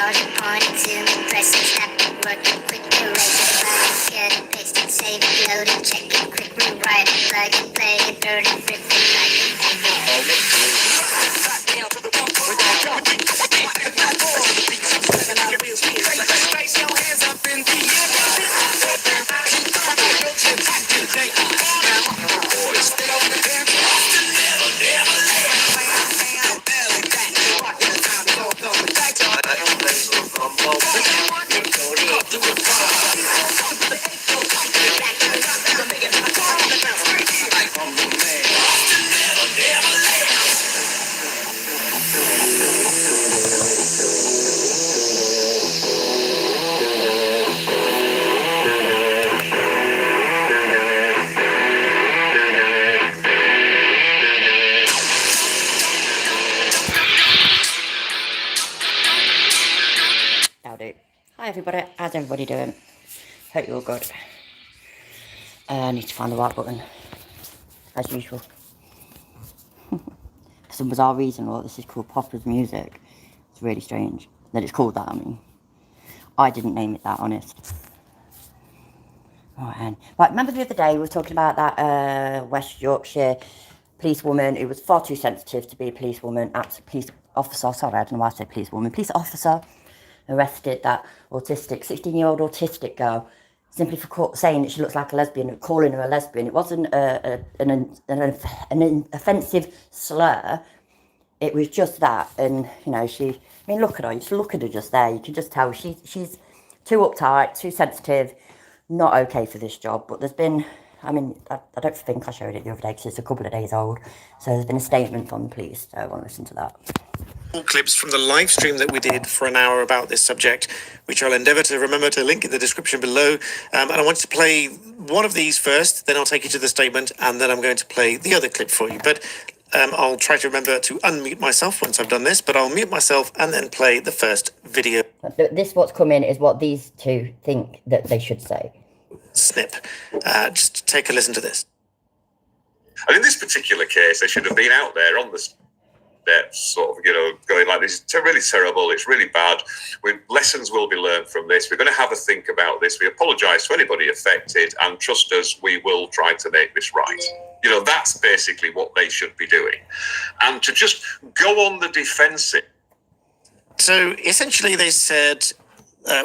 charger pointed to me, pressing snap, working quick erase, cut and paste it, save it, load it, check it, quick rewrite it, plug and play it, burn it, rip it, like it. Raise your hands up in the Hi everybody, how's everybody doing? Hope you're all good. I need to find the right button, as usual. For some bizarre reason, this is called Popper's Music. It's really strange that it's called that, I mean. I didn't name it that, honest. Right, remember the other day we were talking about that West Yorkshire policewoman who was far too sensitive to be a policewoman, police officer, sorry, I don't know why I said policewoman, police officer, arrested that 16-year-old autistic girl simply for saying that she looks like a lesbian, calling her a lesbian. It wasn't an offensive slur. It was just that, and you know, look at her. You just look at her just there. You can just tell she's too uptight, too sensitive, not okay for this job. But there's been, I don't think I showed it the other day because it's a couple of days old. So there's been a statement from the police. So I want to listen to that. Clips from the live stream that we did for an hour about this subject, which I'll endeavour to remember to link in the description below. And I want to play one of these first, then I'll take you to the statement, and then I'm going to play the other clip for you. But I'll try to remember to unmute myself once I've done this, but I'll mute myself and then play the first video. This what's come in is what these two think that they should say. Snip. Just take a listen to this. And in this particular case, they should have been out there on the steps, sort of, going like, this is really terrible, it's really bad. Lessons will be learned from this. We're going to have a think about this. We apologise to anybody affected, and trust us, we will try to make this right. That's basically what they should be doing. And to just go on the defensive. So essentially they said,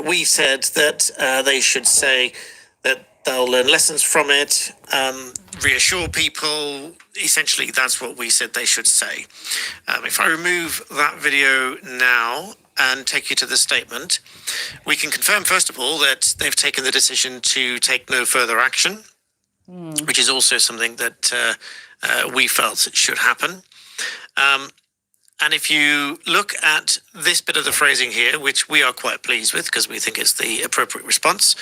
we said that they should say that they'll learn lessons from it, reassure people. Essentially, that's what we said they should say. If I remove that video now and take you to the statement, we can confirm, first of all, that they've taken the decision to take no further action, which is also something that we felt should happen. And if you look at this bit of the phrasing here, which we are quite pleased with because we think it's the appropriate response,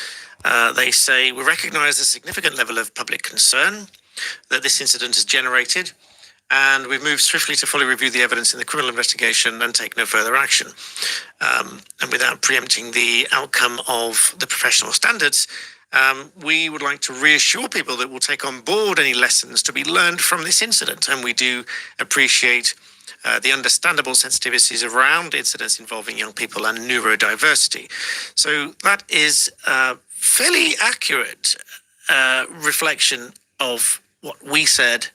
they say, we recognise the significant level of public concern that this incident has generated, and we've moved swiftly to fully review the evidence in the criminal investigation and take no further action. And without preempting the outcome of the professional standards, we would like to reassure people that we'll take on board any lessons to be learned from this incident, and we do appreciate the understandable sensitivities around incidents involving young people and neurodiversity. So that is a fairly accurate reflection of what we said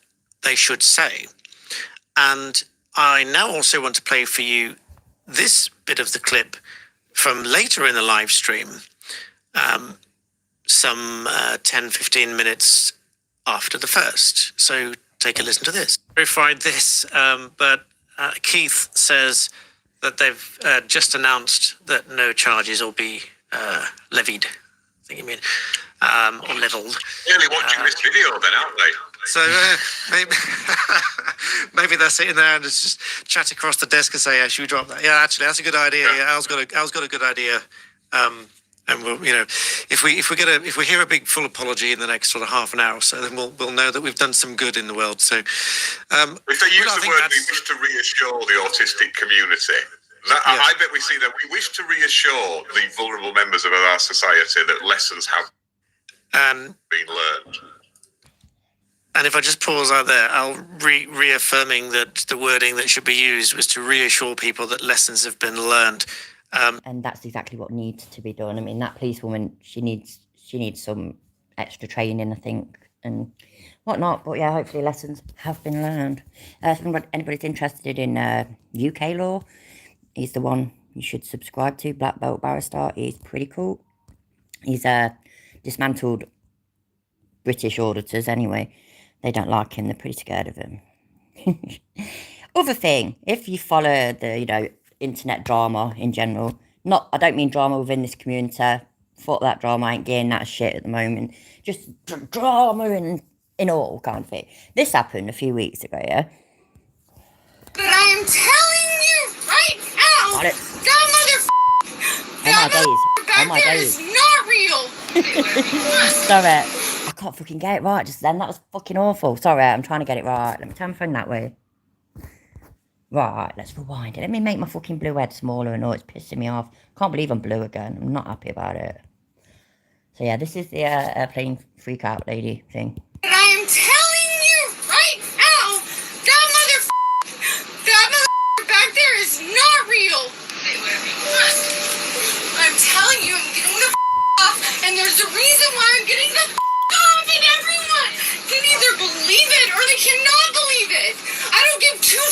they should say. And I now also want to play for you this bit of the clip from later in the live stream, some 10-15 minutes after the first. So take a listen to this. Verified this, but Keith says that they've just announced that no charges will be levied. I think you mean, or levelled. Really watching this video then, aren't they? So maybe they're sitting there and just chat across the desk and say, "Yeah, should we drop that? Yeah, actually, that's a good idea. Yeah, Al's got a good idea." And we'll, if we hear a big full apology in the next sort of half an hour or so, then we'll know that we've done some good in the world. So, if they use the word, we wish to reassure the autistic community. I bet we see that we wish to reassure the vulnerable members of our society that lessons have been learned. And if I just pause out there, I'll reaffirming that the wording that should be used was to reassure people that lessons have been learned. And that's exactly what needs to be done. I mean, that policewoman, she needs some extra training, I think, and whatnot. But yeah, hopefully lessons have been learned. If anybody's interested in UK law, he's the one you should subscribe to, Black Belt Barrister. He's pretty cool. He's dismantled British auditors anyway. They don't like him. They're pretty scared of him. Other thing, if you follow the, internet drama in general, I don't mean drama within this community. Fuck that drama, I ain't getting that shit at the moment. Just drama in all kind of thing. This happened a few weeks ago, yeah? But I am telling you right now, Got it. that Oh my days. is not real. Sorry. I can't fucking get it right just then. That was fucking awful. Sorry, I'm trying to get it right. Let me turn my phone that way. Right, let's rewind it. Let me make my fucking blue head smaller. And it's pissing me off. Can't believe I'm blue again. I'm not happy about it. So yeah, this is the airplane freak out lady thing. But I am telling you right now, that back there is not real. I'm telling you, I'm getting the off, and there's a reason why I'm getting the off, and everyone can either believe it or they cannot believe it. I don't give two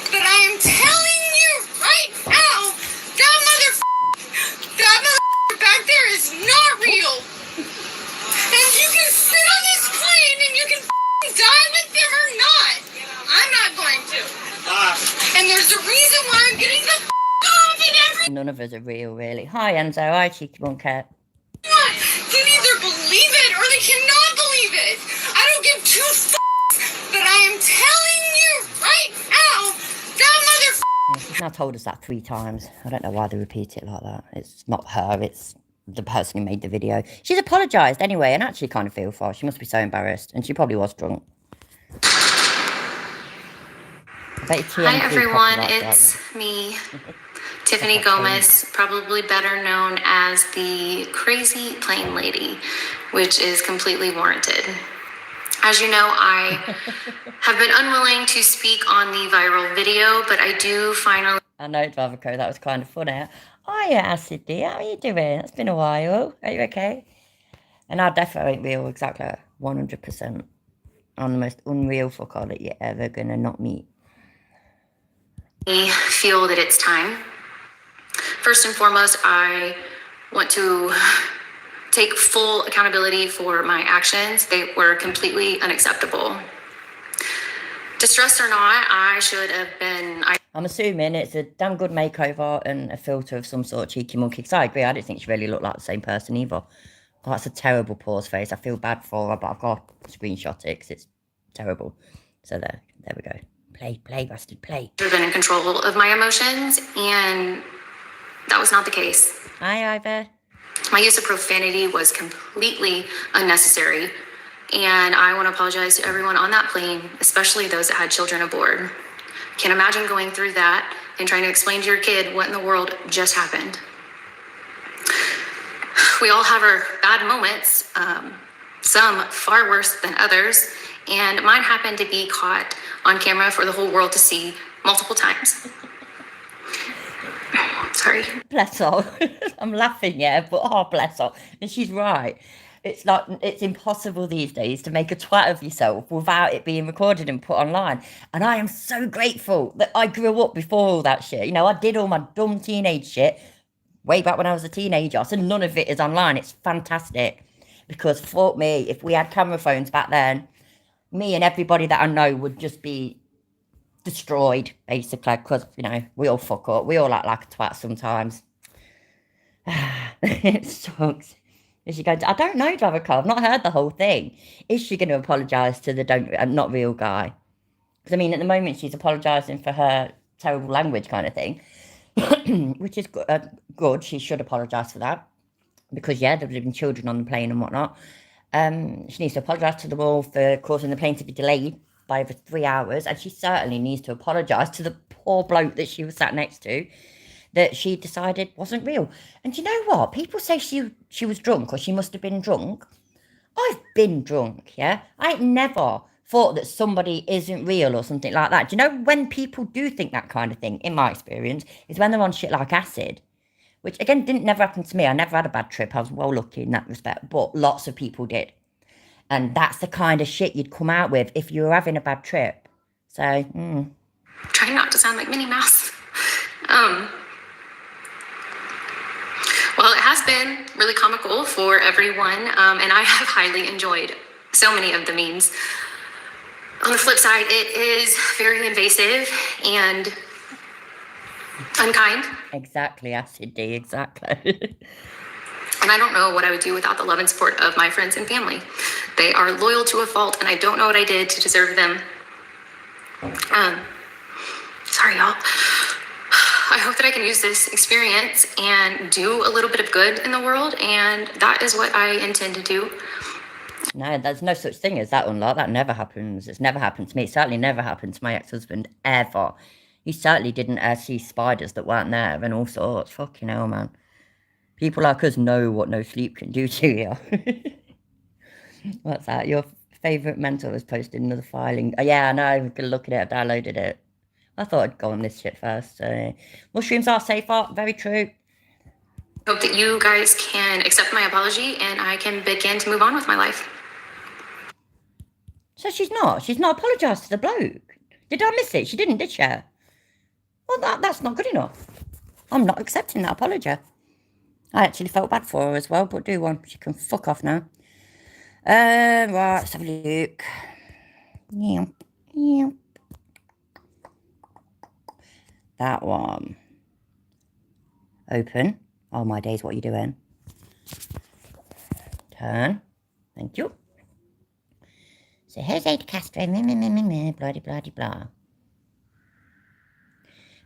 but I am telling you right now, that back there is not real. And you can sit on this plane and you can die with them or not. I'm not going to. And there's a reason why I'm getting the off, and everyone None of us are real, really. Hi, Enzo. Hi, Cheeky Bun Cat. can either believe it or they cannot believe it. I don't give two but I am telling you right now, Yeah, she's now told us that 3 times. I don't know why they repeat it like that. It's not her, it's the person who made the video. She's apologised anyway, and actually kind of feel for her. She must be so embarrassed, and she probably was drunk. Hi everyone, it's me, Tiffany Gomez, probably better known as the Crazy Plane Lady, which is completely warranted. As you know, I have been unwilling to speak on the viral video, but I do finally... I know, Dravaco, that was kind of funny. Oh yeah, Acid D, how are you doing? It's been a while. Are you okay? And I definitely ain't real, exactly 100%. I'm the most unreal fucker that you're ever gonna not meet. feel that it's time. First and foremost, I want to take full accountability for my actions. They were completely unacceptable. Distressed or not, I should have been... I'm assuming it's a damn good makeover and a filter of some sort, Cheeky Monkey. Because I agree, I didn't think she really looked like the same person either. Oh, that's a terrible pause face. I feel bad for her, but I've got to screenshot it because it's terrible. So there we go. Play, bastard, play. I've been in control of my emotions, and that was not the case. Hi, Ivor. My use of profanity was completely unnecessary, and I want to apologize to everyone on that plane, especially those that had children aboard. Can't imagine going through that and trying to explain to your kid what in the world just happened. We all have our bad moments, some far worse than others, and mine happened to be caught on camera for the whole world to see multiple times. Sorry. Bless her. I'm laughing, yeah, but oh, bless her. And she's right. It's impossible these days to make a twat of yourself without it being recorded and put online. And I am so grateful that I grew up before all that shit. You know, I did all my dumb teenage shit way back when I was a teenager. So none of it is online. It's fantastic. Because fuck me, if we had camera phones back then, me and everybody that I know would just be destroyed, basically. Because, you know, we all fuck up. We all act like a twat sometimes. It sucks. Is she going to, I don't know, Dravaco. I've not heard the whole thing. Is she going to apologise to the not real guy? Because, I mean, at the moment, she's apologising for her terrible language kind of thing. Which is good. She should apologise for that. Because, yeah, there have been children on the plane and whatnot. She needs to apologise to them all for causing the plane to be delayed by over 3 hours. And she certainly needs to apologise to the poor bloke that she was sat next to, that she decided wasn't real. And you know what? People say she was drunk or she must have been drunk. I've been drunk, yeah? I ain't never thought that somebody isn't real or something like that. Do you know when people do think that kind of thing, in my experience, is when they're on shit like acid. which again didn't never happen to me. I never had a bad trip. I was well lucky in that respect, but lots of people did. And that's the kind of shit you'd come out with if you were having a bad trip. So, Trying not to sound like Minnie Mouse. Well, it has been really comical for everyone, and I have highly enjoyed so many of the memes. On the flip side, it is very invasive and unkind. Exactly, Acid D, exactly. And I don't know what I would do without the love and support of my friends and family. They are loyal to a fault, and I don't know what I did to deserve them. Sorry, y'all. I hope that I can use this experience and do a little bit of good in the world, and that is what I intend to do. No, there's no such thing as that unlock. That never happens. It's never happened to me. It certainly never happened to my ex-husband, ever. He certainly didn't see spiders that weren't there and all sorts. Fucking hell, man. People like us know what no sleep can do to you. What's that? Your favourite mentor has posted another filing. Oh, yeah, I know. Good look at it. I downloaded it. I thought I'd go on this shit first. Mushrooms are safer. Very true. Hope that you guys can accept my apology and I can begin to move on with my life. So she's not apologised to the bloke. Did I miss it? She didn't, did she? Well, that's not good enough. I'm not accepting that apology. I actually felt bad for her as well, but do one. She can fuck off now. Right, let's have a look. Yeah. That one. Open. Oh, my days, what are you doing? Turn. Thank you. So, Jose de Castro, blah, blah, blah.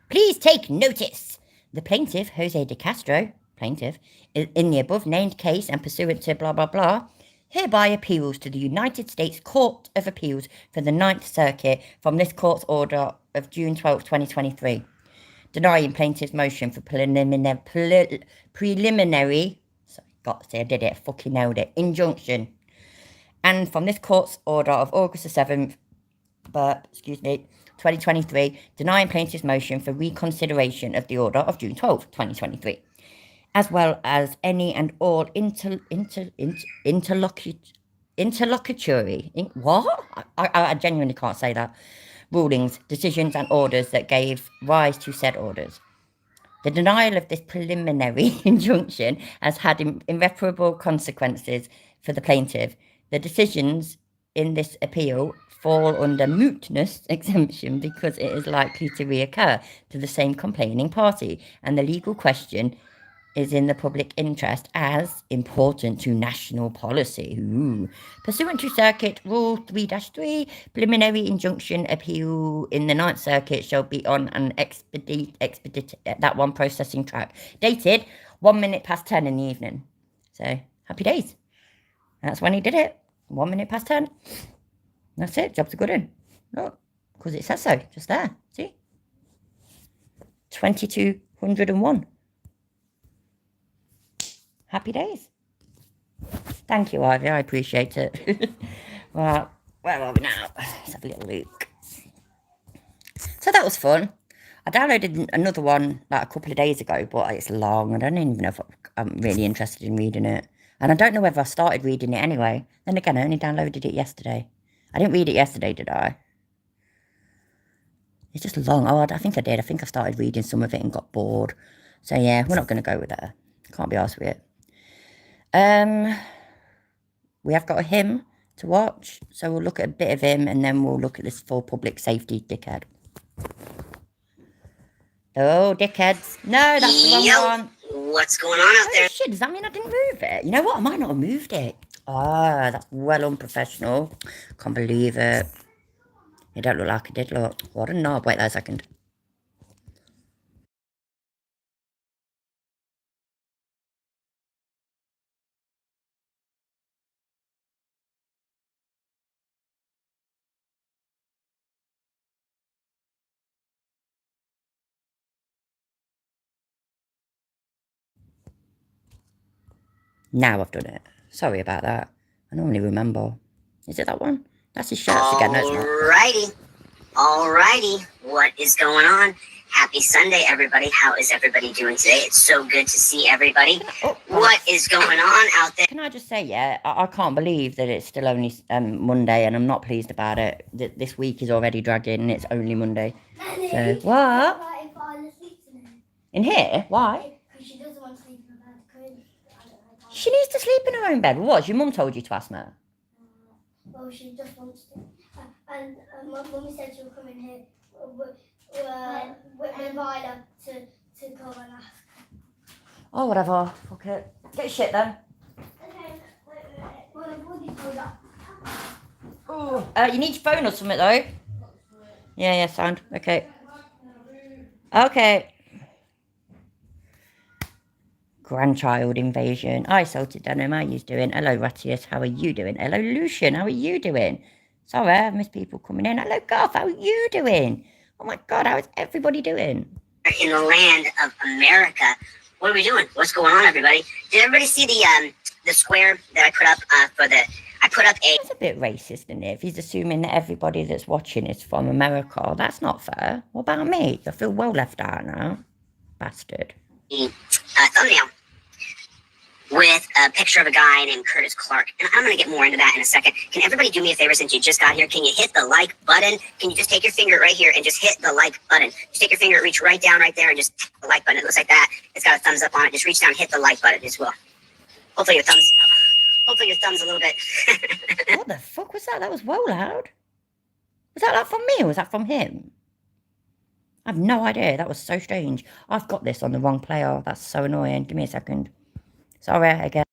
Please take notice. The plaintiff, Jose de Castro, in the above named case and pursuant to blah, blah, blah, hereby appeals to the United States Court of Appeals for the Ninth Circuit from this court's order of June 12, 2023, denying plaintiff's motion for preliminary, fucking nailed it, injunction. And from this court's order of August the 7th, 2023, denying plaintiff's motion for reconsideration of the order of June 12, 2023, as well as any and all interlocutory, what? I genuinely can't say that, rulings, decisions and orders that gave rise to said orders. The denial of this preliminary injunction has had irreparable consequences for the plaintiff. The decisions in this appeal fall under mootness exemption because it is likely to reoccur to the same complaining party, and the legal question is in the public interest as important to national policy. Pursuant to Circuit Rule 3-3, preliminary injunction appeal in the Ninth Circuit shall be on an expedite that one processing track, dated 1 minute past 10 in the evening. So, happy days. That's when he did it. 1 minute past 10. That's it. Job's a good one. Look, because it says so. Just there. See? 2201. Happy days. Thank you, Ivy. I appreciate it. Well, where are we now? Let's have a little look. So that was fun. I downloaded another one like a couple of days ago, but it's long. I don't even know if I'm really interested in reading it. And I don't know whether I started reading it anyway. Then again, I only downloaded it yesterday. I didn't read it yesterday, did I? It's just long. Oh, I think I did. I think I started reading some of it and got bored. So yeah, we're not going to go with that. Can't be arsed with it. We have got a hymn to watch. So we'll look at a bit of him and then we'll look at this full public safety dickhead. Oh, dickheads. No, that's the wrong one. What's going on out there? Shit, does that mean I didn't move it? You know what? I might not have moved it. Ah, that's well unprofessional. Can't believe it. It don't look like it did, look. What a knob. Wait there a second. Now I've done it. Sorry about that. I normally remember. Is it that one? That's his shirts again, no, it's not. Alrighty. What is going on? Happy Sunday, everybody. How is everybody doing today? It's so good to see everybody. What is going on out there? Can I just say, yeah, I can't believe that it's still only Monday, and I'm not pleased about it. This week is already dragging, and it's only Monday. So, what? In here? Why? Because she doesn't want to sleep in her bed. She needs to sleep in her own bed. What? Your mum told you to ask her? Well, she just wants to. And Mummy said she would come in here with Viola to go and ask. Oh, whatever. Fuck it. Get your shit then. Okay, wait. Well, I've already told her. Oh, you need your phone or something though. Yeah, sound. Okay. Okay. Grandchild invasion. Hi, Salted Denim. How are you doing? Hello, Ratius. How are you doing? Hello, Lucian. How are you doing? Sorry, I've missed people coming in. Hello, Garth. How are you doing? Oh my God, how is everybody doing? In the land of America. What are we doing? What's going on, everybody? Did everybody see the square that I put up I put up a... That's a bit racist, isn't it? If he's assuming that everybody that's watching is from America, that's not fair. What about me? I feel well left out now. Bastard. Thumbnail with a picture of a guy named Curtis Clark. And I'm going to get more into that in a second. Can everybody do me a favor since you just got here? Can you hit the like button? Can you just take your finger right here and just hit the like button? Just take your finger, reach right down right there and just hit the like button. It looks like that. It's got a thumbs up on it. Just reach down, hit the like button as well. Hopefully your thumb's a little bit... What the fuck was that? That was well loud. Was that from me or was that from him? I have no idea. That was so strange. I've got this on the wrong player. That's so annoying. Give me a second. Sorry, again.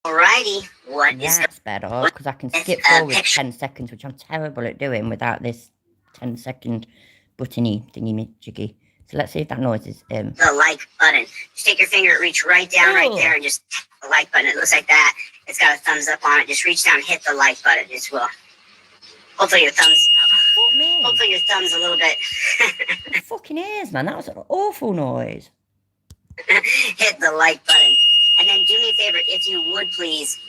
Alrighty, That's better, because I can skip forward 10 seconds, which I'm terrible at doing without this 10-second buttony thingy-jiggy. So let's see if that noise is the like button. Just take your finger, reach right down right there, and just hit the like button. It looks like that. It's got a thumbs up on it. Just reach down, hit the like button as well. Hopefully your thumb's a little bit. Fucking ears, man. That was an awful noise. Hit the like button. And then do me a favor, if you would please,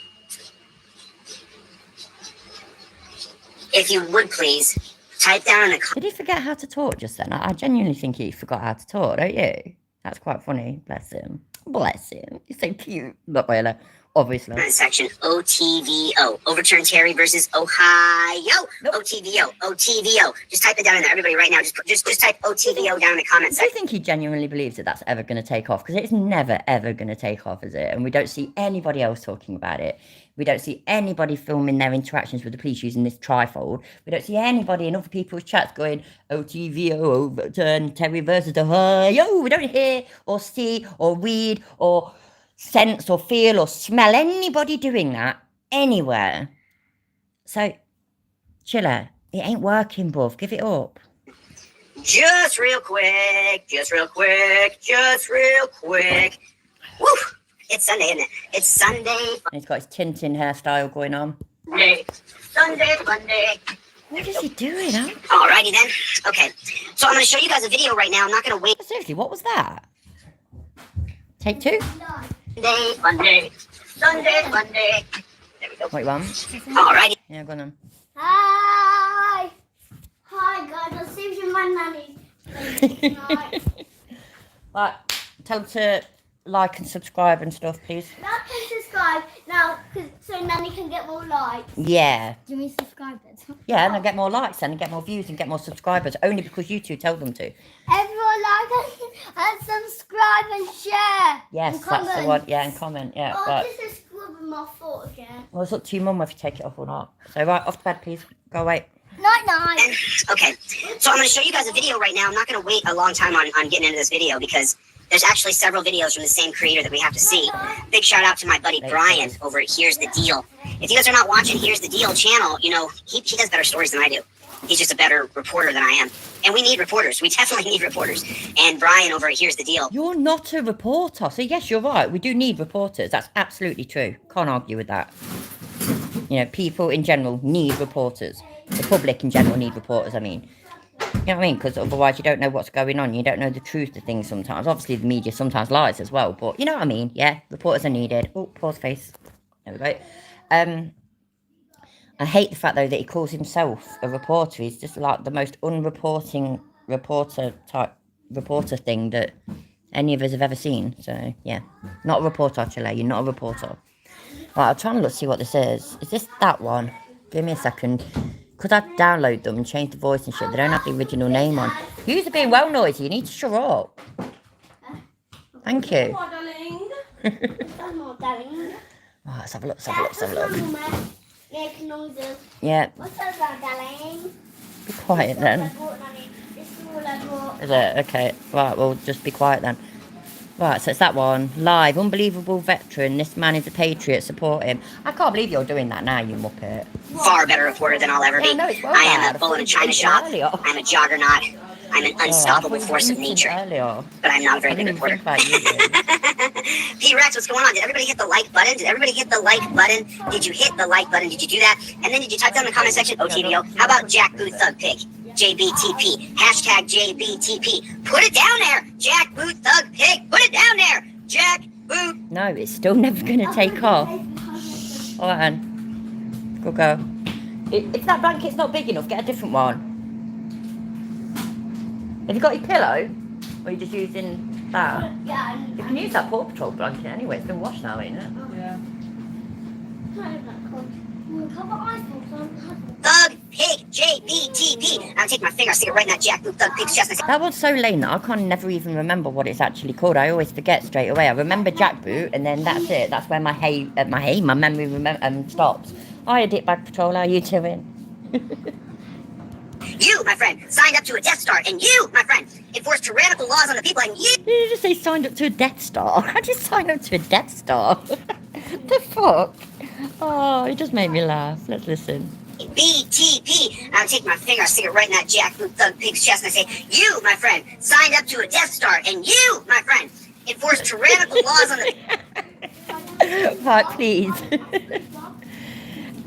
type down in the comments. Did he forget how to talk just then? I genuinely think he forgot how to talk, don't you? That's quite funny. Bless him. Bless him. He's so cute. Not really, obviously. Section OTVO. Overturn Terry versus Ohio. Nope. OTVO. Just type it down in there. Everybody right now, just type OTVO down in the comments Do you section. think he genuinely believes that that's ever going to take off? Because it's never, ever going to take off, is it? And we don't see anybody else talking about it. We don't see anybody filming their interactions with the police using this trifold. We don't see anybody in other people's chats going, OTVO, overturn Terry versus Ohio. We don't hear or see or read or sense or feel or smell anybody doing that anywhere. So, chiller. It ain't working, bruv. Give it up. Just real quick. Woo! It's Sunday, isn't it? It's Sunday. He's got his Tintin hairstyle going on. Sunday, Monday. What is he doing, huh? Alrighty then. Okay. So I'm going to show you guys a video right now. I'm not going to wait. Seriously, what was that? Take two? Monday. Sunday, Monday. There we go. Wait, one. Alrighty. Yeah, go on then. Hi, guys. I'll see you, my nanny. Right, tell them to like and subscribe and stuff, please. Now can subscribe now, so Nanny can get more likes. Yeah. Do you mean subscribers? Yeah, and I get more likes and get more views and get more subscribers, only because you two tell them to. Everyone like and subscribe and share. Yes, and that's the one. Yeah, and comment. Yeah, oh, right. this is scrubbing my foot again. Well, it's up to your mum if you take it off or not. So, right, off to bed, please. Go away. Night. Okay. So I'm going to show you guys a video right now. I'm not going to wait a long time on getting into this video because there's actually several videos from the same creator that we have to see. Big shout out to my buddy Brian over at Here's the Deal. If you guys are not watching Here's the Deal channel, you know, he does better stories than I do. He's just a better reporter than I am. And we need reporters. We definitely need reporters. And Brian over at Here's the Deal. You're not a reporter. So, yes, you're right. We do need reporters. That's absolutely true. Can't argue with that. You know, people in general need reporters. The public in general need reporters, I mean. You know what I mean? Because otherwise you don't know what's going on. You don't know the truth of things sometimes. Obviously, the media sometimes lies as well. But you know what I mean? Yeah, reporters are needed. Oh, pause face. There we go. I hate the fact, though, that he calls himself a reporter. He's just like the most unreporting reporter thing that any of us have ever seen. So, yeah. Not a reporter, Chile. You're not a reporter. Right, I'll try and see what this is. Is this that one? Give me a second. Because I download them and change the voice and shit. They don't have the original name on. You are being well noisy. You need to shut up. Thank you. Right, let's have a look, let's have a look. Yeah. Be quiet then. Is it? Okay. Right, we'll just be quiet then. Right, so it's that one. Live, unbelievable veteran. This man is a patriot. Support him. I can't believe you're doing that now, you muppet. Far better reporter than I'll ever be. Yeah, no, it's well I am bad. a bull in a china shop. I'm a juggernaut. I'm an unstoppable force of nature. But I'm not a very good reporter. P-Rex, what's going on? Did everybody hit the like button? Did everybody hit the like button? Did you hit the like button? Did you do that? And then did you type down in the comment section, OTVO? How about Jack Booth Thug Pig? JBTP. Hashtag JBTP. Put it down there. Jack Booth Thug Pig. Put it down there. Jack Booth. No, it's still never going to take off. All right, Anne. Go. If that blanket's not big enough, get a different one. Have you got your pillow? Or are you just using that? Yeah. You can use that Paw Patrol blanket anyway. It's been washed now, ain't it? Yeah. Thug Pig. JBTP. I'll take my finger, I'll stick it right in that Jack Booth Thug Pig's chest. That one's so lame that I can't never even remember what it's actually called. I always forget straight away. I remember Jackboot, and then that's it. That's where my memory stops. Hiya, Dickbag Patrol. How you doing? You, my friend, signed up to a Death Star, and you, my friend, enforced tyrannical laws on the people, and you... Did you just say signed up to a Death Star? How do you sign up to a Death Star? The fuck? Oh, it just made me laugh. Let's listen. BTP. I'll take my finger, I'll stick it right in that Jack Booth Thug Pig's chest, and I say, you, my friend, signed up to a Death Star, and you, my friend, enforced tyrannical laws on the... Right, please.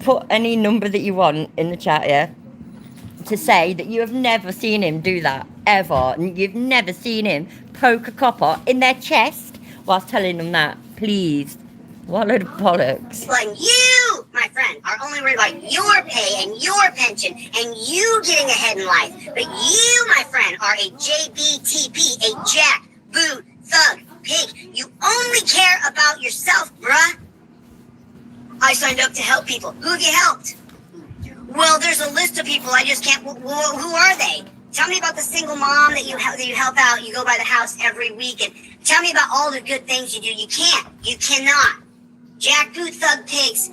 Put any number that you want in the chat, yeah? To say that you have never seen him do that, ever. And you've never seen him poke a copper in their chest whilst telling them that. Please. What a load of bollocks. And you, my friend, are only worried about your pay and your pension and you getting ahead in life. But you, my friend, are a JBTP, a Jack Booth Thug Pig. You only care about yourself, bruh. I signed up to help people. Who have you helped? Well, there's a list of people I just can't... Who are they? Tell me about the single mom that you help out. You go by the house every week. And tell me about all the good things you do. You can't. You cannot. Jack Booth Thug Pigs.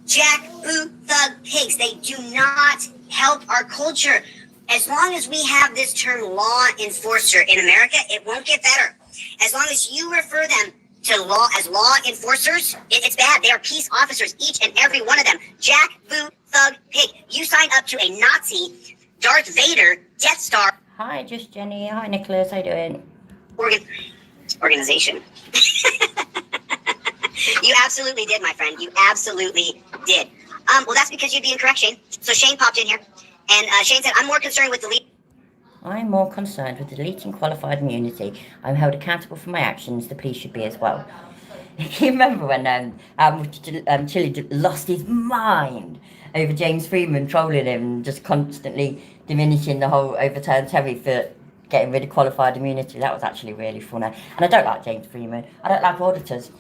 Jack Booth Thug Pigs. They do not help our culture. As long as we have this term law enforcer in America, it won't get better. As long as you refer them to law as law enforcers, it's bad. They are peace officers, each and every one of them. Jack Booth Thug Pig. You signed up to a Nazi, Darth Vader, Death Star. Hi, just Jenny. Hi, Nicholas. How you doing? Organization. You absolutely did, my friend. You absolutely did. Well, that's because you'd be incorrect, Shane. So Shane popped in here, and Shane said, I'm more concerned with deleting. I'm more concerned with deleting qualified immunity. I'm held accountable for my actions. The police should be as well. You remember when Chile lost his mind over James Freeman trolling him, just constantly diminishing the whole overturned Terry for getting rid of qualified immunity? That was actually really funny. And I don't like James Freeman. I don't like auditors.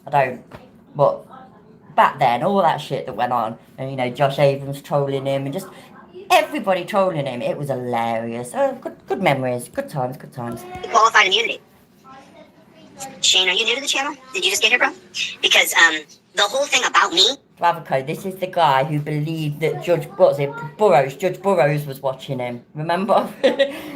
I don't. But back then, all that shit that went on, and you know, Josh Abrams trolling him, and just everybody trolling him, it was hilarious. Oh, good memories, good times. Qualified immunity. Shane, are you new to the channel? Did you just get here, bro? Because the whole thing about me. Bravo, this is the guy who believed that Judge Burrows was watching him. Remember?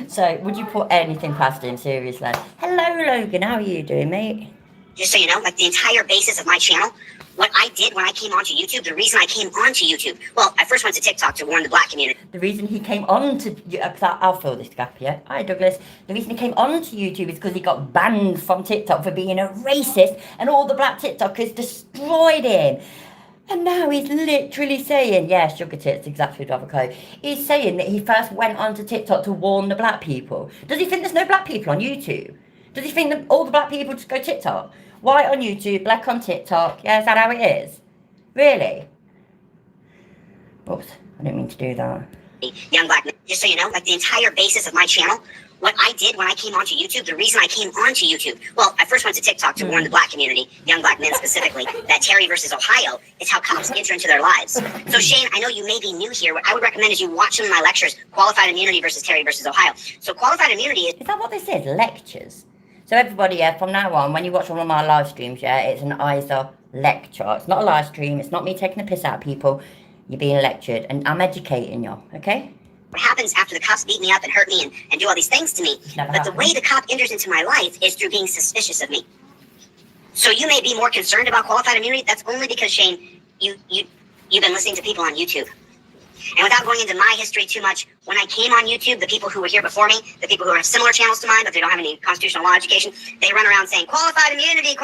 So, would you put anything past him, seriously? Hello, Logan. How are you doing, mate? Just so you know, like the entire basis of my channel, what I did when I came onto YouTube, the reason I came onto YouTube, well, I first went to TikTok to warn the black community. The reason he came on to, I'll fill this gap, yeah? Hi, Douglas. The reason he came on to YouTube is because he got banned from TikTok for being a racist, and all the black TikTokers destroyed him. And now he's literally saying, yeah, sugar tits, exactly, Dravako. He's saying that he first went onto TikTok to warn the black people. Does he think there's no black people on YouTube? Does he think that all the black people just go TikTok? White on YouTube, black on TikTok. Yeah, is that how it is? Really? Oops, I didn't mean to do that. Young black men, just so you know, like the entire basis of my channel, what I did when I came onto YouTube, the reason I came onto YouTube, well, I first went to TikTok to warn the black community, young black men specifically, that Terry versus Ohio is how cops enter into their lives. So Shane, I know you may be new here. What I would recommend is you watch some of my lectures, Qualified Immunity versus Terry versus Ohio. So Qualified Immunity is... Is that what this is? Lectures? So everybody, yeah, from now on, when you watch one of my live streams, yeah, it's an either lecture. It's not a live stream. It's not me taking a piss out of people. You're being lectured, and I'm educating you, okay? What happens after the cops beat me up and hurt me and do all these things to me. But the way the cop enters into my life is through being suspicious of me. So you may be more concerned about qualified immunity. That's only because, Shane, you've been listening to people on YouTube. And without going into my history too much, when I came on YouTube, the people who were here before me, the people who have similar channels to mine, but they don't have any constitutional law education, they run around saying, qualified immunity,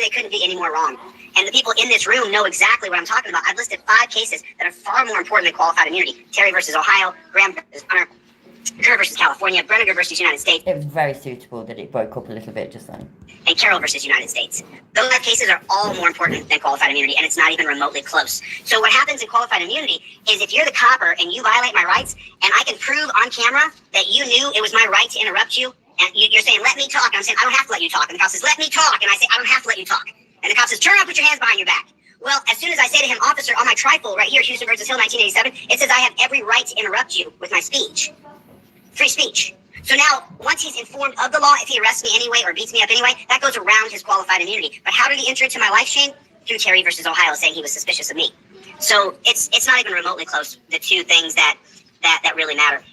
they couldn't be any more wrong. And the people in this room know exactly what I'm talking about. I've listed 5 cases that are far more important than qualified immunity. Terry versus Ohio, Graham versus Hunter, Kerr versus California, Brenniger versus United States. It was very suitable that it broke up a little bit just then. And Carroll versus United States. Those 5 cases are all more important than qualified immunity, and it's not even remotely close. So what happens in qualified immunity is if you're the copper and you violate my rights, and I can prove on camera that you knew it was my right to interrupt you, and you're saying, let me talk, and I'm saying, I don't have to let you talk. And the cop says, let me talk, and I say, I don't have to let you talk. And the cop says, turn around, put your hands behind your back. Well, as soon as I say to him, officer, on my trifle right here, Houston versus Hill, 1987, it says I have every right to interrupt you with my speech. Free speech. So now, once he's informed of the law, if he arrests me anyway or beats me up anyway, that goes around his qualified immunity. But how did he enter into my life, Shane? Through Terry versus Ohio, saying he was suspicious of me. So it's not even remotely close, the two things that really matter.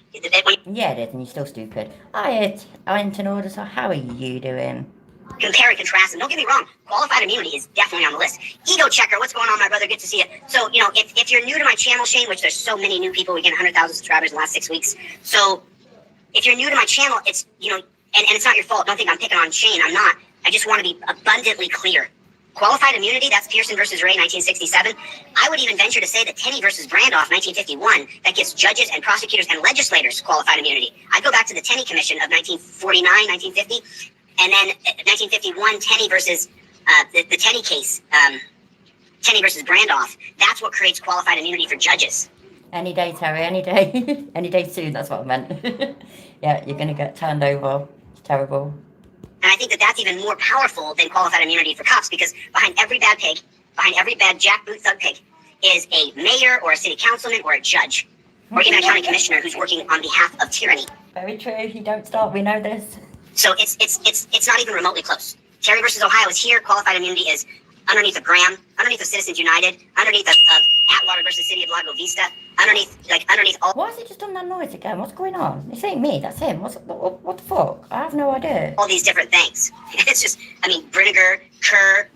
Yeah, it is, and you're still stupid. I ain't in order, so how are you doing? Compare and contrast, and don't get me wrong, qualified immunity is definitely on the list. Ego checker, what's going on, my brother? Good to see you. So, you know, if you're new to my channel, Shane, which there's so many new people, we get 100,000 subscribers in the last 6 weeks. So, if you're new to my channel, it's, you know, and it's not your fault. Don't think I'm picking on Shane. I'm not. I just want to be abundantly clear. Qualified immunity, that's Pearson versus Ray, 1967. I would even venture to say that Tenney versus Brandoff, 1951, that gives judges and prosecutors and legislators qualified immunity. I'd go back to the Tenney Commission of 1949, 1950. And then 1951, Tenney versus the Tenney case, Tenney versus Brandoff. That's what creates qualified immunity for judges. Any day, Terry, any day. Any day soon, that's what I meant. Yeah, you're going to get turned over. It's terrible. And I think that that's even more powerful than qualified immunity for cops, because behind every bad pig, behind every bad jackboot thug pig, is a mayor or a city councilman or a judge, or even a county commissioner who's working on behalf of tyranny. Very true. You don't stop. We know this. So it's not even remotely close. Terry versus Ohio is here. Qualified immunity is underneath of Graham, underneath of Citizens United, underneath of Atwater versus City of Lago Vista, underneath all. Why has he just done that noise again? What's going on? It ain't me. That's him. What the fuck? I have no idea. All these different things. It's just, I mean, Brenniger, Kerr,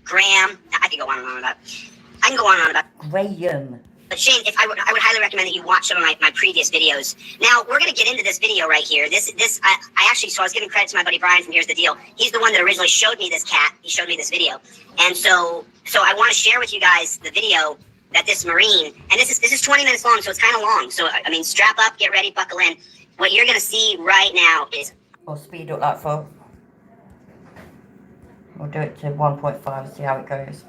Graham. I can go on and on about. Graham. But Shane, I would highly recommend that you watch some of my previous videos. Now, we're going to get into this video right here. I was giving credit to my buddy Brian from Here's the Deal. He's the one that originally showed me this cat. He showed me this video. And so I want to share with you guys the video that this Marine, and this is 20 minutes long, so it's kind of long. So, I mean, strap up, get ready, buckle in. What you're going to see right now is... We'll speed up that for... We'll do it to 1.5 and see how it goes.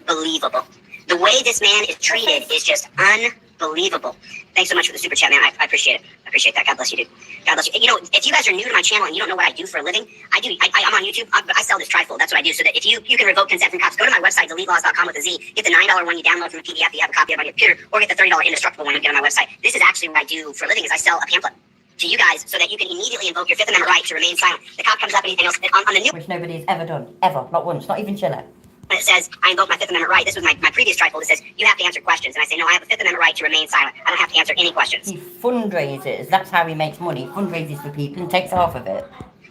Unbelievable. The way this man is treated is just unbelievable. Thanks so much for the super chat, man. I appreciate it. I appreciate that. God bless you, dude. God bless you. You know, if you guys are new to my channel and you don't know what I do for a living, I'm on YouTube. I sell this trifold. That's what I do. So that if you can revoke consent from cops, go to my website, deletelaws.com with a Z. Get the $9 one you download from a PDF that you have a copy of on your computer, or get the $30 indestructible one you get on my website. This is actually what I do for a living, is I sell a pamphlet to you guys so that you can immediately invoke your Fifth Amendment right to remain silent. The cop comes up and he'll, on the new... Which nobody's ever done. Ever. Not once. Not even Chile. And it says, I invoke my Fifth Amendment right. This was my previous trifold. It says, you have to answer questions. And I say, no, I have a Fifth Amendment right to remain silent. I don't have to answer any questions. He fundraises. That's how he makes money. Fundraises for people and takes half of it.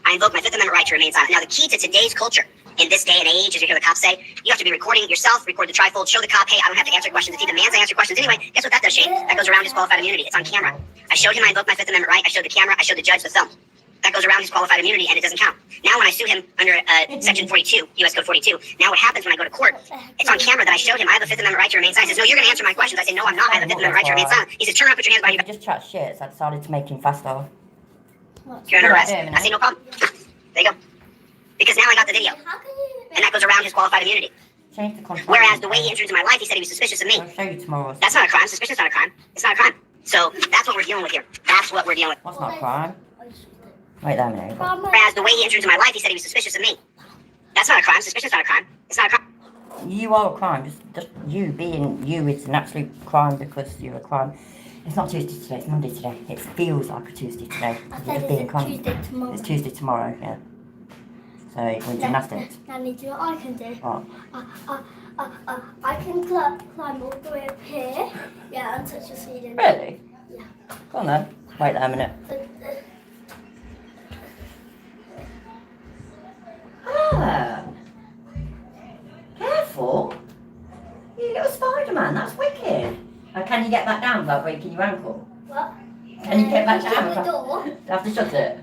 I invoke my Fifth Amendment right to remain silent. Now, the key to today's culture, in this day and age, as you hear the cops say, you have to be recording yourself, record the trifold, show the cop, hey, I don't have to answer questions. If he demands I answer questions anyway, guess what that does, Shane? That goes around disqualified immunity. It's on camera. I showed him I invoke my Fifth Amendment right. I showed the camera. I showed the judge the film. that goes around his qualified immunity and it doesn't count. Now when I sue him under Section 42, U.S. Code 42, now what happens when I go to court, it's on camera that I showed him I have the Fifth Amendment right to remain silent. He says, no, you're going to answer my questions. I say, no, I'm not. I have the Fifth Amendment right to remain silent. He says, turn around, put your hands behind your back. Just chat shit, so I decided to make him faster. You're under arrest. I say, no problem. There you go. Because now I got the video. And that goes around his qualified immunity. Change the contract. Whereas the way he entered into my life, he said he was suspicious of me. I'll show you tomorrow. That's not a crime. Suspicion's not a crime. It's not a crime. So that's what we're dealing with here. That's what we're dealing with. What's not a crime? Wait there a minute. Whereas the way he entered into my life, he said he was suspicious of me. That's not a crime. Suspicion's not a crime. It's not a crime. You are a crime. Just you being you is an absolute crime because you're a crime. It's not Tuesday today, it's Monday today. It feels like a Tuesday today. It's being crime. Tuesday tomorrow. It's Tuesday tomorrow, yeah. So we're in gymnastics. Nanny, do you know what I can do? What? I can climb all the way up here. Yeah, and touch the ceiling. Really? Yeah. Go on then. Wait there a minute. Ah. Careful. You little Spider-Man, that's wicked. And can you get back down without breaking your ankle? What? Can you get back Shut down? the door. Do I have to shut it?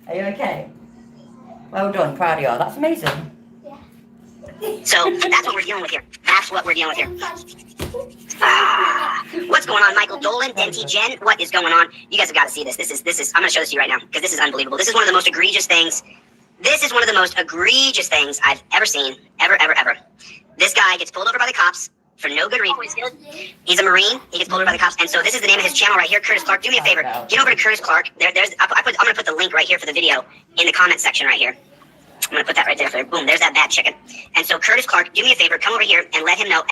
Are you okay? Well done, proud of you. That's amazing. So that's what we're dealing with here. That's what we're dealing with here. What's going on, Michael Dolan, Denti Jen? What is going on? You guys have got to see this. This is. I'm gonna show this to you right now because this is unbelievable. This is one of the most egregious things. This is one of the most egregious things I've ever seen. Ever. This guy gets pulled over by the cops for no good reason. He's a Marine. He gets pulled over by the cops, and so this is the name of his channel right here. Curtis Clark. Do me a favor. Get over to Curtis Clark. I'm gonna put the link right here for the video in the comment section right here. I'm gonna put that right there for you. Boom. There's that bad chicken. And so Curtis Clark, do me a favor. Come over here and let him know.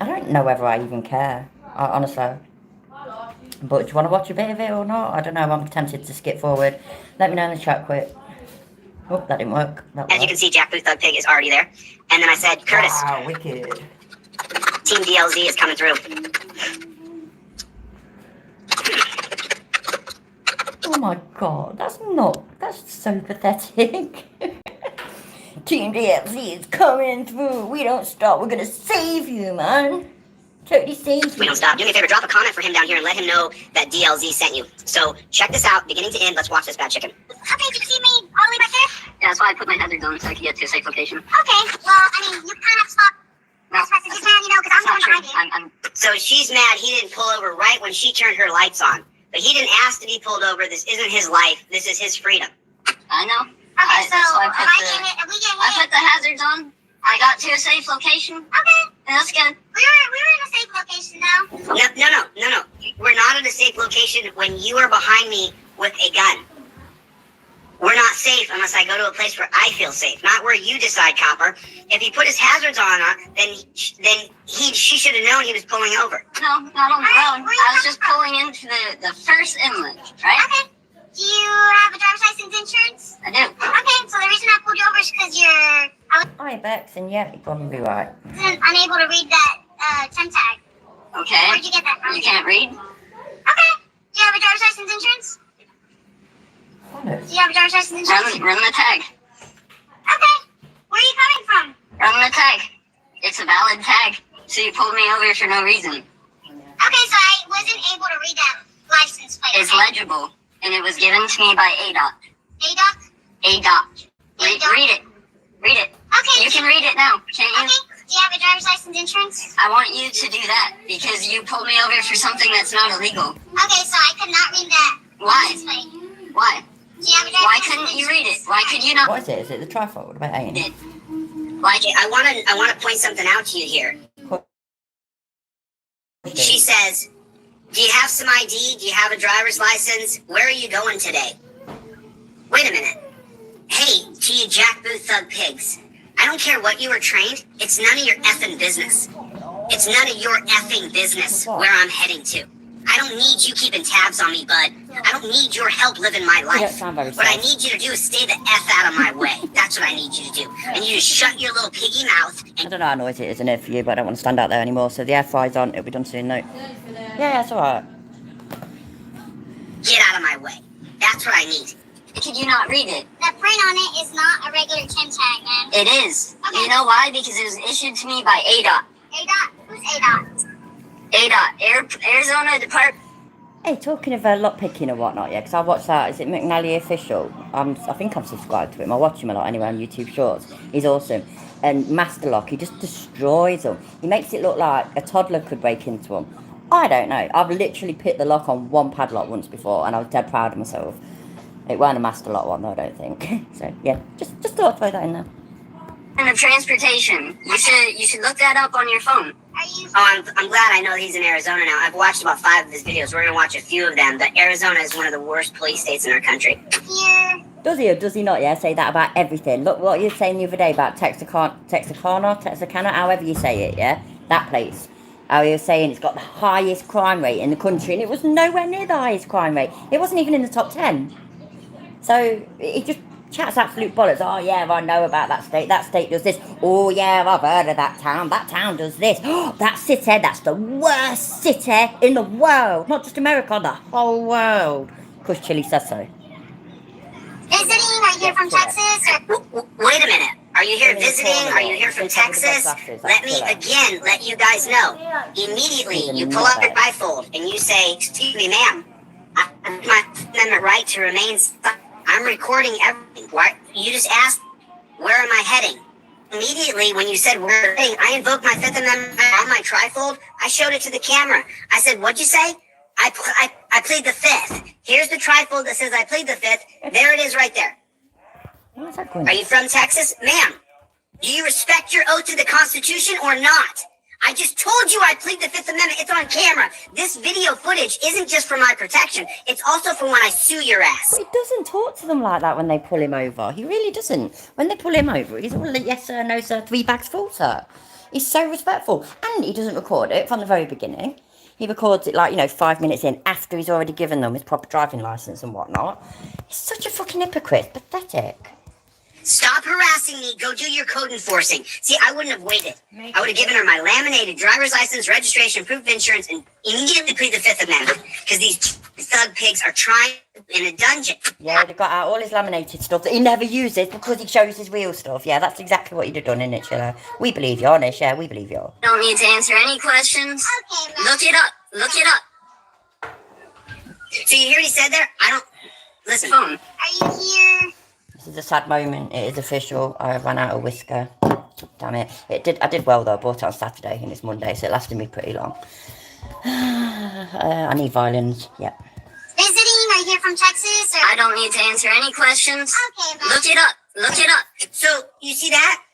I don't know whether I even care, honestly. But do you want to watch a bit of it or not? I don't know. I'm tempted to skip forward. Let me know in the chat quick. Oh, that didn't work. As you can see, Jack Booth Thug Pig is already there. And then I said, Curtis, wow, wicked. Team DLZ is coming through. Oh my god, that's so pathetic. Team DLZ is coming through. We don't stop. We're gonna save you, man. Totally save you. We don't stop. Do me a favor, drop a comment for him down here and let him know that DLZ sent you. So check this out, beginning to end. Let's watch this bad chicken. Okay, did you see me all the way back there? Yeah, that's why I put my hazards on so I can get to a safe location. Okay, well, I mean, you kind of stop. No, Just man, you know, because I'm going behind you. So she's mad he didn't pull over right when she turned her lights on. But he didn't ask to be pulled over. This isn't his life. This is his freedom. I know. Okay, so I put the hazards on. I got to a safe location. Okay. That's good. We were in a safe location though. No. We're not in a safe location when you are behind me with a gun. We're not safe unless I go to a place where I feel safe, not where you decide, copper. If he put his hazards on, then she should have known he was pulling over. No, not on the road. I was just pulling into the first inlet, right? Okay. Do you have a driver's license insurance? I do. Okay, so the reason I pulled you over is because I Hi, Bex, and yeah, you're probably right. wasn't unable to read that temp tag. Okay. Where'd you get that from? You can't read? Okay. Do you have a driver's license insurance? Do you have a driver's license insurance? Run the tag. Okay. Where are you coming from? Run the tag. It's a valid tag. So you pulled me over for no reason. Okay, so I wasn't able to read that license plate. It's legible, and it was given to me by ADOT. ADOT? ADOT. Read it. Read it. Okay. You can read it now, can't you? Okay. Do you have a driver's license insurance? I want you to do that because you pulled me over for something that's not illegal. Okay, so I could not read that Why? license plate. Why? Do you have a driver's Why license couldn't you read it? Why could you not What is it? Is it the trifold? What about Ain? read it? Like, I want to point something out to you here. She says, do you have some ID? Do you have a driver's license? Where are you going today? Wait a minute. Hey, to you Jack Booth Thug Pigs. I don't care what you were trained. It's none of your effing business. It's none of your effing business where I'm heading to. I don't need you keeping tabs on me, bud. I don't need your help living my life. don't sound very What I safe. need you to do is stay the F out of my way. That's what I need you to do. And you just shut your little piggy mouth I and don't know how noisy it is in here for you, but I don't want to stand out there anymore. So the air fryer's on. It'll be done soon, no? Yeah, it's alright. get out of my way. That's what I need. Could you not read it? The print on it is not a regular temp tag, man. It is. Okay. You know why? Because it was issued to me by ADOT. ADOT? Who's ADOT? ADOT, Arizona Department Hey, talking of lockpicking and whatnot, yeah, because I watched that, is it McNally Official? I think I'm subscribed to him. I watch him a lot anyway on YouTube Shorts. He's awesome. And Master Lock, he just destroys them. He makes it look like a toddler could break into them. I don't know. I've literally picked the lock on one padlock once before, and I was dead proud of myself. It weren't a Master Lock one, though, I don't think. So, yeah, just thought I'd throw that in there. And of transportation. You should look that up on your phone. I'm glad I know he's in Arizona now. I've watched about 5 of his videos. We're going to watch a few of them. But Arizona is one of the worst police states in our country. Here. Does he or does he not, yeah, say that about everything? Look what you were saying the other day about Texarkana, however you say it, yeah? That place. How he was saying it's got the highest crime rate in the country, and it was nowhere near the highest crime rate. It wasn't even in the top 10. So, he just chats absolute bollocks. Oh, yeah, I know about that state. That state does this. Oh, yeah, I've heard of that town. That town does this. Oh, that city, that's the worst city in the world. Not just America, the whole world. Because Chile says so. Visiting? Are you here from Texas? Or? Wait a minute. Are you here visiting? Are you here from Texas? Let me again let you guys know. Immediately, you pull up your bifold and you say, "Excuse me, ma'am. I have my Amendment right to remain. I'm recording everything. Why? You just asked, where am I heading?" Immediately, when you said where am I heading, I invoked my Fifth Amendment on my trifold. I showed it to the camera. I said, "What'd you say?" I plead the Fifth. Here's the trifold that says I plead the Fifth. There it is right there. Are you from Texas? Ma'am, do you respect your oath to the Constitution or not? I just told you I plead the Fifth Amendment. It's on camera. This video footage isn't just for my protection. It's also for when I sue your ass. He doesn't talk to them like that when they pull him over. He really doesn't. When they pull him over, he's all like, yes sir, no sir, 3 bags full sir. He's so respectful. And he doesn't record it from the very beginning. He records it 5 minutes in after he's already given them his proper driving licence and whatnot. He's such a fucking hypocrite. Pathetic. Stop harassing me. Go do your code enforcing. See, I wouldn't have waited. I would have given her my laminated driver's license, registration, proof of insurance, and immediately plead the Fifth Amendment. Because these thug pigs are trying in a dungeon. Yeah, he'd have got out all his laminated stuff that he never uses because he shows his real stuff. Yeah, that's exactly what he'd have done, innit, Chilla? We believe you, honest, yeah, we believe you. Don't need to answer any questions. Okay, ma'am. Look it up. Look it up. So you hear what he said there? I don't... Listen. Phone. Are you here? This is a sad moment. It is official. I ran out of whisker. Damn it. I did well though. I bought it on Saturday and it's Monday, so it lasted me pretty long. I need violins. Yep. Visiting? Are you here from Texas? Or? I don't need to answer any questions. Okay, ma'am. Look it up. Look it up. So, you see that?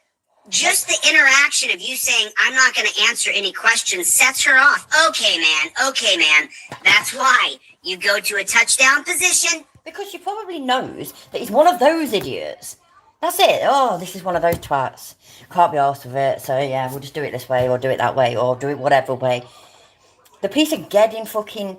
Just the interaction of you saying, I'm not going to answer any questions sets her off. Okay, man. That's why you go to a touchdown position. Because she probably knows that he's one of those idiots. That's it. Oh, this is one of those twats. Can't be arsed with it. So, yeah, we'll just do it this way or do it that way or do it whatever way. The police are getting fucking...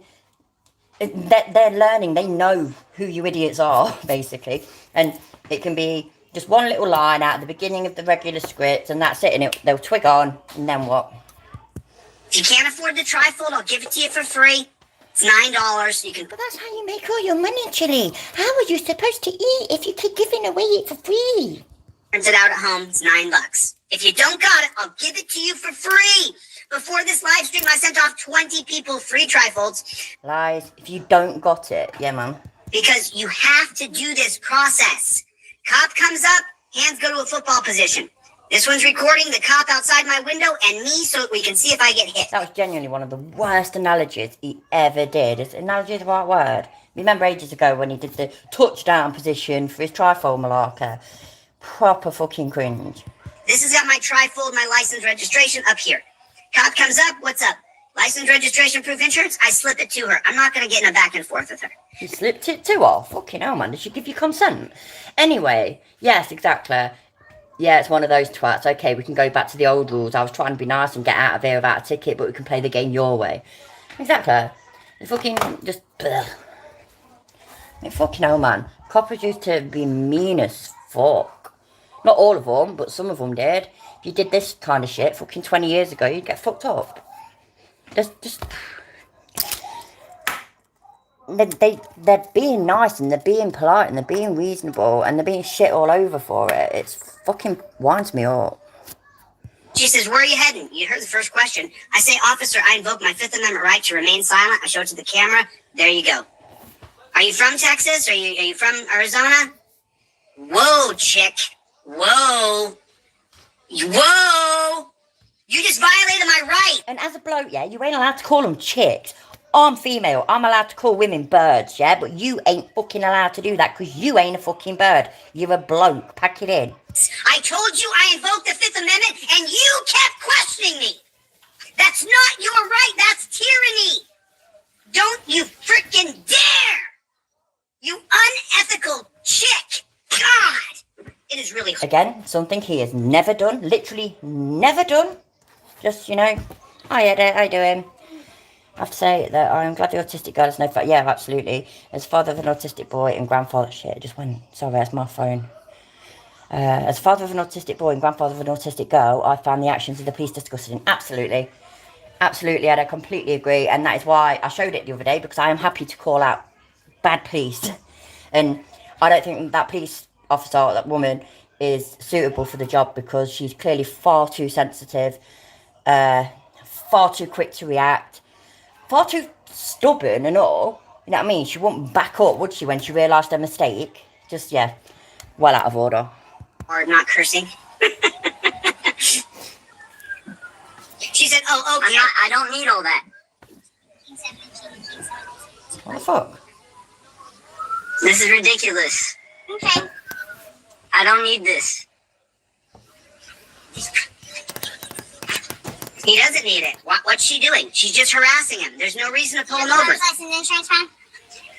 They're learning. They know who you idiots are, basically. And it can be just one little line out at the beginning of the regular script and that's it. And they'll twig on. And then what? If you can't afford the trifold, I'll give it to you for free. It's $9. You can... But that's how you make all your money, Chili. How are you supposed to eat if you keep giving away it for free? Turns it out at home. It's $9. If you don't got it, I'll give it to you for free. Before this live stream, I sent off 20 people free trifolds. Lies. If you don't got it. Yeah, man. Because you have to do this process. Cop comes up, hands go to a football position. This one's recording the cop outside my window and me so we can see if I get hit. That was genuinely one of the worst analogies he ever did. Is analogy the right word? Remember ages ago when he did the touchdown position for his trifold malacca? Proper fucking cringe. This has got my trifold, my license registration up here. Cop comes up, what's up? License, registration, proof, insurance? I slip it to her. I'm not going to get in a back and forth with her. You slipped it to her? Fucking hell, man. Did she give you consent? Anyway, yes, exactly. Yeah, it's one of those twats. Okay, we can go back to the old rules. I was trying to be nice and get out of here without a ticket, but we can play the game your way. Exactly. They fucking just... Ugh. I mean, fucking hell, man. Coppers used to be mean as fuck. Not all of them, but some of them did. If you did this kind of shit fucking 20 years ago, you'd get fucked up. They're being nice and they're being polite and they're being reasonable and they're being shit all over for it. It's fucking winds me up. She says, where are you heading? You heard the first question. I say, officer, I invoke my Fifth Amendment right to remain silent. I show it to the camera. There you go. Are you from Texas? Are you from Arizona? Whoa, chick. Whoa. Whoa. You just violated my right. And as a bloke, yeah, you ain't allowed to call them chicks. I'm female. I'm allowed to call women birds, yeah? But you ain't fucking allowed to do that because you ain't a fucking bird. You're a bloke. Pack it in. I told you I invoked the Fifth Amendment and you kept questioning me. That's not your right. That's tyranny. Don't you freaking dare. You unethical chick. God. It is really... Again, something he has never done. Literally never done. Just, you know, hi Eddie, how you doing? I have to say that I'm glad the autistic girl is no fact. Yeah, absolutely. As father of an autistic boy and grandfather... Shit, it just went... Sorry, that's my phone. As father of an autistic boy and grandfather of an autistic girl, I found the actions of the police disgusting. Absolutely. Absolutely, Ed, I completely agree. And that is why I showed it the other day, because I am happy to call out bad police. And I don't think that police officer, that woman, is suitable for the job because she's clearly far too sensitive, far too quick to react, far too stubborn and all. You know what I mean? She wouldn't back up, would she, when she realised her mistake? Just, yeah, well out of order. Or not cursing. She said, oh, okay. I don't need all that. What the fuck? This is ridiculous. Okay. I don't need this. He doesn't need it. What's she doing? She's just harassing him. There's no reason to pull him over. Driver's license insurance, man?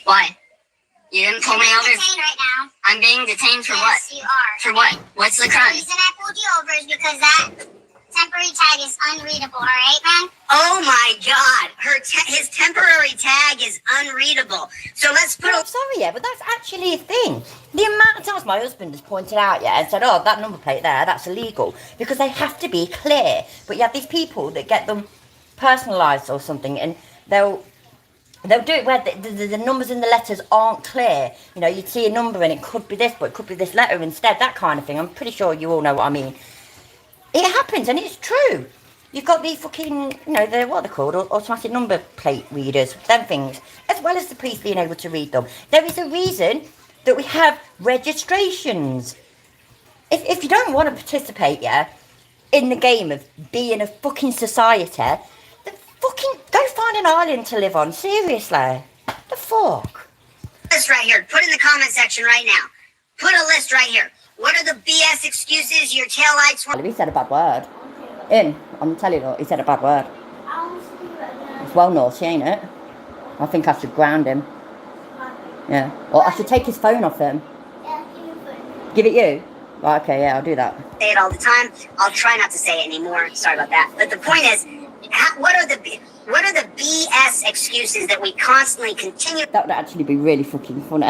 Why? You didn't pull me You're over? being detained right now. I'm being detained for what? Yes, you are. For what? What's the The crime? reason I pulled you over is because that temporary tag is unreadable, all right, man? Oh my God. His temporary tag is unreadable. So let's put I'm sorry, yeah, but that's actually a thing. The amount of times my husband has pointed out, yeah, and said, oh, that number plate there, that's illegal. Because they have to be clear. But you have these people that get them personalised or something, and they'll do it where the numbers and the letters aren't clear. You know, you'd see a number and it could be this, but it could be this letter instead, that kind of thing. I'm pretty sure you all know what I mean. It happens, and it's true. You've got the fucking, you know, what are they called? Automatic number plate readers, them things, as well as the police being able to read them. There is a reason that we have registrations. If you don't want to participate, yeah, in the game of being a fucking society, then fucking go find an island to live on. Seriously. The fuck? List right here. Put in the comment section right now. Put a list right here. What are the BS excuses your taillights were? He said a bad word. I'm telling you, he said a bad word. It's well naughty, ain't it? I think I should ground him. Yeah. Or I should take his phone off him. Give it you? Right, okay, yeah, I'll do that. Say it all the time. I'll try not to say it anymore. Sorry about that. But the point is, what are the BS excuses that we constantly continue? That would actually be really fucking funny.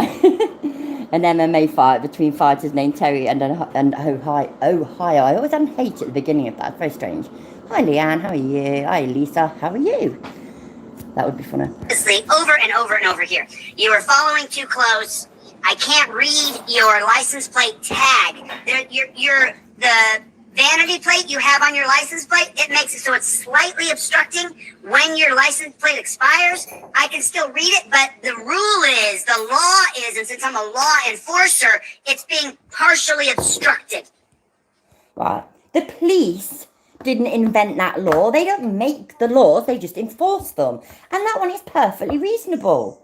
An MMA fight between fighters named Terry and Ohio. I always had hate at the beginning of that. It's very strange. Hi, Leanne. How are you? Hi, Lisa. How are you? That would be funny. Over and over and over here. You are following too close. I can't read your license plate tag. The vanity plate you have on your license plate, it makes it so it's slightly obstructing. When your license plate expires, I can still read it, but the rule is, the law is, and since I'm a law enforcer, it's being partially obstructed. Right. The police didn't invent that law. They don't make the laws, they just enforce them. And that one is perfectly reasonable.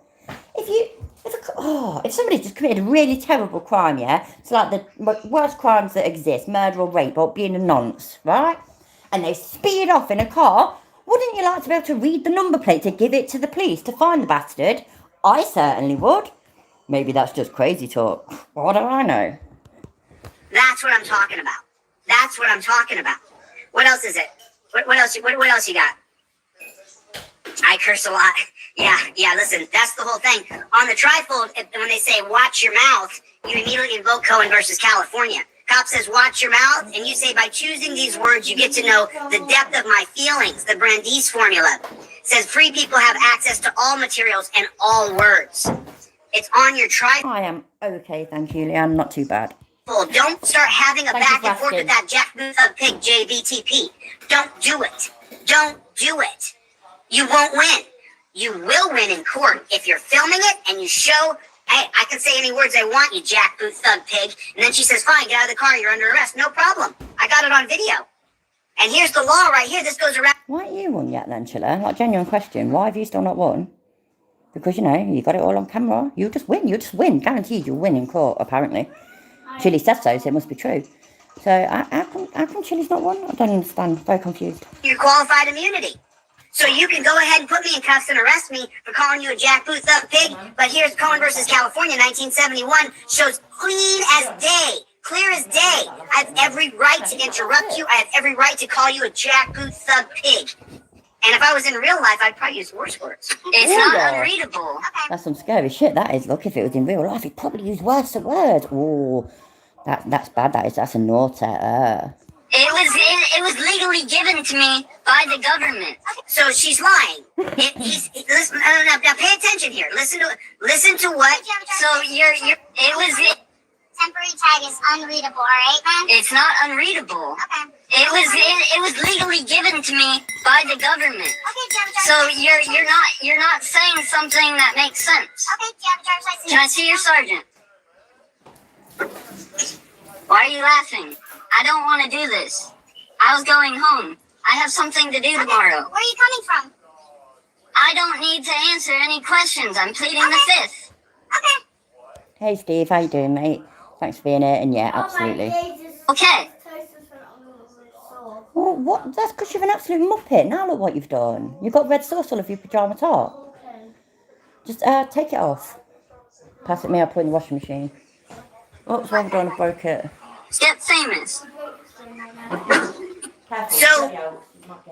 If somebody just committed a really terrible crime, yeah, it's like the worst crimes that exist, murder or rape or being a nonce, right? And they speed off in a car, wouldn't you like to be able to read the number plate to give it to the police to find the bastard? I certainly would. Maybe that's just crazy talk. What do I know? That's what I'm talking about. That's what I'm talking about. What else is it? What else you got? I curse a lot. Yeah, listen, that's the whole thing. On the trifold, when they say watch your mouth, you immediately invoke Cohen versus California. Cop says watch your mouth, and you say by choosing these words, you get to know the depth of my feelings, the Brandeis formula. It says free people have access to all materials and all words. It's on your trifold. I am okay, thank you, Leanne, not too bad. Don't start having a Thank you back for and forth with asking. that jackboot thug pig JVTP. Don't do it. Don't do it. You won't win. You will win in court if you're filming it and you show, hey, I can say any words I want, you jackboot thug pig. And then she says, fine, get out of the car, you're under arrest. No problem. I got it on video. And here's the law right here. This goes around. Why aren't you won yet then, Chiller? Like, genuine question. Why have you still not won? Because, you know, you got it all on camera. You just win. You just win. Guaranteed you'll win in court, apparently. Chilli says so it must be true. So, how come Chilli's not won? I don't understand. Very confused. Your qualified immunity. So you can go ahead and put me in cuffs and arrest me for calling you a jackboot thug pig. But here's Cohen versus California, 1971. Shows clean as day. Clear as day. I have every right to interrupt you. I have every right to call you a jackboot thug pig. And if I was in real life, I'd probably use worse words. It's not unreadable. That's some scary shit, that is. Look, if it was in real life, he'd probably use worse words. Oh, that's bad, that is. That's a naughty. It was legally given to me by the government. So she's lying. Listen, now pay attention here. Listen to what. So it was. Temporary tag is unreadable, alright, man? It's not unreadable. Okay. It was legally given to me by the government. Okay, do you have a driver's So license? you're not saying something that makes sense. Okay, do you have a driver's license? Can I see your sergeant? Why are you laughing? I don't want to do this. I was going home. I have something to do tomorrow. Where are you coming from? I don't need to answer any questions. I'm pleading the fifth. Okay. Hey, Steve, how you doing, mate? Thanks for being here. And yeah, absolutely. Okay. Well, what? That's because you're an absolute muppet. Now look what you've done. You've got red sauce all over your pyjama top. Just take it off. Pass it me, I'll put it in the washing machine. Oops, well done, I broke it. Get famous. So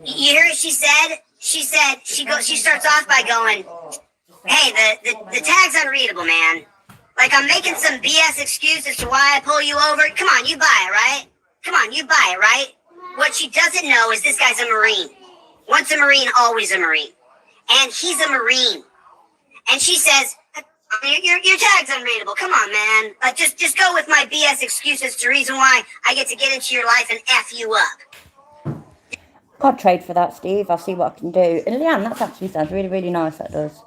you hear what she said? She starts off by going, hey, the tag's unreadable, man. Like, I'm making some BS excuse as to why I pull you over. Come on, you buy it, right? Come on, you buy it, right? What she doesn't know is this guy's a Marine. Once a Marine, always a Marine. And he's a Marine. And she says, your tag's unreadable. Come on, man. Like, just go with my BS excuses to reason why I get to get into your life and F you up. I'll trade for that, Steve. I'll see what I can do. And Leanne, that actually sounds really, really nice, that does.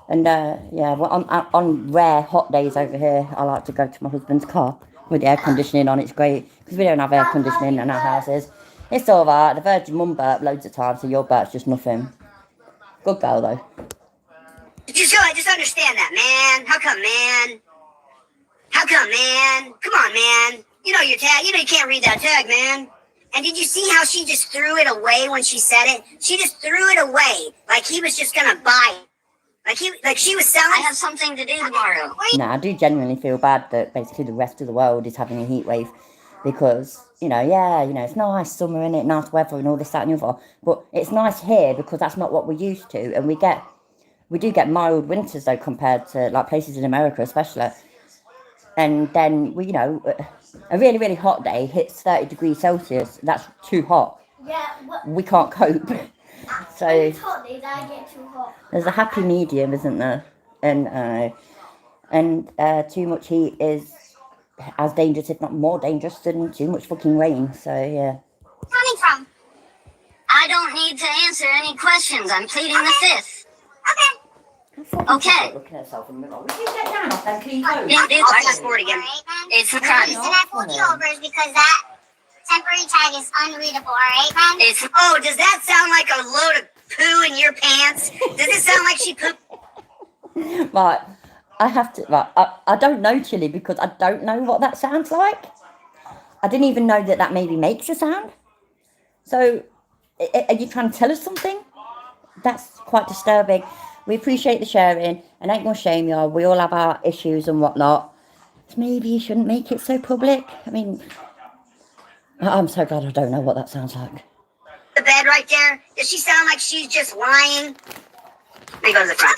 And yeah, well, on rare hot days over here, I like to go to my husband's car with the air conditioning on. It's great because we don't have air conditioning in our houses. It's all right. The Virgin Mum burp loads of times, so your burp's just nothing. Good girl though. Just understand that, man. How come, man? How come, man? Come on, man. You know your tag. You know you can't read that tag, man. And did you see how she just threw it away when she said it? She just threw it away like he was just gonna buy it. Like she was selling. I have something to do tomorrow. No, I do genuinely feel bad that basically the rest of the world is having a heat wave because, you know, yeah, you know, it's nice summer, innit, nice weather and all this, that and the other. But it's nice here because that's not what we're used to. And we do get mild winters though compared to like places in America especially. And then, you know, a really, really hot day hits 30 degrees Celsius. That's too hot. Yeah, we can't cope. So it's hot days, I get too hot. There's a happy medium, isn't there? And too much heat is as dangerous, if not more dangerous, than too much fucking rain. So yeah. Coming from? I don't need to answer any questions. I'm pleading the fifth. Okay. Looking at herself in the mirror. Would you get down off them clean clothes? I'll fast forward again. Alright, man? It's a The crime. reason I pulled you over is because that temporary tag is unreadable, alright, man? Oh, does that sound like a load of poo in your pants? Does it sound like she pooped? Right. I have to. Right. I don't know, Chilli, because I don't know what that sounds like. I didn't even know that maybe makes a sound. So, are you trying to tell us something? That's quite disturbing. We appreciate the sharing, and ain't gonna shame you. We all have our issues and whatnot. So maybe you shouldn't make it so public. I mean, I'm so glad I don't know what that sounds like. The bed right there. Does she sound like she's just lying? There goes the front.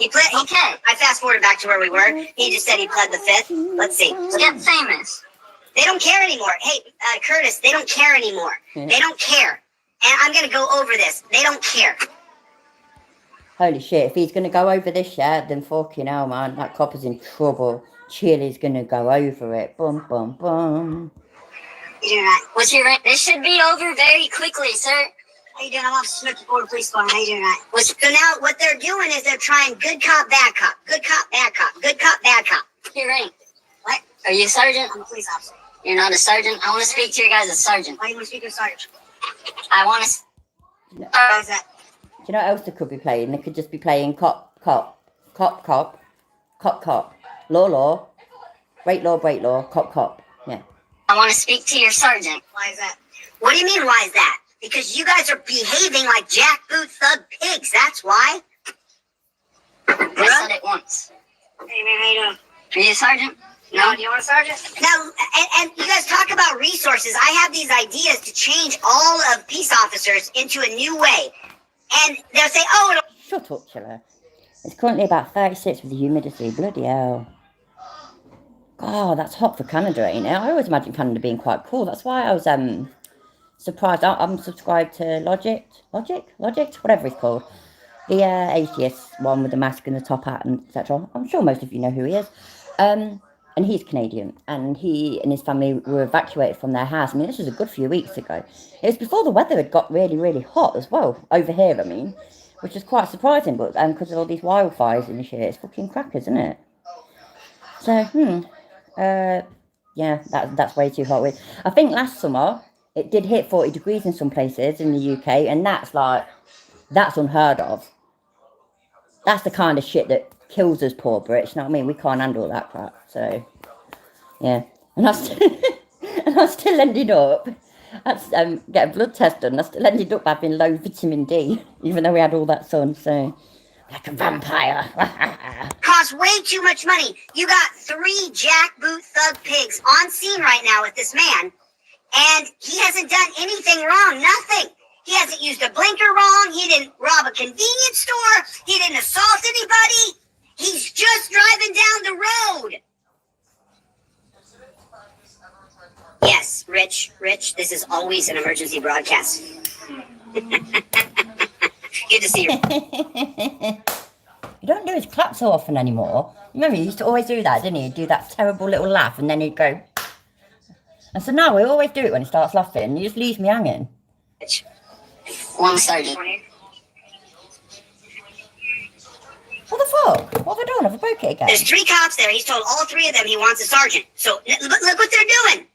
Okay. I fast forwarded back to where we were. He just said he pled the fifth. Let's see. Get famous. They don't care anymore. Hey, Curtis, they don't care anymore. They don't care. And I'm gonna go over this. They don't care. Holy shit, if he's going to go over this, yeah, then fucking hell, man, that cop is in trouble. Chili's gonna go over it. Boom, boom, boom. You doing right? What's your rank? This should be over very quickly, sir. How you doing? I'm Officer Smith, Florida Police Department. How you doing right? So now what they're doing is they're trying good cop, bad cop, good cop, bad cop, good cop, bad cop. Your rank? What? Are you a sergeant? I'm a police officer. You're not a sergeant? I want to speak to your guys as sergeant. Why do you want to speak to a sergeant? I want to... Why is that? Do you know what else they could be playing? They could just be playing cop, cop, cop, cop, cop, cop, law, break law, cop, cop. Yeah. I want to speak to your sergeant. Why is that? What do you mean, why is that? Because you guys are behaving like jackboot thug pigs, that's why. I said it once. Hey man, how you doing? Are you a sergeant? No, do you want a sergeant? Now, and you guys talk about resources. I have these ideas to change all of peace officers into a new way. And they'll say, oh, Shut up, Chiller. It's currently about 36 with the humidity. Bloody hell. God, that's hot for Canada, ain't it? I always imagine Canada being quite cool. That's why I was surprised. I'm subscribed to Logic, whatever it's called. The atheist one with the mask and the top hat and etc. I'm sure most of you know who he is. And he's Canadian, and he and his family were evacuated from their house. I mean, this was a good few weeks ago. It was before the weather had got really, really hot as well, over here, I mean, which is quite surprising, but because of all these wildfires and shit, it's fucking crackers, isn't it? So, yeah, that's way too hot. I think last summer, it did hit 40 degrees in some places in the UK, and that's unheard of. That's the kind of shit that kills us poor Brits, you know what I mean? We can't handle that crap, so, yeah. And I still ended up, get a blood test done, I still ended up having low vitamin D, even though we had all that sun, so, like a vampire. costs way too much money. You got 3 jackboot thug pigs on scene right now with this man, and he hasn't done anything wrong, nothing. He hasn't used a blinker wrong, he didn't rob a convenience store, he didn't assault anybody. He's just driving down the road. Yes, Rich, this is always an emergency broadcast. Good to see you. You don't do his clap so often anymore. Remember, you used to always do that, didn't you? He'd do that terrible little laugh, and then he'd go... And so now we always do it when he starts laughing. He just leaves me hanging. One sergeant. What the fuck? What have I done? Have I broke it again? There's 3 cops there. He's told all 3 of them he wants a sergeant. So look what they're doing.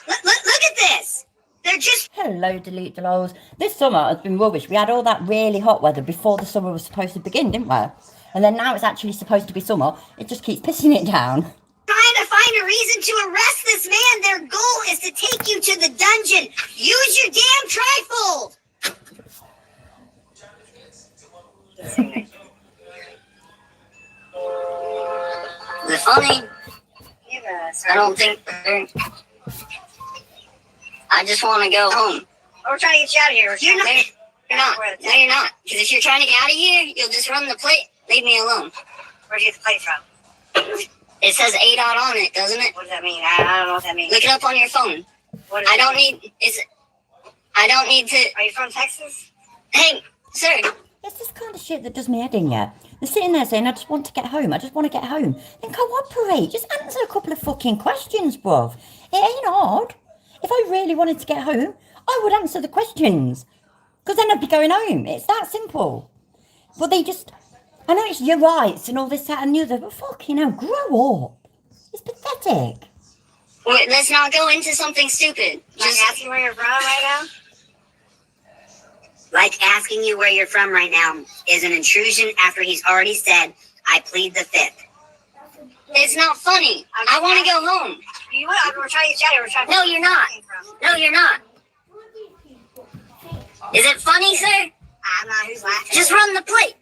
Look at this. They're just... Hello, delete the lols. This summer has been rubbish. We had all that really hot weather before the summer was supposed to begin, didn't we? And then now it's actually supposed to be summer. It just keeps pissing it down. Trying to find a reason to arrest this man. Their goal is to take you to the dungeon. Use your damn trifold. The funny, I don't think, I just want to go home. We're trying to get you out of here. You're not. No, you're not. Because if you're trying to get out of here, you'll just run the plate. Leave me alone. Where'd you get the plate from? It says ADOT on it, doesn't it? What does that mean? I don't know what that means. Look it up on your phone. I don't need to. Are you from Texas? Hey, sir. It's this kind of shit that does me head in, yeah. They're sitting there saying, I just want to get home. Then cooperate. Just answer a couple of fucking questions, bruv. It ain't hard. If I really wanted to get home, I would answer the questions. Because then I'd be going home. It's that simple. But they just... I know it's your rights and all this, that and the other, but fucking hell, grow up. It's pathetic. Wait, let's not go into something stupid. Just asking where you're from right now? Like asking you where you're from right now is an intrusion after he's already said, I plead the 5th. It's not funny. I want to go home. We're trying to get you out of here. No, you're not. No, you're not. Is it funny, sir? I'm not. Who's laughing? Just run the plate.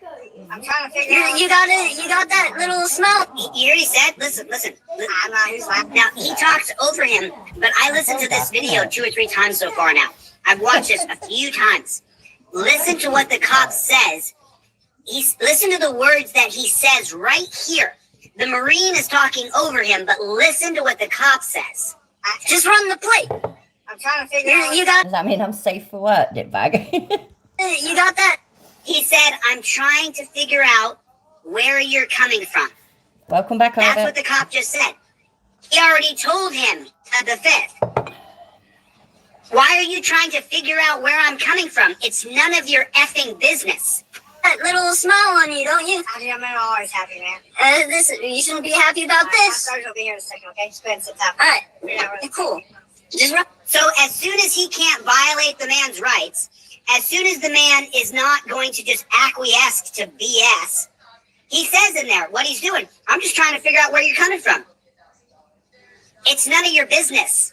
I'm trying to figure out. You got that little smell. You already said, listen. I'm not. Who's laughing? Now, he talks over him, but I listened to this video 2 or 3 times so far now. I've watched this a few times. Listen to what the cop says. Listen to the words that he says right here. The Marine is talking over him, but listen to what the cop says. Just run the plate. I'm trying to figure out. Does that mean I'm safe for work, dickbag? You got that? He said, I'm trying to figure out where you're coming from. Welcome back, That's Albert. what the cop just said. He already told him the 5th. Why are you trying to figure out where I'm coming from? It's none of your effing business. That little smile on you, don't you? I'm always happy, man. You shouldn't be happy about this. Sarge will be here in a second, okay? Just go ahead and sit down. All right, cool. Just So as soon as he can't violate the man's rights, as soon as the man is not going to just acquiesce to BS, he says in there what he's doing. I'm just trying to figure out where you're coming from. It's none of your business.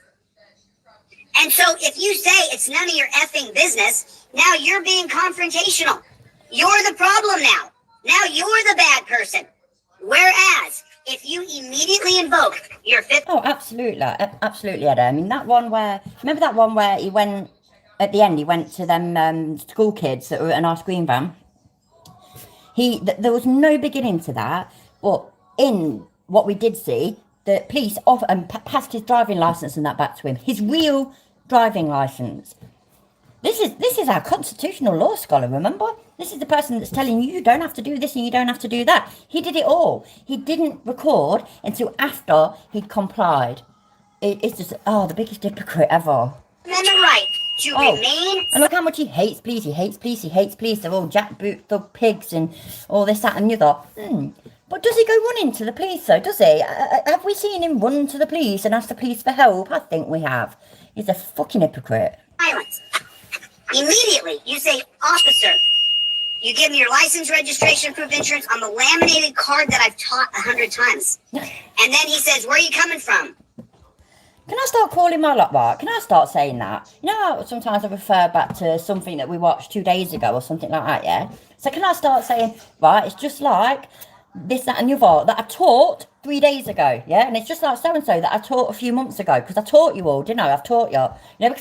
And so if you say it's none of your effing business, now you're being confrontational. You're the problem now. Now you're the bad person. Whereas, if you immediately invoke your 5th... Oh, absolutely. Absolutely, Ed. I mean, that one where... Remember that one where he went... At the end, he went to them school kids that were in our screen van? There was no beginning to that, but in what we did see, the police passed his driving licence and that back to him. His real driving licence. This is our constitutional law scholar, remember? This is the person that's telling you don't have to do this and you don't have to do that. He did it all. He didn't record until after he'd complied. It's just, the biggest hypocrite ever. Amendment right to remain... And look how much he hates police, he hates police, he hates police. They're all jackboot thug pigs and all this, that and the other. But does he go running to the police though, does he? Have we seen him run to the police and ask the police for help? I think we have. He's a fucking hypocrite. Violence. Immediately, you say, officer, you give me your license, registration, proof of insurance on the laminated card that I've taught 100 times. And then he says, where are you coming from? Can I start calling my lot right? Can I start saying that? You know how sometimes I refer back to something that we watched 2 days ago or something like that, yeah? So can I start saying, right, it's just like this, that and the other that I taught 3 days ago, yeah? And it's just like so-and-so that I taught a few months ago, because I taught you all, didn't I? I've taught you. You know,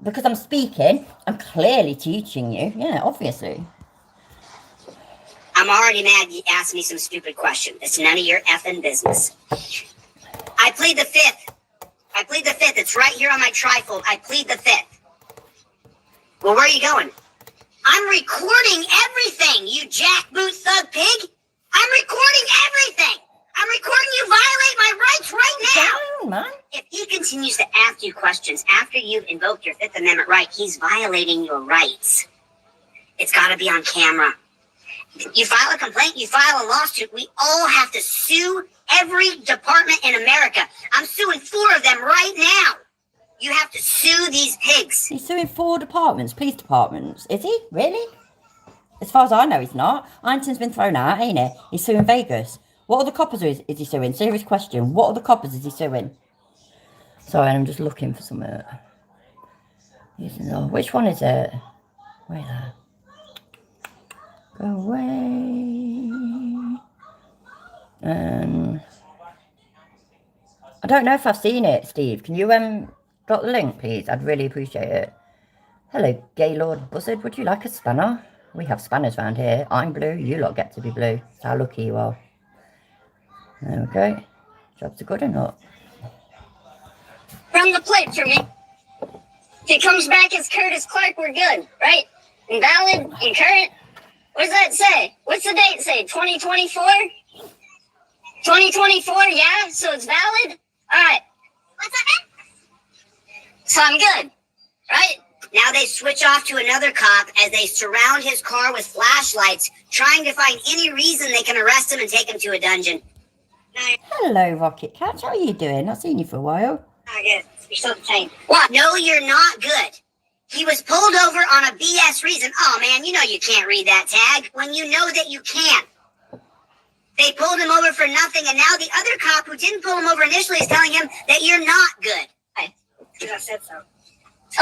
because I'm speaking, I'm clearly teaching you. Yeah, obviously. I'm already mad you asked me some stupid question. It's none of your effing business. I plead the 5th. I plead the 5th. It's right here on my trifold. I plead the 5th. Well, where are you going? I'm recording everything, you jackboot thug pig. I'm recording everything. I'm recording you violate my rights right now. Down, man. If he continues to ask you questions after you've invoked your 5th Amendment right, he's violating your rights. It's got to be on camera. You file a complaint, you file a lawsuit, we all have to sue every department in America. I'm suing 4 of them right now. You have to sue these pigs. He's suing 4 departments, police departments. Is he? Really? As far as I know, he's not. Ironton's been thrown out, ain't he? He's suing Vegas. What other coppers is he suing? Serious question. What other coppers is he suing? Sorry, I'm just looking for something. Which one is it? Wait there. Go away. I don't know if I've seen it, Steve. Can you drop the link, please? I'd really appreciate it. Hello, Gaylord Buzzard. Would you like a spanner? We have spanners around here. I'm blue. You lot get to be blue. That's how lucky you are. There we go. Jobs are good or not? Run the plate for me. If it comes back as Curtis Clark, we're good, right? Invalid, current. What does that say? What's the date say? 2024? 2024, yeah? So it's valid? All right. What's that? So I'm good, right? Now they switch off to another cop as they surround his car with flashlights, trying to find any reason they can arrest him and take him to a dungeon. Hello, Rocket Catch. How are you doing? Not seen you for a while. I guess. You're still the same. What? No, you're not good. He was pulled over on a BS reason. Oh, man, you know you can't read that tag when you know that you can. They pulled him over for nothing, and now the other cop who didn't pull him over initially is telling him that you're not good. Because I said so.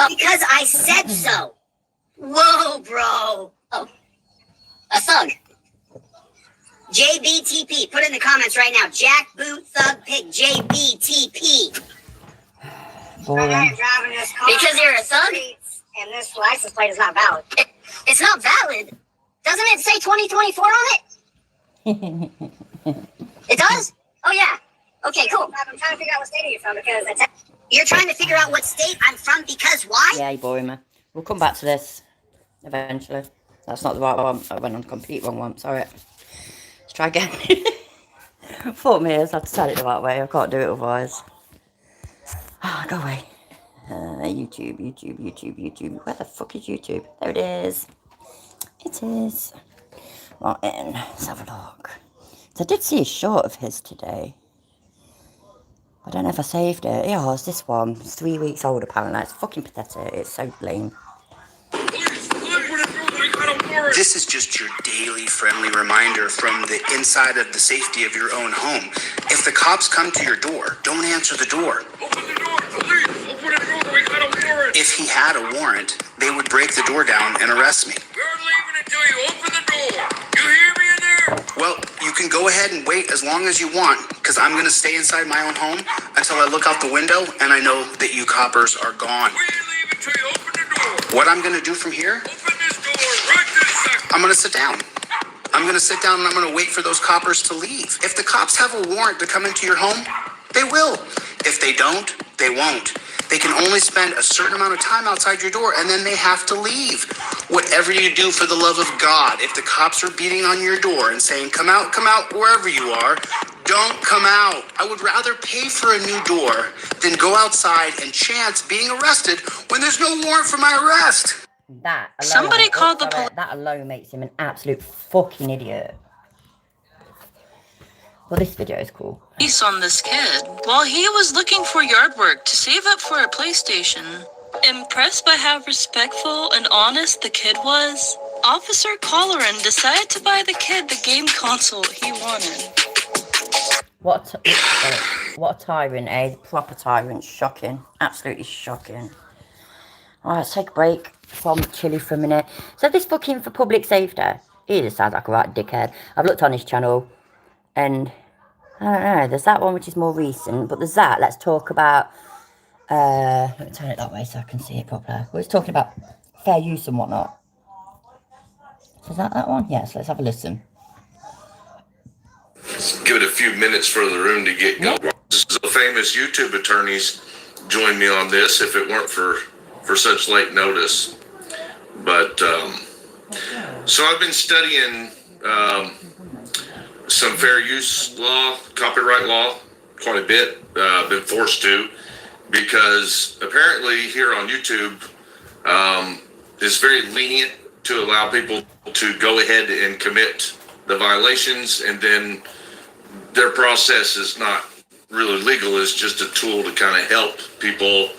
Because I said so. Whoa, bro. Oh, a thug. JBTP. Put it in the comments right now. Jackboot Thug Pig. JBTP. Boring. I'm driving this car. Because you're a thug? And this license plate is not valid. It's not valid. Doesn't it say 2024 on it? It does? Oh, yeah. Okay, cool. I'm trying to figure out what state you're from because it's... You're trying to figure out what state I'm from because why? Yeah, you boring, man. We'll come back to this eventually. That's not the right one. I went on the complete wrong one. Sorry. Let's try again. Fuck me, I had to say it the right way. I can't do it otherwise. Ah, go away. YouTube. Where the fuck is YouTube? There it is. It is. Right in. Let's have a look. So I did see a short of his today. I don't know if I saved it. Yeah, it's this one. It's 3 weeks old apparently. It's fucking pathetic. It's so lame. This is just your daily friendly reminder from the inside of the safety of your own home. If the cops come to your door, don't answer the door. Open the door, please. Open the door. We got a warrant. If he had a warrant, they would break the door down and arrest me. We're leaving until you open the door. You hear me in there? Well, you can go ahead and wait as long as you want, because I'm going to stay inside my own home until I look out the window and I know that you coppers are gone. We leave until you open the door. What I'm going to do from here? Open this door right this second. I'm going to sit down. I'm going to sit down and I'm going to wait for those coppers to leave. If the cops have a warrant to come into your home, they will. If they don't, they won't. They can only spend a certain amount of time outside your door and then they have to leave. Whatever you do for the love of God, if the cops are beating on your door and saying, come out, wherever you are, don't come out. I would rather pay for a new door than go outside and chance being arrested when there's no warrant for my arrest. That alone, Somebody called the police. That alone makes him an absolute fucking idiot. Well, this video is cool. On this kid while he was looking for yard work to save up for a PlayStation. Impressed by how respectful and honest the kid was, Officer Colleran decided to buy the kid the game console he wanted. What a tyrant, eh? Proper tyrant. Shocking. Absolutely shocking. Alright, let's take a break from Chili for a minute. So this fucking for public safety, he just sounds like a right dickhead. I've looked on his channel and I don't know, there's that one which is more recent, but there's that. Let's talk about let me turn it that way so I can see it properly. We're talking about fair use and whatnot. So is that one? Yes, let's have a listen. Let's give it a few minutes for the room to get going. This is a famous YouTube attorneys joined me on this if it weren't for such late notice. But so I've been studying some fair use law, copyright law, quite a bit. I've been forced to, because apparently here on YouTube is very lenient to allow people to go ahead and commit the violations, and then their process is not really legal. It's just a tool to kind of help people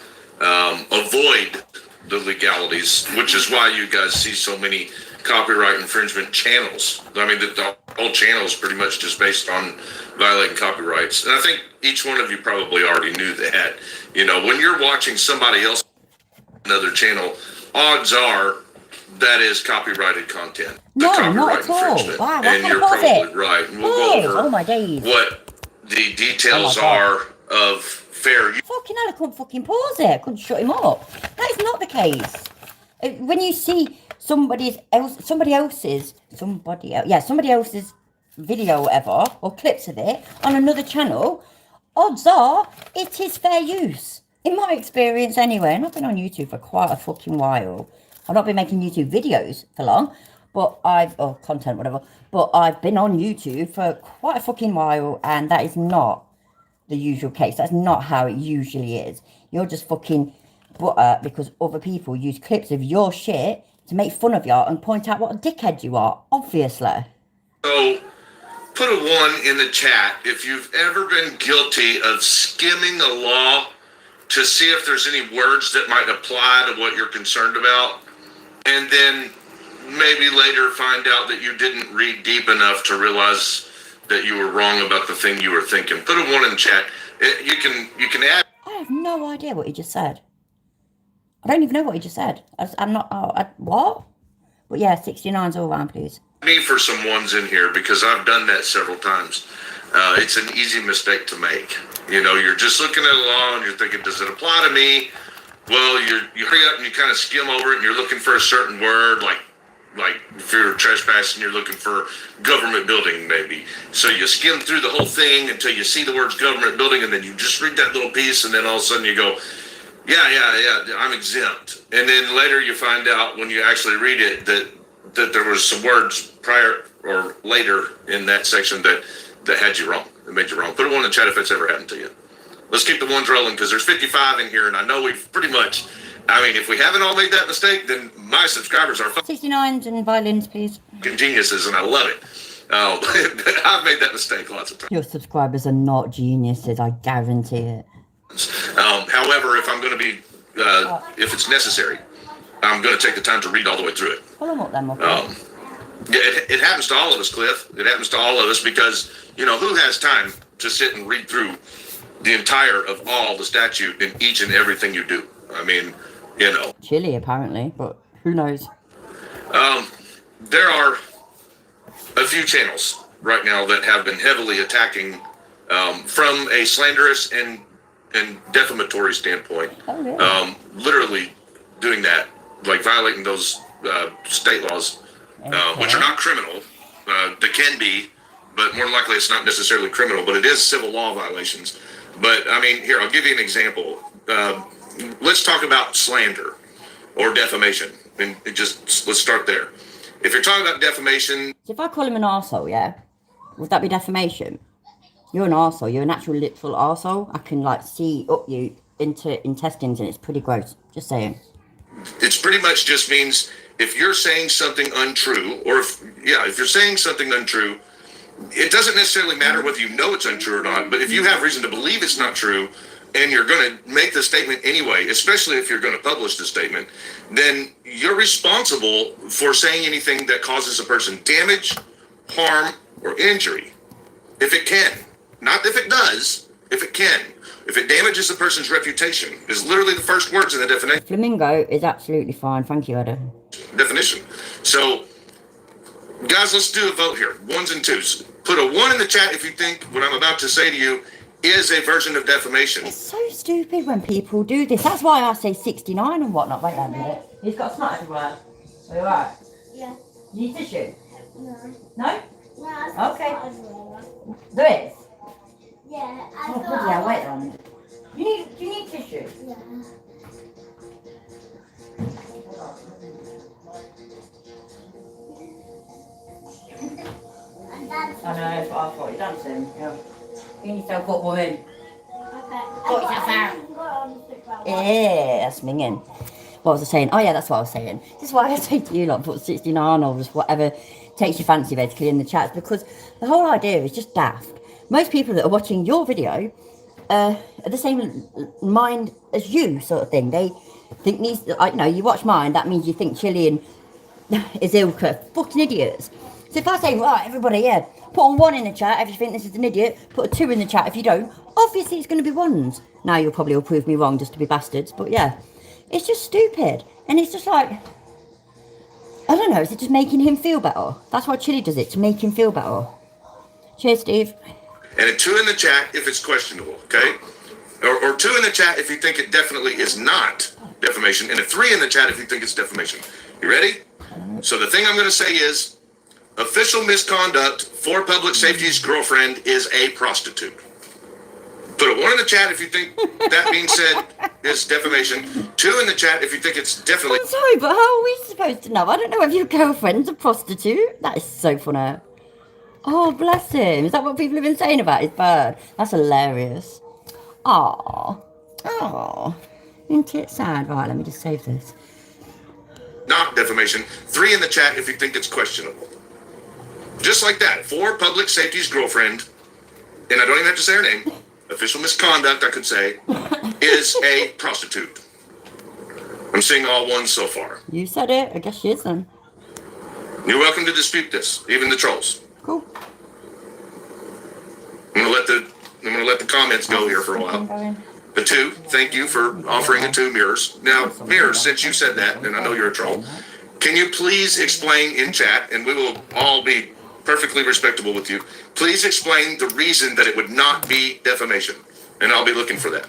avoid the legalities, which is why you guys see so many copyright infringement channels. I mean, the whole channel is pretty much just based on violating copyrights. And I think each one of you probably already knew that. You know, when you're watching somebody else, another channel, odds are that is copyrighted content. No, not at all. Wow, and you're probably right. And we'll go over what the details are of fair use. Fucking hell, I couldn't fucking pause it. I couldn't shut him up. That is not the case. When you see somebody else's video or whatever, or clips of it on another channel, odds are it is fair use. In my experience anyway, and I've been on YouTube for quite a fucking while. I've not been making YouTube videos for long, but or content, whatever, but I've been on YouTube for quite a fucking while, and that is not the usual case. That's not how it usually is. You're just fucking butter because other people use clips of your shit to make fun of you and point out what a dickhead you are, obviously. So, put a 1 in the chat if you've ever been guilty of skimming the law to see if there's any words that might apply to what you're concerned about, and then maybe later find out that you didn't read deep enough to realize that you were wrong about the thing you were thinking. Put a 1 in the chat. You can add. I have no idea what he just said. I don't even know what he just said. I'm not. What? But yeah, 69's all around, please. Me for some 1s in here because I've done that several times. It's an easy mistake to make. You know, you're just looking at a law and you're thinking, does it apply to me? Well, you hurry up and you kind of skim over it and you're looking for a certain word, like if you're trespassing, you're looking for government building, maybe. So you skim through the whole thing until you see the words government building, and then you just read that little piece, and then all of a sudden you go, yeah, I'm exempt. And then later you find out when you actually read it that there was some words prior or later in that section that that had you wrong, that made you wrong. Put a 1 in the chat if it's ever happened to you. Let's keep the ones rolling because there's 55 in here, and I know we've pretty much. I mean, if we haven't all made that mistake, then my subscribers are 69s and violins, please. fucking geniuses, and I love it. I've made that mistake lots of times. Your subscribers are not geniuses, I guarantee it. However, if I'm going to be, if it's necessary, I'm going to take the time to read all the way through it. Pull them up then, It happens to all of us, Cliff. It happens to all of us because, you know, who has time to sit and read through the entire of all the statute in each and everything you do? I mean, you know. Chilly, apparently, but who knows? There are a few channels right now that have been heavily attacking from a slanderous and defamatory standpoint. Oh, really? Literally doing that, like violating those state laws, which are not criminal. They can be, but more than likely it's not necessarily criminal, but it is civil law violations. But I mean, here, I'll give you an example. Let's talk about slander or defamation. And let's start there. If you're talking about defamation. So if I call him an arsehole, yeah, would that be defamation? You're an arsehole. You're an actual literal arsehole. I can like see up you into intestines and it's pretty gross. Just saying. It's pretty much just means if you're saying something untrue, or if you're saying something untrue, it doesn't necessarily matter whether you know it's untrue or not, but if you have reason to believe it's not true and you're going to make the statement anyway, especially if you're going to publish the statement, then you're responsible for saying anything that causes a person damage, harm, or injury. If it can. Not if it does, if it can. If it damages a person's reputation, is literally the first words in the definition. Flamingo is absolutely fine. Thank you, Ada. Definition. So, guys, let's do a vote here. 1s and 2s. Put a 1 in the chat if you think what I'm about to say to you is a version of defamation. It's so stupid when people do this. That's why I say 69 and whatnot. Wait a minute. He's got snot everywhere. Are you alright? Yeah. You need tissue? No. No? No. Okay. There is? Yeah. Oh, bloody hell, wait a minute. Do you need tissue? Yeah. I know, that's what I thought. You're dancing. Yeah. You need to put one in. Okay. Sort yourself out. Yeah, that's minging. What was I saying? Oh, yeah, that's what I was saying. This is why I say to you, like, put 69 or just whatever takes your fancy, basically, in the chats, because the whole idea is just daft. Most people that are watching your video are the same mind as you, sort of thing. They think these, you know, you watch mine, that means you think Chilean is Ilka. Fucking idiots. So if I say, right, everybody, yeah, put on 1 in the chat if you think this is an idiot, put a 2 in the chat if you don't, obviously it's going to be 1s. Now you'll probably all prove me wrong just to be bastards, but yeah, it's just stupid. And it's just like, I don't know, is it just making him feel better? That's why Chili does it, to make him feel better. Cheers, Steve. And a 2 in the chat if it's questionable, okay? Or 2 in the chat if you think it definitely is not defamation, and a 3 in the chat if you think it's defamation. You ready? So the thing I'm going to say is, official misconduct for public safety's girlfriend is a prostitute. Put a 1 in the chat if you think that being said is defamation. 2 in the chat if you think it's definitely... I'm sorry, but how are we supposed to know? I don't know if your girlfriend's a prostitute. That is so funny. Oh, bless him. Is that what people have been saying about his bird? That's hilarious. Aww. Aww. Isn't it sad? Right, let me just save this. Not defamation. 3 in the chat if you think it's questionable. Just like that. For public safety's girlfriend, and I don't even have to say her name, official misconduct, I could say, is a prostitute. I'm seeing all 1s so far. You said it. I guess she is then. You're welcome to dispute this, even the trolls. Cool. I'm gonna let the comments go here for a while. The 2, thank you for offering the 2 mirrors. Now, mirrors, since you said that, and I know you're a troll, can you please explain in chat, and we will all be perfectly respectable with you, please explain the reason that it would not be defamation, and I'll be looking for that.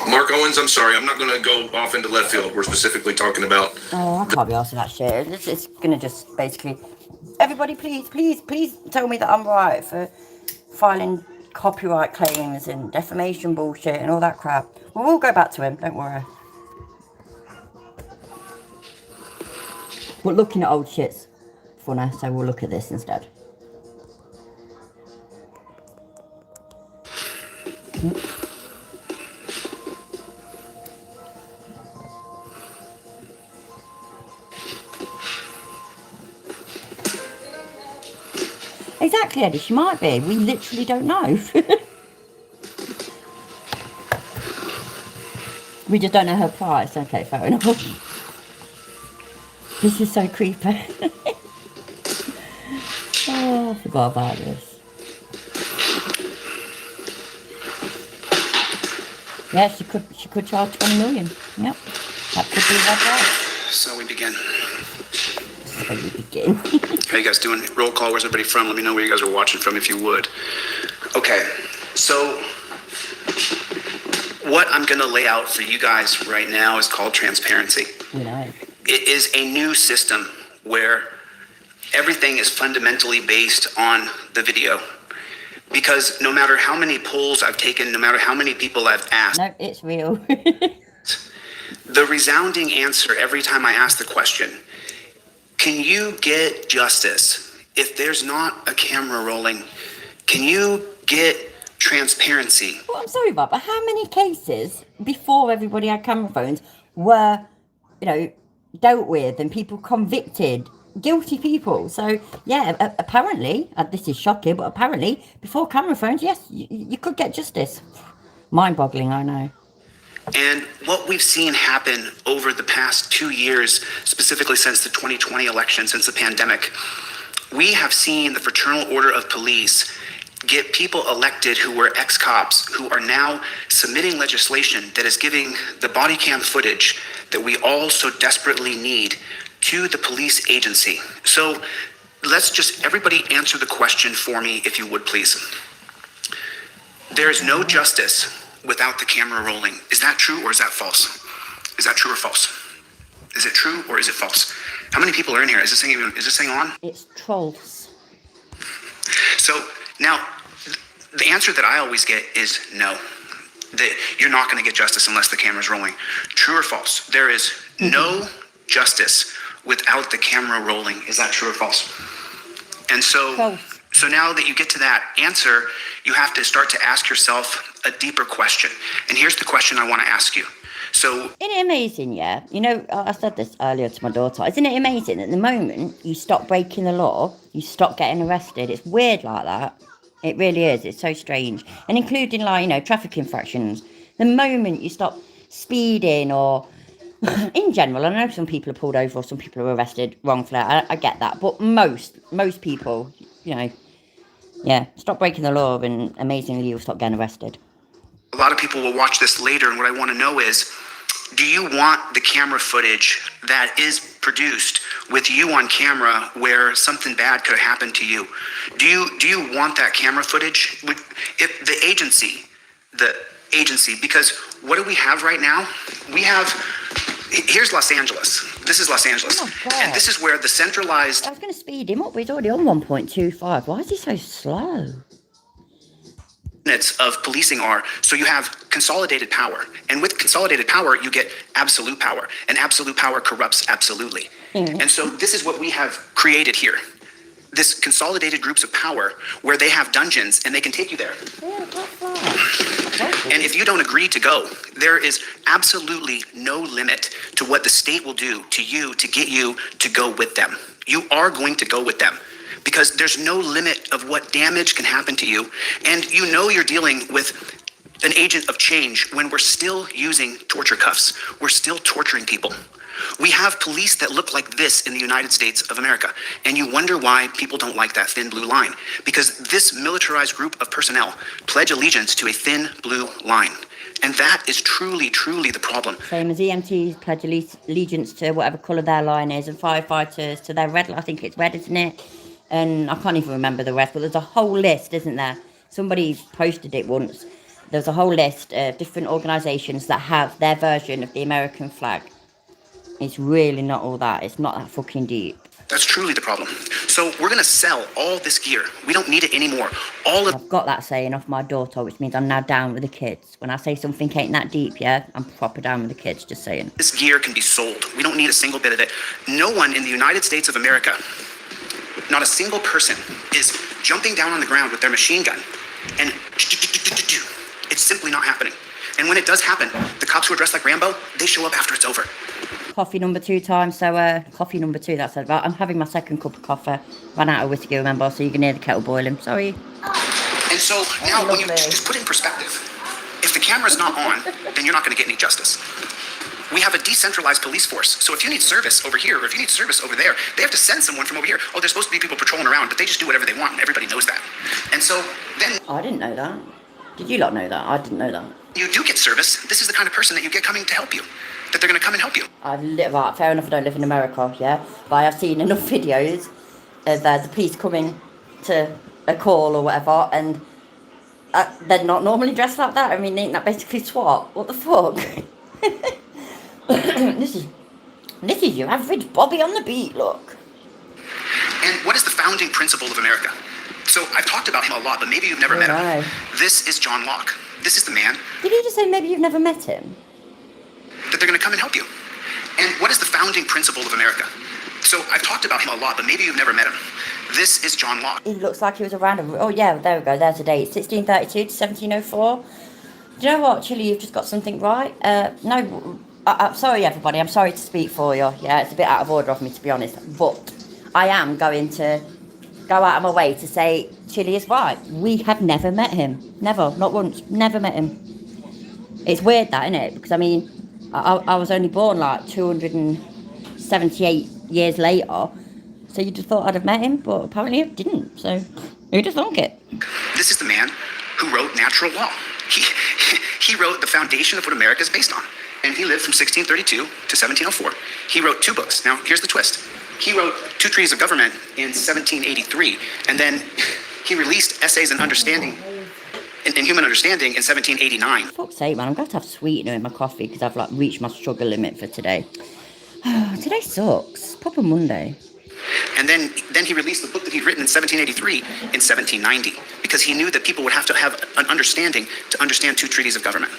Mark Owens, I'm sorry, I'm not going to go off into left field. We're specifically talking about... Oh, I can't be asked for that shit. It's going to just basically... Everybody, please tell me that I'm right for filing copyright claims and defamation bullshit and all that crap. We'll go back to him, don't worry. We're looking at old shit's funny, so we'll look at this instead. Exactly, Eddie, she might be. We literally don't know. We just don't know her price. Okay, fair enough. This is so creepy. Oh, I forgot about this. Yeah, she could charge 20 million. Yep, that could be her price. So we begin. So we begin. How you guys doing? Roll call. Where's everybody from? Let me know where you guys are watching from if you would. Okay, so what I'm going to lay out for you guys right now is called transparency. You know. It is a new system where everything is fundamentally based on the video. Because no matter how many polls I've taken, no matter how many people I've asked. No, it's real. The resounding answer every time I ask the question, can you get justice if there's not a camera rolling? Can you get transparency? Well, I'm sorry, Bob, but how many cases before everybody had camera phones were, you know, dealt with and people convicted? Guilty people. So yeah, apparently, this is shocking, but apparently before camera phones, yes, you could get justice. Mind-boggling, I know. And what we've seen happen over the past 2 years, specifically since the 2020 election, since the pandemic, we have seen the Fraternal Order of Police get people elected who were ex-cops, who are now submitting legislation that is giving the body cam footage that we all so desperately need to the police agency. So let's just, everybody answer the question for me, if you would, please. There is no justice without the camera rolling. Is that true or is that false? Is that true or false? Is it true or is it false? How many people are in here? Is this thing on? It's trolls. So now, the answer that I always get is no. That you're not going to get justice unless the camera's rolling. True or false? There is no justice without the camera rolling. Is that true or false? And so now that you get to that answer, you have to start to ask yourself a deeper question. And here's the question I want to ask you. So, isn't it amazing, yeah? You know, I said this earlier to my daughter. Isn't it amazing that the moment you stop breaking the law, you stop getting arrested? It's weird like that. It really is. It's so strange. And including, like, you know, traffic infractions. The moment you stop speeding or in general, I know some people are pulled over or some people are arrested wrongfully. I get that. But most people, you know, yeah, stop breaking the law and amazingly you'll stop getting arrested. A lot of people will watch this later, and what I want to know is, do you want the camera footage that is produced with you on camera where something bad could have happened to you? Do you want that camera footage? If the agency, because what do we have right now? We have, here's Los Angeles. This is Los Angeles. Oh, and this is where the centralized... I was going to speed him up, but he's already on 1.25. Why is he so slow? Of policing are, so you have consolidated power, and with consolidated power you get absolute power, and absolute power corrupts absolutely. And so this is what we have created here, this consolidated groups of power where they have dungeons and they can take you there. And if you don't agree to go, there is absolutely no limit to what the state will do to you to get you to go with them. You are going to go with them, because there's no limit of what damage can happen to you. And you know you're dealing with an agent of change when we're still using torture cuffs. We're still torturing people. We have police that look like this in the United States of America. And you wonder why people don't like that thin blue line. Because this militarized group of personnel pledge allegiance to a thin blue line. And that is truly, truly the problem. Same as EMTs pledge allegiance to whatever colour their line is, and firefighters to their red, I think it's red, isn't it? And I can't even remember the rest, but there's a whole list, isn't there? Somebody posted it once. There's a whole list of different organisations that have their version of the American flag. It's really not all that. It's not that fucking deep. That's truly the problem. So we're going to sell all this gear. We don't need it anymore. I've got that saying off my daughter, which means I'm now down with the kids. When I say something ain't that deep, yeah, I'm proper down with the kids, just saying. This gear can be sold. We don't need a single bit of it. No one in the United States of America, not a single person, is jumping down on the ground with their machine gun and it's It's simply not happening. And when it does happen, the cops who are dressed like Rambo, they show up after it's over. Coffee number 2 time, so coffee number 2, that's it. I'm having my second cup of coffee. Ran out of whiskey, remember, so you can hear the kettle boiling. Sorry. And so now when you just put it in perspective, if the camera's not on, then you're not going to get any justice. We have a decentralized police force. So if you need service over here, or if you need service over there, they have to send someone from over here. Oh, there's supposed to be people patrolling around, but they just do whatever they want, and everybody knows that. And so then... I didn't know that. Did you lot know that? I didn't know that. You do get service. This is the kind of person that you get coming to help you. That they're going to come and help you. Right, fair enough, I don't live in America, yeah? But I have seen enough videos of the police coming to a call or whatever, and they're not normally dressed like that. I mean, ain't that basically SWAT? What the fuck? This is your average Bobby on the beat, look. And what is the founding principle of America? So I've talked about him a lot, but maybe you've never met him. This is John Locke. This is the man. Did he just say maybe you've never met him? That they're going to come and help you. And what is the founding principle of America? So I've talked about him a lot, but maybe you've never met him. This is John Locke. He looks like he was around. Oh yeah, there we go. There's a date. 1632 to 1704. Do you know what, Chilly? You've just got something right. No, I'm sorry, everybody. I'm sorry to speak for you. Yeah, it's a bit out of order of me, to be honest. But I am going to go out of my way to say Chilly is right. We have never met him. Never, not once. Never met him. It's weird that, isn't it? Because I mean, I was only born like 278 years later, so you'd have thought I'd have met him, but apparently I didn't. So who'd have thunk it? This is the man who wrote natural law. He wrote the foundation of what America is based on. And he lived from 1632 to 1704. He wrote 2 books. Now, here's the twist. He wrote 2 Treatises of Government in 1783, and then he released Essays in Understanding, in Human Understanding in 1789. For fuck's sake, man, I'm going to have sweetener in my coffee because I've like reached my sugar limit for today. Today sucks. Proper Monday. And then he released the book that he'd written in 1783 in 1790, because he knew that people would have to have an understanding to understand 2 Treatises of Government.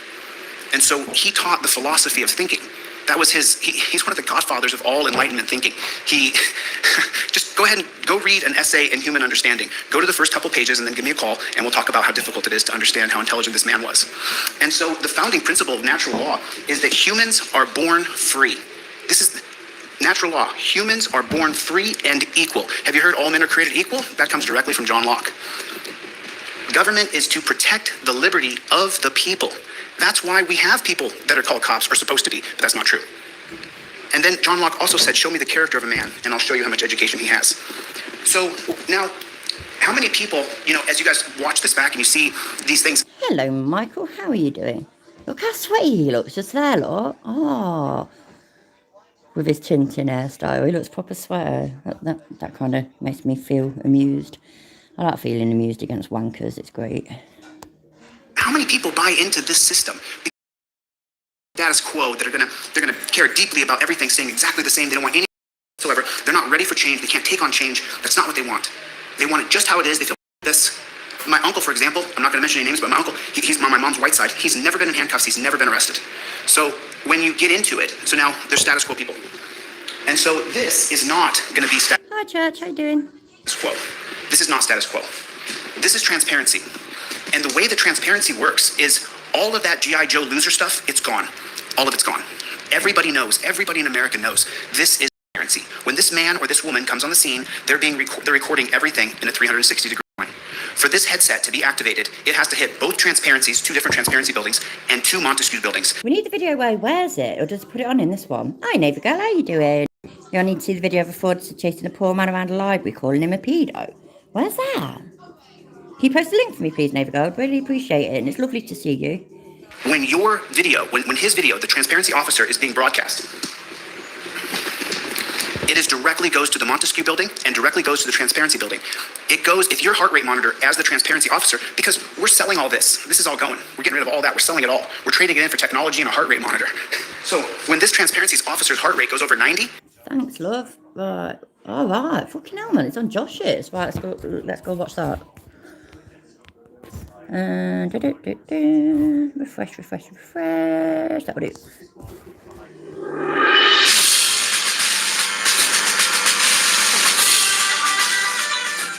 And so he taught the philosophy of thinking. That was he's one of the godfathers of all Enlightenment thinking. He, just go ahead and go read an essay in Human Understanding. Go to the first couple pages and then give me a call and we'll talk about how difficult it is to understand how intelligent this man was. And so the founding principle of natural law is that humans are born free. This is natural law. Humans are born free and equal. Have you heard all men are created equal? That comes directly from John Locke. Government is to protect the liberty of the people. That's why we have people that are called cops, or supposed to be, but that's not true. And then John Locke also said, show me the character of a man, and I'll show you how much education he has. So now, how many people, you know, as you guys watch this back and you see these things. Hello, Michael. How are you doing? Look how sweaty he looks just there, look. Oh, with his Tintin hairstyle. He looks proper sweater. That kind of makes me feel amused. I like feeling amused against wankers. It's great. How many people buy into this system? Status quo, that they're gonna care deeply about everything staying exactly the same. They don't want any whatsoever. They're not ready for change. They can't take on change. That's not what they want. They want it just how it is. They feel this. My uncle, for example, I'm not going to mention any names, but my uncle, he's on my mom's white side. He's never been in handcuffs. He's never been arrested. So when you get into it, so now there's status quo people. And so this is not going to be status Hi, Church. How you doing? quo. This is not status quo. This is transparency. And the way that transparency works is all of that G.I. Joe loser stuff, it's gone. All of it's gone. Everybody knows, everybody in America knows, this is transparency. When this man or this woman comes on the scene, they're recording everything in a 360-degree line. For this headset to be activated, it has to hit both transparencies, 2 different transparency buildings, and 2 Montesquieu buildings. We need the video where he wears it, or just put it on in this one. Hi, neighbour girl. How you doing? You'll need to see the video of a fraud chasing a poor man around a library, calling him a pedo. Where's that? Can you post a link for me, please, neighbour girl? I'd really appreciate it, and it's lovely to see you. When your video, when his video, the transparency officer, is being broadcast, it is directly goes to the Montesquieu building and directly goes to the transparency building. It goes, if your heart rate monitor as the transparency officer, because we're selling all this. This is all going. We're getting rid of all that. We're selling it all. We're trading it in for technology and a heart rate monitor. So when this transparency officer's heart rate goes over 90. Thanks, love. Right. All right. Fucking hell, man. It's on Josh's. Right, let's go watch that. Refresh. That would do.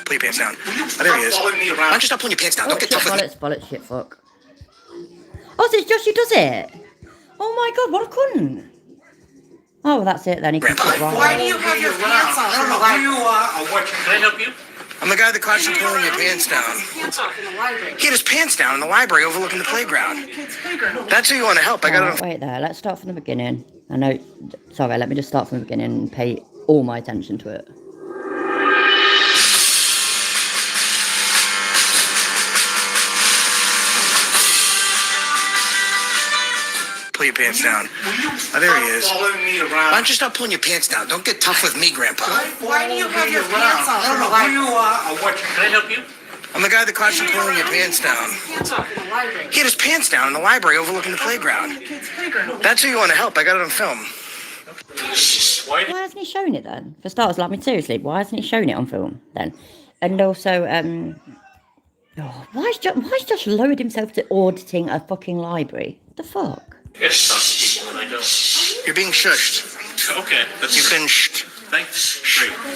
Pull your pants down. Oh, there he is. Why don't you stop pulling your pants down? Don't get tough with me. Bollocks, shit, fuck. Oh, so it's Josh who does it? Oh my God, what a cunt. Oh, well, that's it then. He can put right. Why do you have your pants off? I don't know who you are or what you... Can I help you? I'm the guy that caught you pulling your pants down. He had his pants down in the library overlooking the playground. That's who you want to help. I got Wait there, let's start from the beginning. I know, sorry, let me just start from the beginning and pay all my attention to it. Pull your pants down. Oh, there he is. Why don't you stop pulling your pants down? Don't get tough with me, Grandpa. Why do you have your pants off? I don't know who you are or what you... Can I help you? I'm the guy that caught you pulling your pants down. He had his pants down in the library overlooking the playground. That's who you want to help. I got it on film. Why hasn't he shown it then? For starters, like, I mean, seriously, why hasn't he shown it on film then? And also, why's Josh lowered himself to auditing a fucking library? What the fuck? Yes, people, and I don't. You're being shushed. Okay, that's... You've been shushed. Thanks. Great. Oh,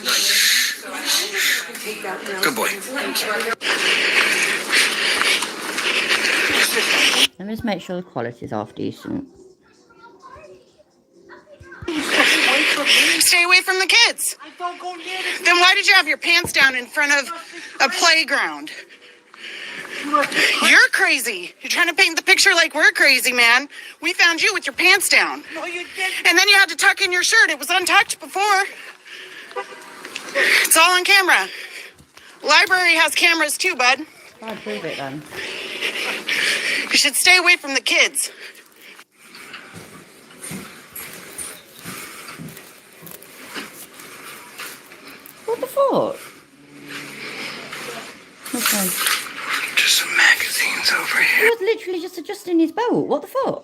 nice. Good boy. Let me just make sure the quality's half decent. Stay away from the kids. Then why did you have your pants down in front of a playground? You're crazy. You're trying to paint the picture like we're crazy, man. We found you with your pants down. No, you didn't. And then you had to tuck in your shirt. It was untucked before. It's all on camera. Library has cameras too, bud. I'd prove it then. You should stay away from the kids. What the fuck? Okay. Just some magazines over He here. was literally just adjusting his belt. What the fuck? Oh,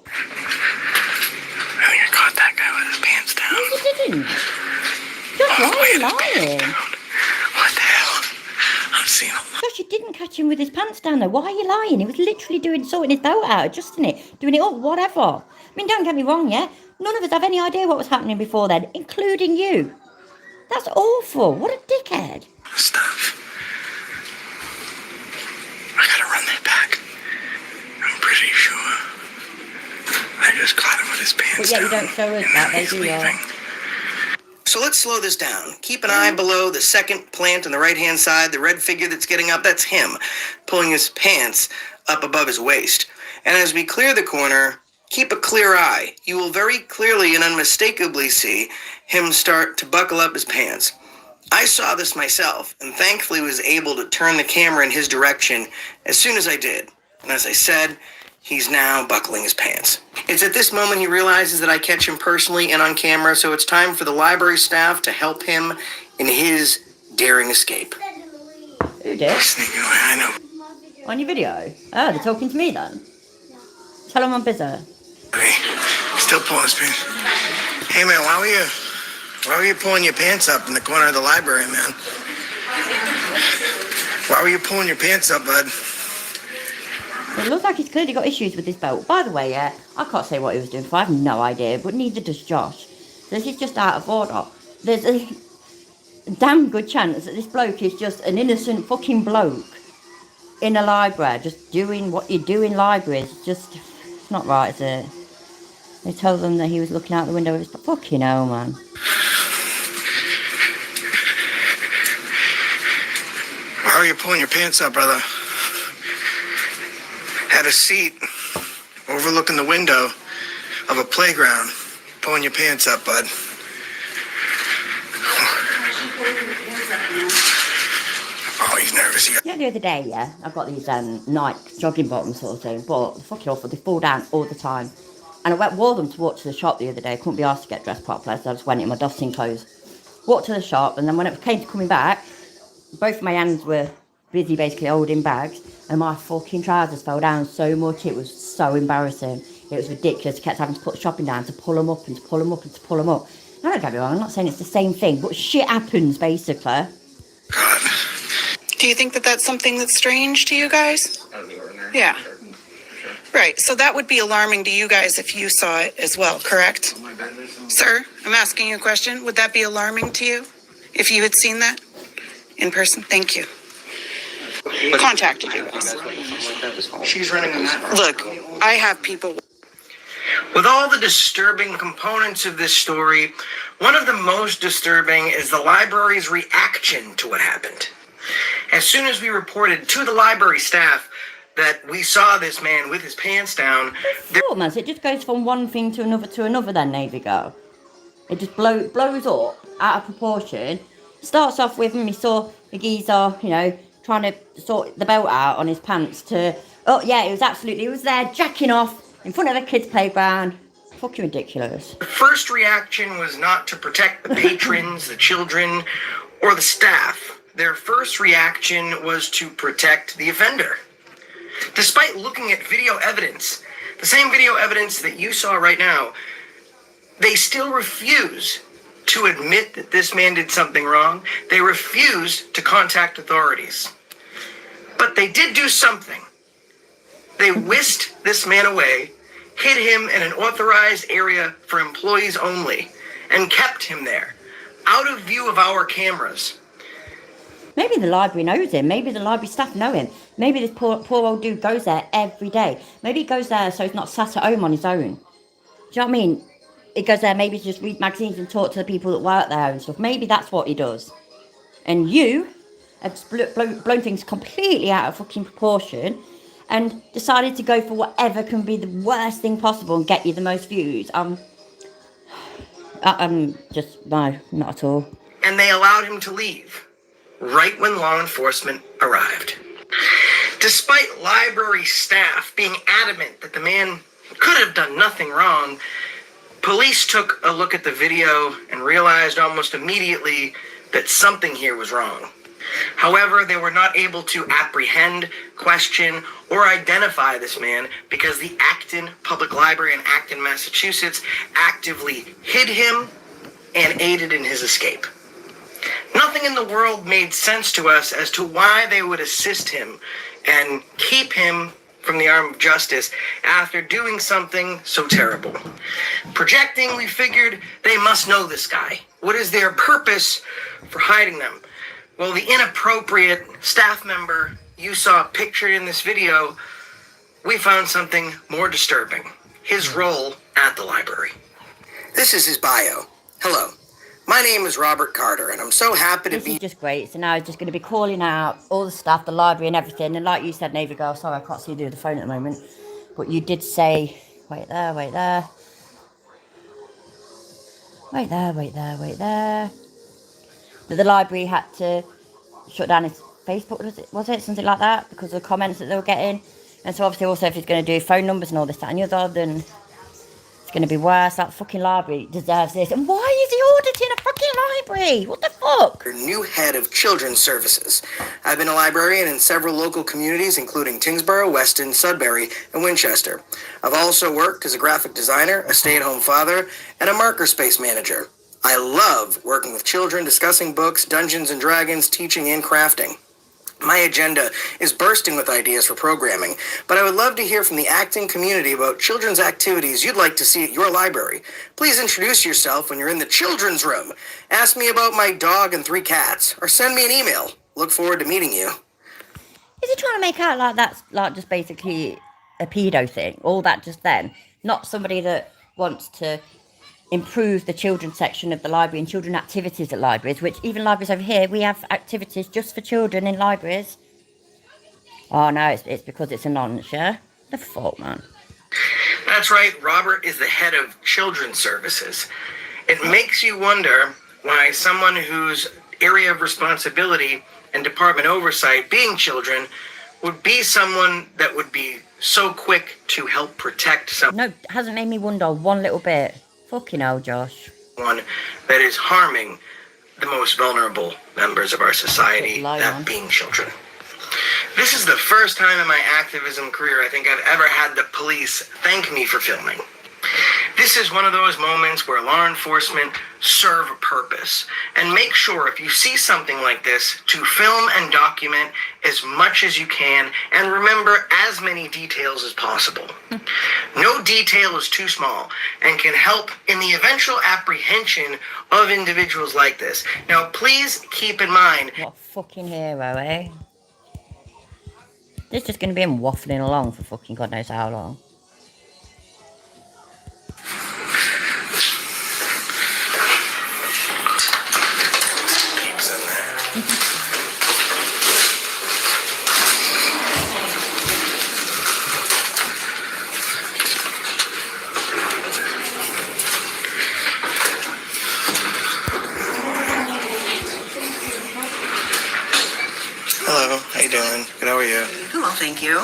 you caught that guy with his pants down. No, you didn't. Josh, why are you lying? What the hell? I'm seeing a lot. Josh, you didn't catch him with his pants down though. Why are you lying? He was literally sorting his belt out, adjusting it, doing it up, whatever. I mean, don't get me wrong, yeah? None of us have any idea what was happening before then, including you. That's awful. What a dickhead. Stuff. I gotta run that back. I'm pretty sure. I just caught him with his pants But yeah, down. you don't show us that. They do that. So let's slow this down. Keep an eye below the second plant on the right-hand side. The red figure that's getting up, that's him, pulling his pants up above his waist. And as we clear the corner, keep a clear eye. You will very clearly and unmistakably see him start to buckle up his pants. I saw this myself, and thankfully was able to turn the camera in his direction as soon as I did. And as I said, he's now buckling his pants. It's at this moment he realizes that I catch him personally and on camera, so it's time for the library staff to help him in his daring escape. Who did? Sneaking away, I know. On your video? Oh, they're talking to me then? Tell them I'm busy. Hey, still pulling his pants. Hey man, why were you pulling your pants up in the corner of the library, man? Why were you pulling your pants up, bud? It looks like he's clearly got issues with his belt. By the way, yeah, I can't say what he was doing for. I have no idea, but neither does Josh. This is just out of order. There's a damn good chance that this bloke is just an innocent fucking bloke in a library, just doing what you do in libraries. It's not right, is it? They told them that he was looking out the window of his... Fucking hell, man. Why are you pulling your pants up, brother? Had a seat overlooking the window of a playground. Pulling your pants up, bud. Oh, he's nervous. Yeah, the other day, yeah, I've got these Nike jogging bottoms sort of thing, but they're fucking awful. They fall down all the time. And I wore them to walk to the shop the other day. I couldn't be asked to get dressed properly, so I just went in my dusting clothes. Walked to the shop, and then when it came to coming back, both of my hands were busy basically holding bags, and my fucking trousers fell down so much. It was so embarrassing. It was ridiculous. I kept having to put the shopping down to pull them up and to pull them up and to pull them up. Now, don't get me wrong, I'm not saying it's the same thing, but shit happens, basically. Do you think that that's something that's strange to you guys? Yeah. Right, so that would be alarming to you guys if you saw it as well, correct? Sir, I'm asking you a question. Would that be alarming to you if you had seen that in person? Thank you. contacted you guys. She's running a network. Look, I have people. With all the disturbing components of this story, one of the most disturbing is the library's reaction to what happened. As soon as we reported to the library staff that we saw this man with his pants down, it just goes from one thing to another then, Navy Girl. It just blows up out of proportion. Starts off with him, he saw the geezer, trying to sort the belt out on his pants to, oh yeah, he was there jacking off in front of a kid's playground. Fucking ridiculous. The first reaction was not to protect the patrons, the children, or the staff. Their first reaction was to protect the offender. Despite looking at video evidence, the same video evidence that you saw right now, they still refuse to admit that this man did something wrong. They refuse to contact authorities. But they did do something. They whisked this man away, hid him in an authorized area for employees only, and kept him there, out of view of our cameras. Maybe the library knows him. Maybe the library staff know him. Maybe this poor old dude goes there every day. Maybe he goes there so he's not sat at home on his own. Do you know what I mean? He goes there maybe to just read magazines and talk to the people that work there and stuff. Maybe that's what he does. And you have blown things completely out of fucking proportion and decided to go for whatever can be the worst thing possible and get you the most views. No, not at all. And they allowed him to leave right when law enforcement arrived. Despite library staff being adamant that the man could have done nothing wrong, police took a look at the video and realized almost immediately that something here was wrong. However, they were not able to apprehend, question, or identify this man because the Acton Public Library in Acton, Massachusetts actively hid him and aided in his escape. Nothing in the world made sense to us as to why they would assist him and keep him from the arm of justice after doing something so terrible. Projecting, we figured they must know this guy. What is their purpose for hiding them? Well, the inappropriate staff member you saw pictured in this video, we found something more disturbing. His role at the library. This is his bio. Hello. My name is Robert Carter, and I'm so happy to be... This is just great. So now he's just going to be calling out all the staff, the library and everything. And like you said, Navy Girl, sorry, I can't see you do the phone at the moment. But you did say, wait there. That the library had to shut down his Facebook, was it? Something like that, because of the comments that they were getting. And so obviously also if he's going to do phone numbers and all this, that and the other, then... it's going to be worse. That fucking library deserves this. And why is he auditing a fucking library? What the fuck? New head of children's services. I've been a librarian in several local communities, including Tingsboro, Weston, Sudbury, and Winchester. I've also worked as a graphic designer, a stay-at-home father, and a marker space manager. I love working with children, discussing books, Dungeons and Dragons, teaching, and crafting. My agenda is bursting with ideas for programming, but I would love to hear from the Acton community about children's activities you'd like to see at your library. Please introduce yourself when you're in the children's room. Ask me about my dog and 3 cats, or send me an email. Look forward to meeting you. Is he trying to make out like that's like just basically a pedo thing? All that just then? Not somebody that wants to improve the children's section of the library and children activities at libraries, which even libraries over here, we have activities just for children in libraries. Oh no, it's because it's a nonce, yeah? The fuck, man. That's right, Robert is the head of children's services. It makes you wonder why someone whose area of responsibility and department oversight being children would be someone that would be so quick to help protect someone. No, it hasn't made me wonder one little bit. Fucking hell, Josh. One that is harming the most vulnerable members of our society, that being children. This is the first time in my activism career I think I've ever had the police thank me for filming. This is one of those moments where law enforcement serve a purpose. And make sure if you see something like this to film and document as much as you can and remember as many details as possible. No detail is too small and can help in the eventual apprehension of individuals like this. Now, please keep in mind... What a fucking hero, eh? This is just going to be him waffling along for fucking God knows how long. Hello, how you doing? Good, how are you? Well, thank you.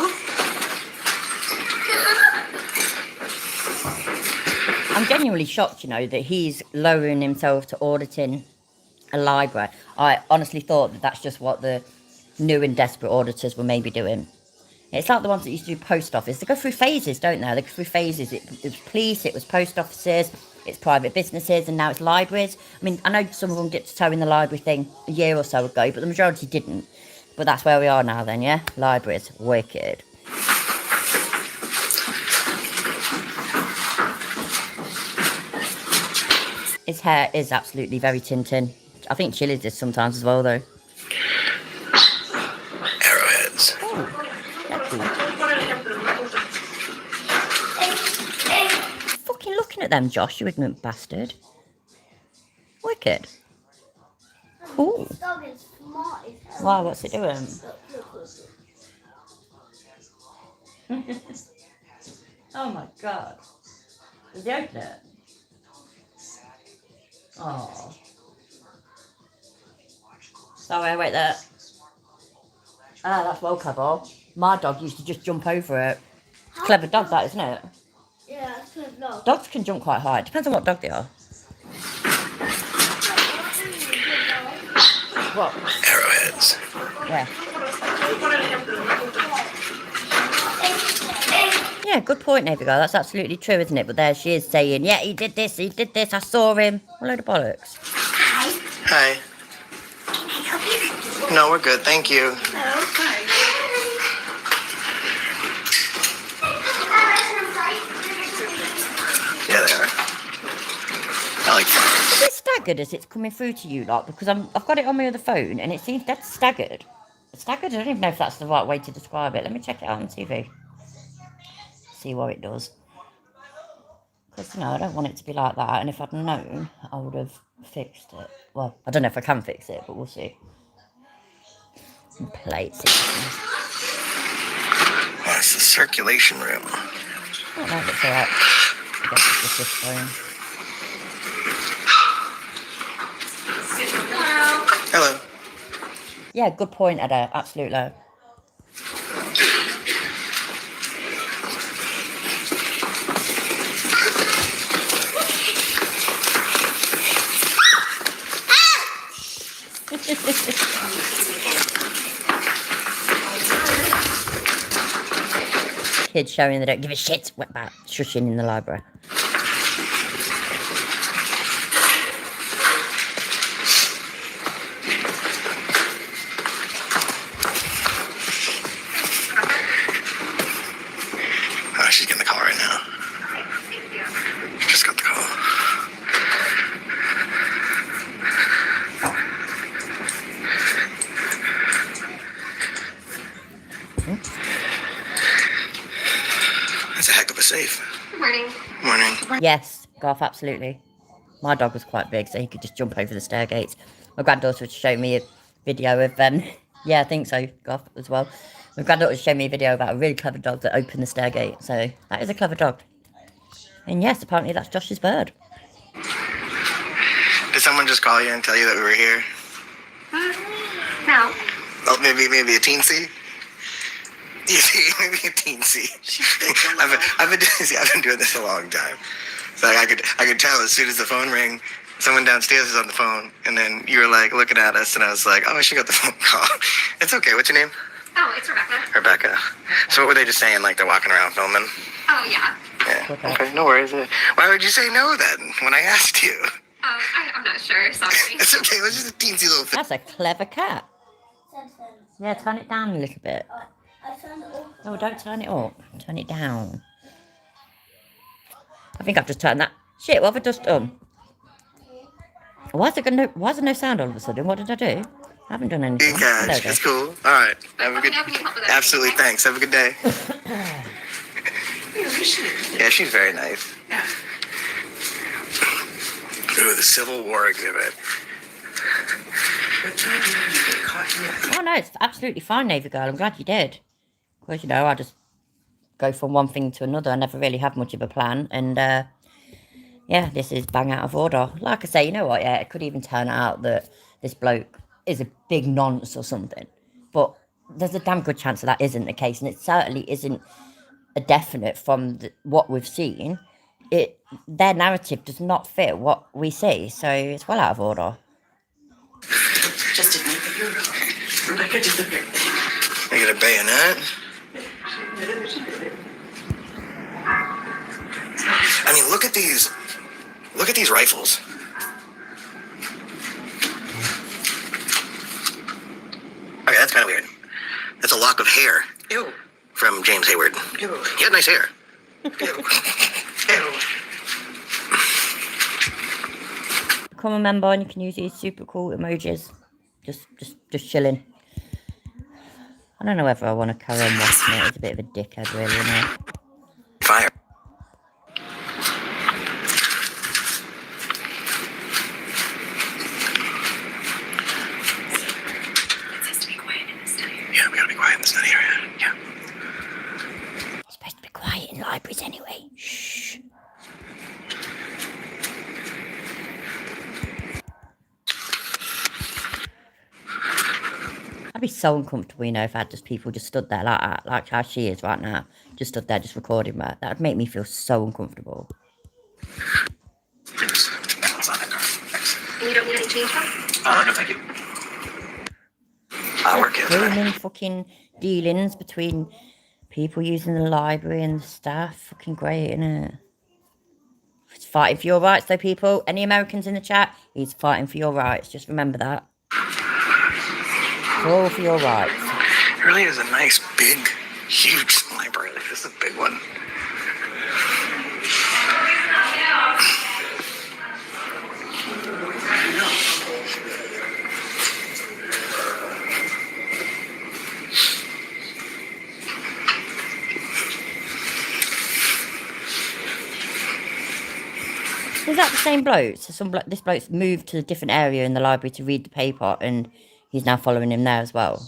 I'm genuinely shocked, you know, that he's lowering himself to auditing a library. I honestly thought that that's just what the new and desperate auditors were maybe doing. It's like the ones that used to do post office. They go through phases, don't they? They go through phases. It was police, it was post offices, it's private businesses, and now it's libraries. I mean, I know some of them dipped a toe in the library thing a year or so ago, but the majority didn't. But that's where we are now then, yeah? Libraries. Wicked. His hair is absolutely very Tintin. I think Chili's is sometimes as well, though. Arrowheads. Oh, that's cool. Fucking looking at them, Josh, you ignorant bastard. Wicked. Cool. Wow, what's it doing? Oh my god. Did he open it? Oh. Sorry, wait there. Ah, that's well clever. My dog used to just jump over it. It's a clever dog, that, isn't it? Yeah, it's a clever dog. Dogs can jump quite high. Depends on what dog they are. What? Arrowheads. Yeah. Yeah, good point, Navy girl. That's absolutely true, isn't it? But there she is saying, yeah, he did this, I saw him. A load of bollocks. Hi. No, we're good, thank you. Yeah, they are. I like farms. Is it staggered as it's coming through to you, lot? Because I've got it on my other phone and it seems dead staggered. Staggered? I don't even know if that's the right way to describe it. Let me check it out on TV. See what it does. Because, you know, I don't want it to be like that. And if I'd known, I would have fixed it. Well, I don't know if I can fix it, but we'll see. And plates. Oh, it's the circulation room. I don't know if it's alright. I guess it's just this phone. Hello. Yeah, good point, Ada. Absolutely. Kids showing they don't give a shit about shushing in the library. Oh, she's getting the call right now. Just got the call. That's a heck of a safe. Good morning. Morning. Yes, Garth, absolutely. My dog was quite big, so he could just jump over the stair gates. My granddaughter was showing me a video of, yeah, I think so, Garth, as well. My granddaughter was showing me a video about a really clever dog that opened the stair gate, so that is a clever dog. And yes, apparently that's Josh's bird. Did someone just call you and tell you that we were here? No. Oh, maybe a teensy? You see, maybe a teensy. I've been doing this a long time. So I could tell as soon as the phone rang, someone downstairs is on the phone, and then you were like looking at us, and I was like, oh, she got the phone call. It's okay. What's your name? Oh, it's Rebecca. Rebecca. So what were they just saying? Like they're walking around filming? Oh, yeah. Yeah. Okay. No worries. Why would you say no then when I asked you? I'm not sure. Sorry. It's okay. It was just a teensy little thing. That's a clever cat. Yeah, turn it down a little bit. No, don't turn it up. Turn it down. I think I've just turned that. Shit, what have I just done? Why is there no sound all of a sudden? What did I do? I haven't done anything. Cash. It's cool. All right. Have a good. Absolutely. Thanks. Have a good day. Yeah, she's very nice. Ooh, the Civil War exhibit. Oh no, it's absolutely fine, Navy Girl. I'm glad you did. Because, you know, I just go from one thing to another. I never really have much of a plan. And, yeah, this is bang out of order. Like I say, you know what, yeah, it could even turn out that this bloke is a big nonce or something. But there's a damn good chance that that isn't the case. And it certainly isn't a definite from what we've seen. Their narrative does not fit what we see. So it's well out of order. Just admit that you're wrong. Rebecca did the right thing. They get a bayonet? I mean, look at these. Look at these rifles. Okay, that's kind of weird. That's a lock of hair. Ew. From James Hayward. Ew. He had nice hair. Ew. Ew. Become a member and you can use these super cool emojis. Just chilling. I don't know whether I want to carry on watching it. It's a bit of a dickhead, really, isn't it? Fire. It says to be quiet in the study area. Yeah, we gotta be quiet in the study area. Yeah. It's supposed to be quiet in libraries anyway. Shh. I'd be so uncomfortable, you know, if I had just people just stood there like how she is right now. Just stood there just recording that. That would make me feel so uncomfortable. You don't need any change, huh? No, thank you. I'll work it. Filming fucking dealings between people using the library and the staff. Fucking great, isn't it? He's fighting for your rights, though, people. Any Americans in the chat? He's fighting for your rights. Just remember that. It's all for your rights. It really is a nice, big, huge library. Like, this is a big one. Is that the same bloke? So this bloke's moved to a different area in the library to read the paper, and he's now following him there as well,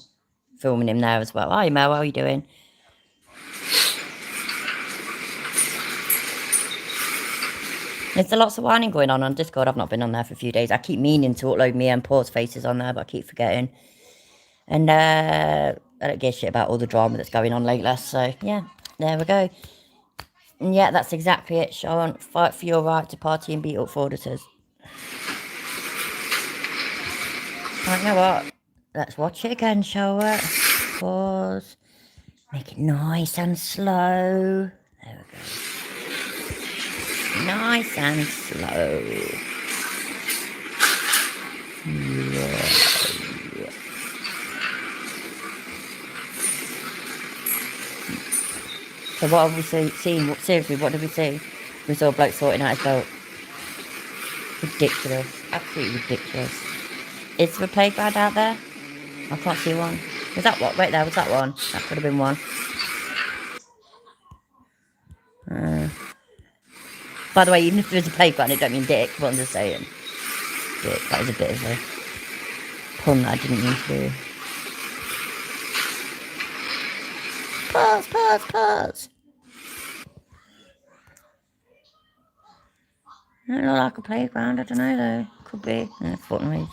filming him there as well. Hi Mel, how are you doing? There's lots of whining going on Discord. I've not been on there for a few days. I keep meaning to upload me and Paul's faces on there, but I keep forgetting. And I don't give a shit about all the drama that's going on lately. So yeah, there we go. And yeah, that's exactly it, Sean. Fight for your right to party and beat up frauditors. Right, you know what? Let's watch it again, shall we? Pause. Make it nice and slow. There we go. Nice and slow. Yeah. So what have we seen? Seriously, what did we see? We saw a bloke sorting out his belt. Ridiculous. Absolutely ridiculous. Is there a playground out there? I can't see one. Was that what? Wait, there was that one. That could have been one. By the way, even if there's a playground, it don't mean dick. What I'm just saying. Dick. That was a bit of a pun that I didn't mean to do. Pause. I don't know, like a playground, I don't know though. Could be. Foot noise.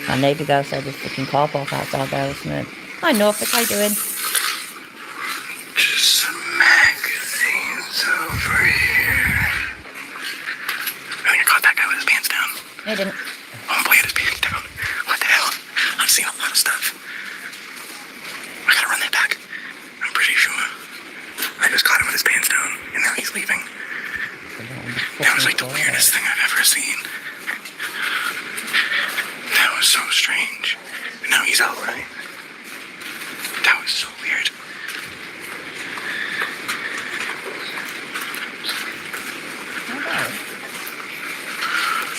My neighbour girl said there's fucking car park outside there or something. Hi Norfolk, how you doing? Just some magazines over here. I think I caught that guy with his pants down. I didn't. Oh boy, had his pants down. What the hell? I've seen a lot of stuff. I gotta run that back. I'm pretty sure. I just caught him with his pants down, and now he's leaving. That was like the weirdest thing I've ever seen. That was so strange. And now he's out, right? That was so weird.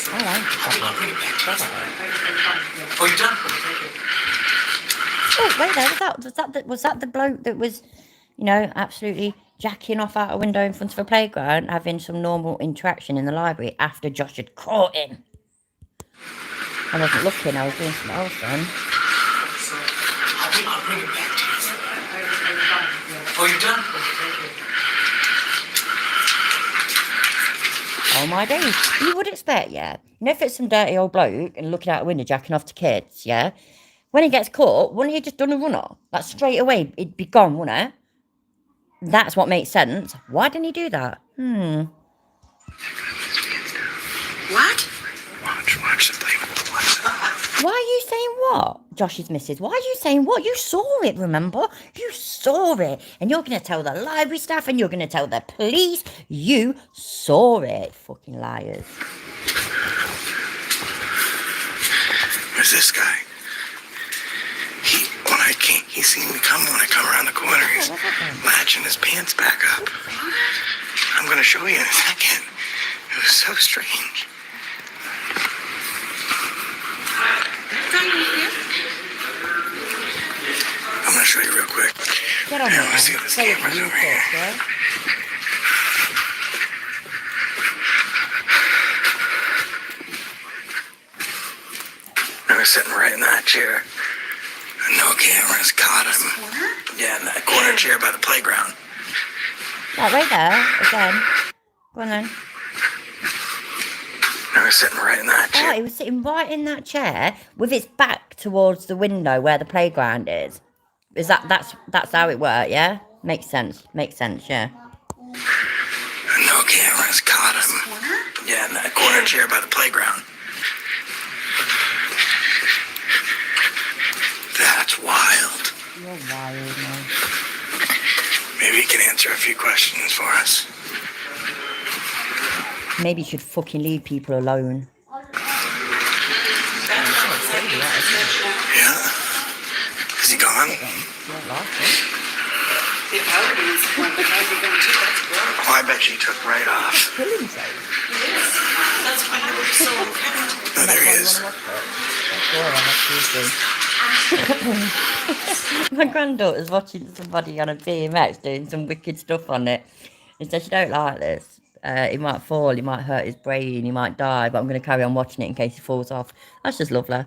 Hello. Oh, you done? Oh, wait there. Was that the bloke that was, you know, absolutely jacking off out a window in front of a playground, having some normal interaction in the library after Josh had caught him? I wasn't looking. I was doing something else then. Oh, you done? Oh my days. You would expect, yeah. You know, if it's some dirty old bloke and looking out a window jacking off to kids, yeah? When he gets caught, wouldn't he just done a runner? Like straight away, he'd be gone, wouldn't it? That's what makes sense. Why didn't he do that? What? Watch the play. Why are you saying what? Josh's missus, why are you saying what? You saw it, remember? You saw it. And you're going to tell the library staff and you're going to tell the police. You saw it. Fucking liars. Where's this guy? He seen me coming when I come around the corner. He's latching his pants back up. I'm going to show you in a second. It was so strange. I'm going to show you real quick. Get on I there. want to see if this camera's over here. Right? I was sitting right in that chair. And no cameras caught him. Yeah, in that corner chair by the playground. That right there, again. Go on then. I was sitting right in that chair. Oh, he was sitting right in that chair with his back towards the window where the playground is. Is that's how it worked, yeah? Makes sense, yeah. And no cameras caught him. Yeah, in that corner chair by the playground. That's wild. You're wild, man. Maybe he can answer a few questions for us. Maybe you should fucking leave people alone. Yeah? Is he gone? Oh, I bet you took right off. Oh, there he is. My granddaughter's watching somebody on a BMX doing some wicked stuff on it. And said she don't like this. He might fall, he might hurt his brain, he might die, but I'm going to carry on watching it in case he falls off. That's just lovely.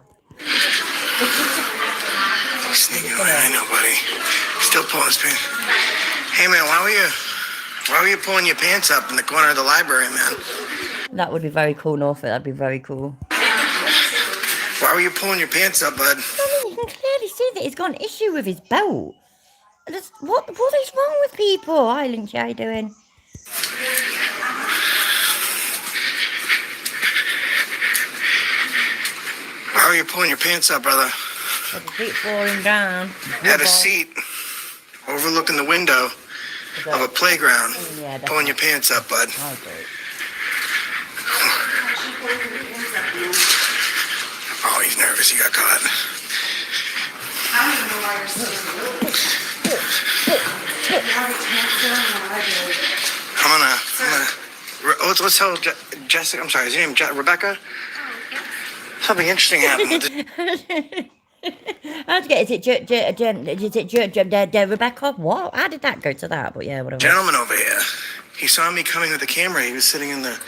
Sneaking away, I know, buddy. Still pulling his pants. Hey, man, why were you pulling your pants up in the corner of the library, man? That would be very cool, Norfolk. That'd be very cool. Why were you pulling your pants up, bud? I mean, you can clearly see that he's got an issue with his belt. What is wrong with people? Hi, Lynch, how you doing? Why were you pulling your pants up, brother? Had the feet falling down. Had a seat overlooking the window of a playground. Yeah, pulling your pants up, bud. Oh, he's nervous. He got caught. I don't even know why you're let's tell Jessica. I'm sorry. Is your name Rebecca? Something interesting happened. How'd you get? Is it Rebecca? What? How did that go to that? But yeah, whatever. Gentleman over here. He saw me coming with the camera. He was sitting in the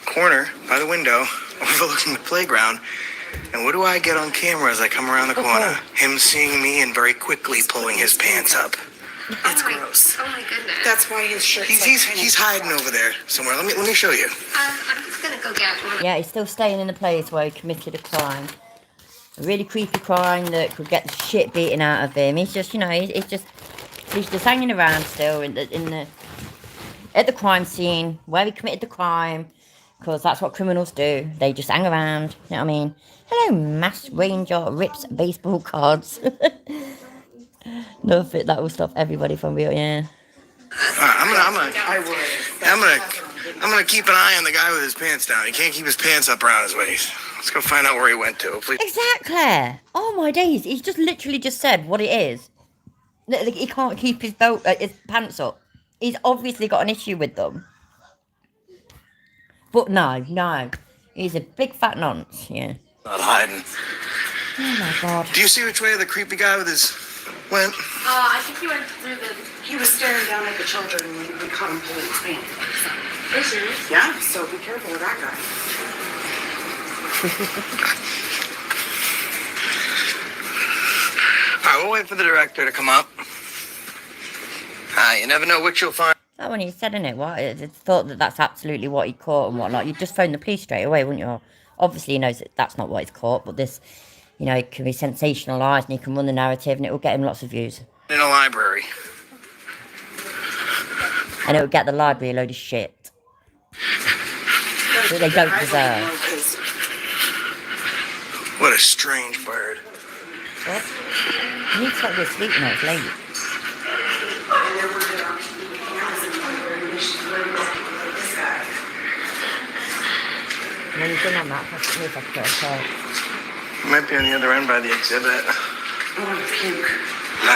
corner by the window, overlooking the playground. And what do I get on camera as I come around the corner? Him seeing me and very quickly pulling his pants up. It's gross. Oh my goodness. That's why his shirt's He's hiding over there somewhere. Let me show you. I'm just gonna go get one. Yeah, he's still staying in the place where he committed a crime. A really creepy crime that could get the shit beaten out of him. He's just, you know, he's just hanging around still at the crime scene where he committed the crime, because that's what criminals do. They just hang around. You know what I mean? Hello, Mass Ranger rips baseball cards. No fit, that will stop everybody from real. Yeah. I'm gonna keep an eye on the guy with his pants down. He can't keep his pants up around his waist. Let's go find out where he went to, please. Exactly. Oh my days! He's just literally just said what it is. He can't keep his pants up. He's obviously got an issue with them. But no. He's a big fat nonce, yeah. Not hiding. Oh my God. Do you see which way the creepy guy with his went? I think he went through the... He was staring down at the children when we caught him pulling his pants. Are you serious? Yeah, so be careful with that guy. All right, we'll wait for the director to come up. You never know what you'll find. That when he said, innit, what? It's thought that that's absolutely what he caught and whatnot. You'd just phone the police straight away, wouldn't you? Obviously, he knows that that's not what he's caught, but this, you know, it can be sensationalised and he can run the narrative and it will get him lots of views. In a library. And it will get the library a load of shit that they don't deserve. What a strange bird. What? You need to stop this sleep now, it's late. When you've done on that, that's me if I could tell. Might be on the other end by the exhibit.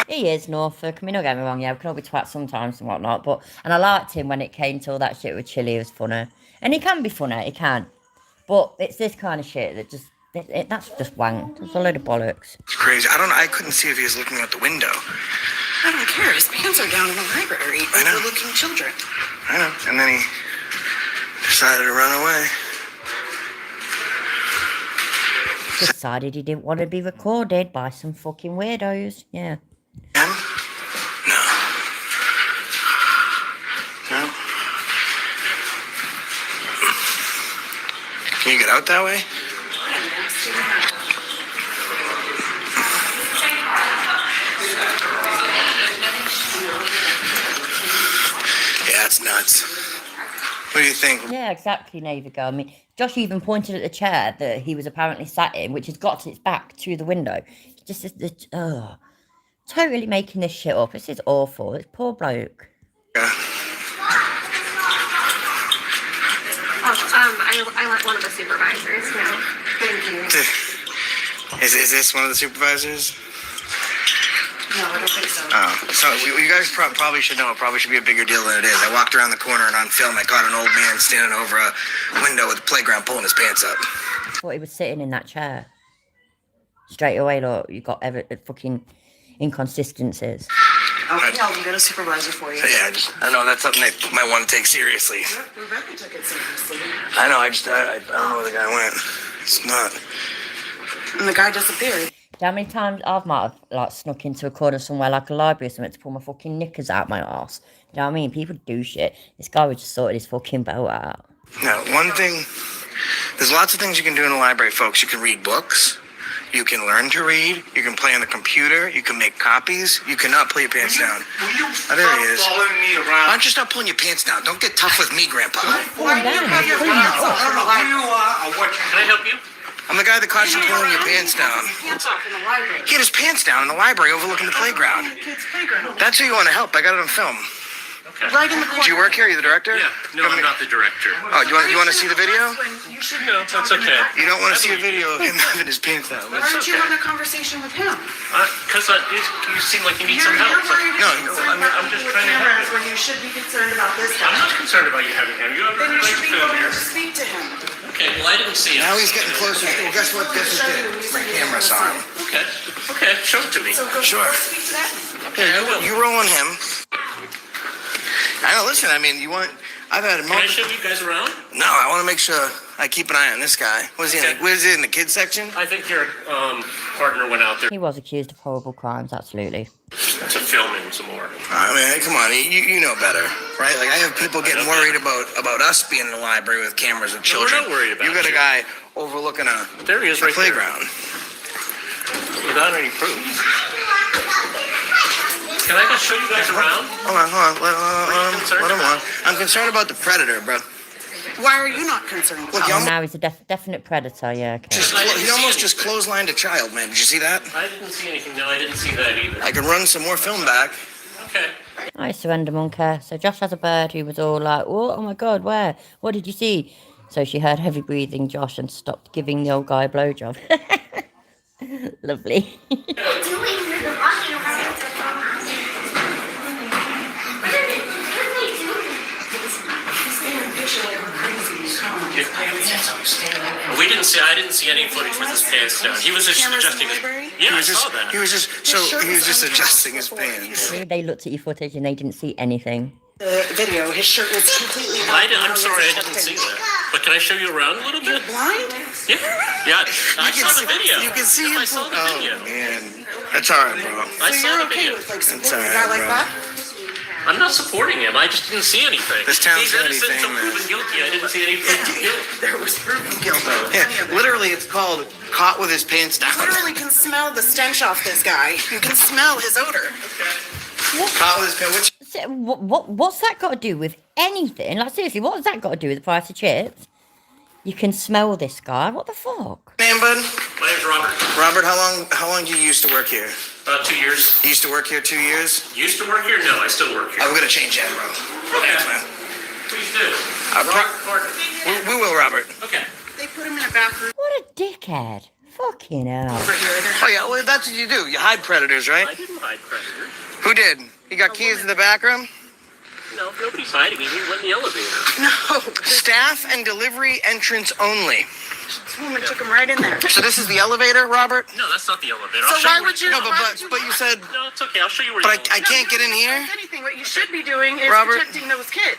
He is Norfolk. I mean, don't get me wrong, yeah, we can all be twats sometimes and whatnot, but, and I liked him when it came to all that shit with Chili, it was funny. And he can be funny, he can. But it's this kind of shit that just, that's just wank. There's a load of bollocks. It's crazy. I don't know, I couldn't see if he was looking out the window. I don't care. His pants are down in the library. Overlooking children. I know. And then he decided to run away. Decided he didn't want to be recorded by some fucking weirdos. Yeah. No. No. Can you get out that way? Yeah, it's nuts. What do you think? Yeah, exactly, Navy girl. I mean, Josh even pointed at the chair that he was apparently sat in, which has got its back to the window. Just, totally making this shit up. This is awful. This poor bloke. Yeah. I let one of the supervisors know. Thank you. Is this one of the supervisors? No, I don't think so. Oh, so you guys probably should know. It probably should be a bigger deal than it is. I walked around the corner and on film I caught an old man standing over a window with a playground pulling his pants up. I thought he was sitting in that chair. Straight away, look, you got fucking inconsistencies. Okay, I'll get a supervisor for you. Yeah, I know that's something they might want to take seriously. Rebecca took it seriously. I know, I don't know where the guy went. It's not. And the guy disappeared. How many times I might have like snuck into a corner somewhere like a library or something to pull my fucking knickers out my arse. You know what I mean? People do shit. This guy was just sorted his fucking belt out. Now, one thing, there's lots of things you can do in a library, folks. You can read books. You can learn to read. You can play on the computer. You can make copies. You cannot pull your pants down. Oh, there he is. Me around? Why don't you stop pulling your pants down? Don't get tough with me, Grandpa. Why do you have your pants off in the library? Can I help you? I'm the guy that caught you pulling your pants down. Pants off in the library. He had his pants down in the library overlooking the playground. Kids' playground. That's who you want to help. I got it on film. Okay. Right in the corner. Do you work here? Are you the director? Yeah. No, I'm not the director. Oh, you want to see the video? You should No, that's okay. You don't want to see a video of him having his pants down. Why aren't you having a conversation with him? Because you seem like you need some help. I'm just trying to help you. When you should be concerned about this guy. I'm not concerned about you having him. You have a Then you right should to be film going here. to speak to him. Okay, well, I didn't see it. Now he's getting closer. Well, guess what? Guess who did? My camera saw him. Okay. Okay, show it to me. So go Sure. speak to that. Okay, I will. You roll on him. I know, listen, I mean, I've had a Can I show you guys around? No, I want to make sure I keep an eye on this guy. Was he in the kids section? I think your partner went out there He was accused of horrible crimes, absolutely. to film him some more. I mean, come on, you know better, right? Like, I have people getting worried about us being in the library with cameras and children. We're not worried about you. got a guy overlooking a There he is right playground. There. Without any proof. Can I just show you guys around? Hold on. Let him on. I'm concerned about the predator, bro. Why are you not concerned? Look, Now he's a definite predator, yeah. Okay. He almost just clotheslined a child, man. Did you see that? I didn't see anything. No, I didn't see that either. I can run some more film back. Okay. I surrender, Monka. So Josh has a bird who was all like, oh my God, where? What did you see? So she heard heavy breathing Josh and stopped giving the old guy a blowjob. Lovely. We didn't see. I didn't see any footage with his pants down. He was just adjusting. Yeah, I saw that. He was just adjusting his pants. They looked at your footage and they didn't see anything. The video, his shirt was completely. I'm sorry, I didn't see that. But can I show you around a little bit? Blind? Yeah. I saw the video. You can see him. I saw the video. Oh man, that's alright, bro. I saw the Okay video. with like That's supporting a alright, guy like bro. that? I'm not supporting him. I just didn't see anything. This town's He's innocent anything, until man. proven guilty. I didn't see any proven guilt. There was proven guilt. Yeah, literally, it's called caught with his pants down. Literally can smell the stench off this guy. You can smell his odor. Caught with his pants. What's that got to do with anything? Like, seriously, what has that got to do with the price of chips? You can smell this guy. What the fuck? Man, bud. My name's Robert. Robert, how long do you used to work here? 2 years. You used to work here 2 years? Used to work here? No, I still work here. Oh, we're gonna change that, bro. Thanks, man. Please do. We will, Robert. Okay. They put him in a back room. What a dickhead. Fucking hell. Oh yeah, well that's what you do. You hide predators, right? I didn't hide predators. Who did? You got keys to the back room? No, nobody's hiding me. He went in the elevator. No. Staff and delivery entrance only. This woman took him right in there. So this is the elevator, Robert? No, that's not the elevator. So I'll show why you would you? No, but you said. No, it's okay. I'll show you where. But I can't get in here. Anything. What you should be doing is Robert? protecting those kids.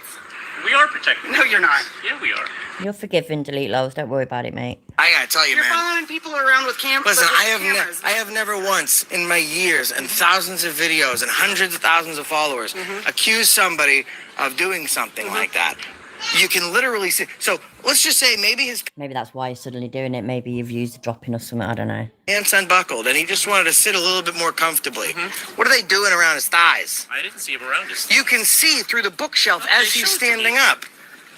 We are protecting. No, you're not. Yeah, we are. You're forgiven, delete lows. Don't worry about it, mate. I gotta tell you, You're man. following people around with cameras. Listen, I have never once in my years and thousands of videos and hundreds of thousands of followers accused somebody of doing something like that. You can literally see. So let's just say maybe his Maybe that's why you're suddenly doing it. Maybe you've used the dropping or something. I don't know. pants unbuckled and he just wanted to sit a little bit more comfortably. What are they doing around his thighs? I didn't see him around us. You can see through the bookshelf as he's standing up.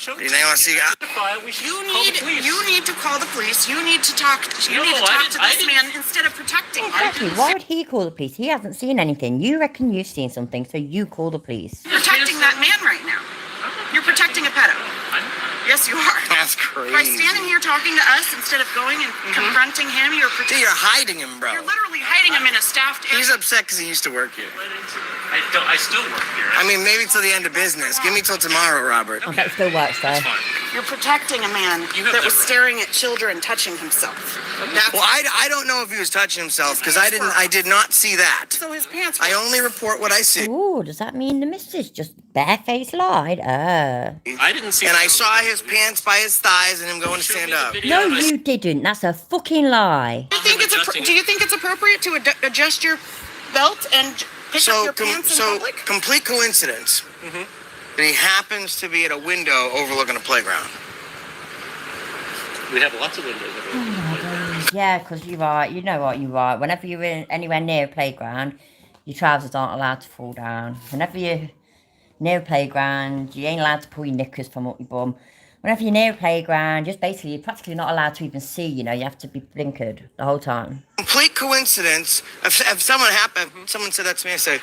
You want to see? You need to call the police. You need to talk. You need to talk to this man instead of protecting him. Exactly. Why would he call the police? He hasn't seen anything. You reckon you've seen something, so you call the police. You're protecting that man right now. You're protecting a pedo. Yes, you are. That's crazy. By standing here talking to us instead of going and confronting him, you're protecting. You're hiding him, bro. You're literally hiding him in a staffed area. He's upset because he used to work here. I still work here. I mean, maybe till the end of business. Give me till tomorrow, Robert. Oh, that still works, though. You're protecting a man that was staring at children, touching himself. Well, I don't know if he was touching himself because I did not see that. So his pants. I only report what I see. Ooh, does that mean the missus just barefaced lied? I didn't see. And I saw his pants by his thighs and him going to stand up. No, you didn't. That's a fucking lie. Do you think it's appropriate to adjust your belt and pick up your pants in public? Complete coincidence. That he happens to be at a window overlooking a playground. We have lots of windows. Yeah, because you're right. You know what? You're right. Whenever you're anywhere near a playground, your trousers aren't allowed to fall down. Whenever you're near a playground, you ain't allowed to pull your knickers from up your bum. Whenever you're near a playground, just basically, you're practically not allowed to even see, you know, you have to be blinkered the whole time. Complete coincidence. If someone said that to me, I say,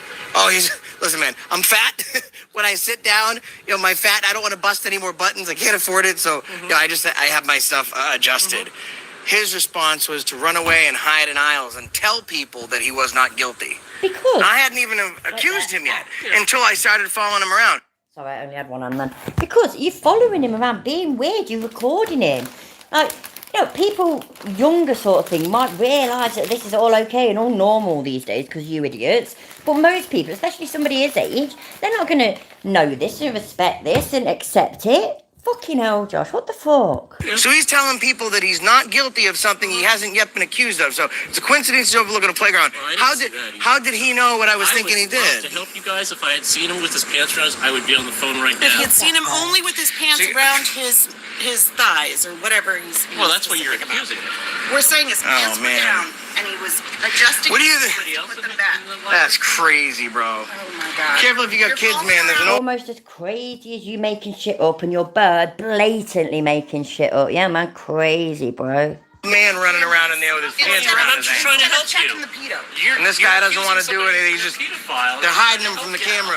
listen, man, I'm fat. When I sit down, my fat, I don't want to bust any more buttons. I can't afford it. So, I have my stuff adjusted. His response was to run away and hide in aisles and tell people that he was not guilty. Because I hadn't even accused him yet until I started following him around. Sorry, I only had one on then. Because you're following him around, being weird, you're recording him. Like, people younger sort of thing might realise that this is all okay and all normal these days because you idiots. But most people, especially somebody his age, they're not going to know this and respect this and accept it. Fucking hell, Josh, what the fuck? So he's telling people that he's not guilty of something he hasn't yet been accused of. So it's a coincidence he's overlooking a playground. Well, how did he know what I was thinking he did? To help you guys, if I had seen him with his pants around, I would be on the phone right now. If you'd seen him only with his pants around his thighs or whatever he's. Well, that's what you're accusing him. We're saying his pants were down and he was adjusting. What do you think? Put them back. That's crazy, bro. Oh my god. Careful if you got kids, man. There's an Almost as crazy as you making shit up and your bird blatantly making shit up. Yeah, man, crazy, bro. man running around in there with his pants around his trying to help checking the pedo. And this guy doesn't want to do anything. He's just, they're hiding him from the camera.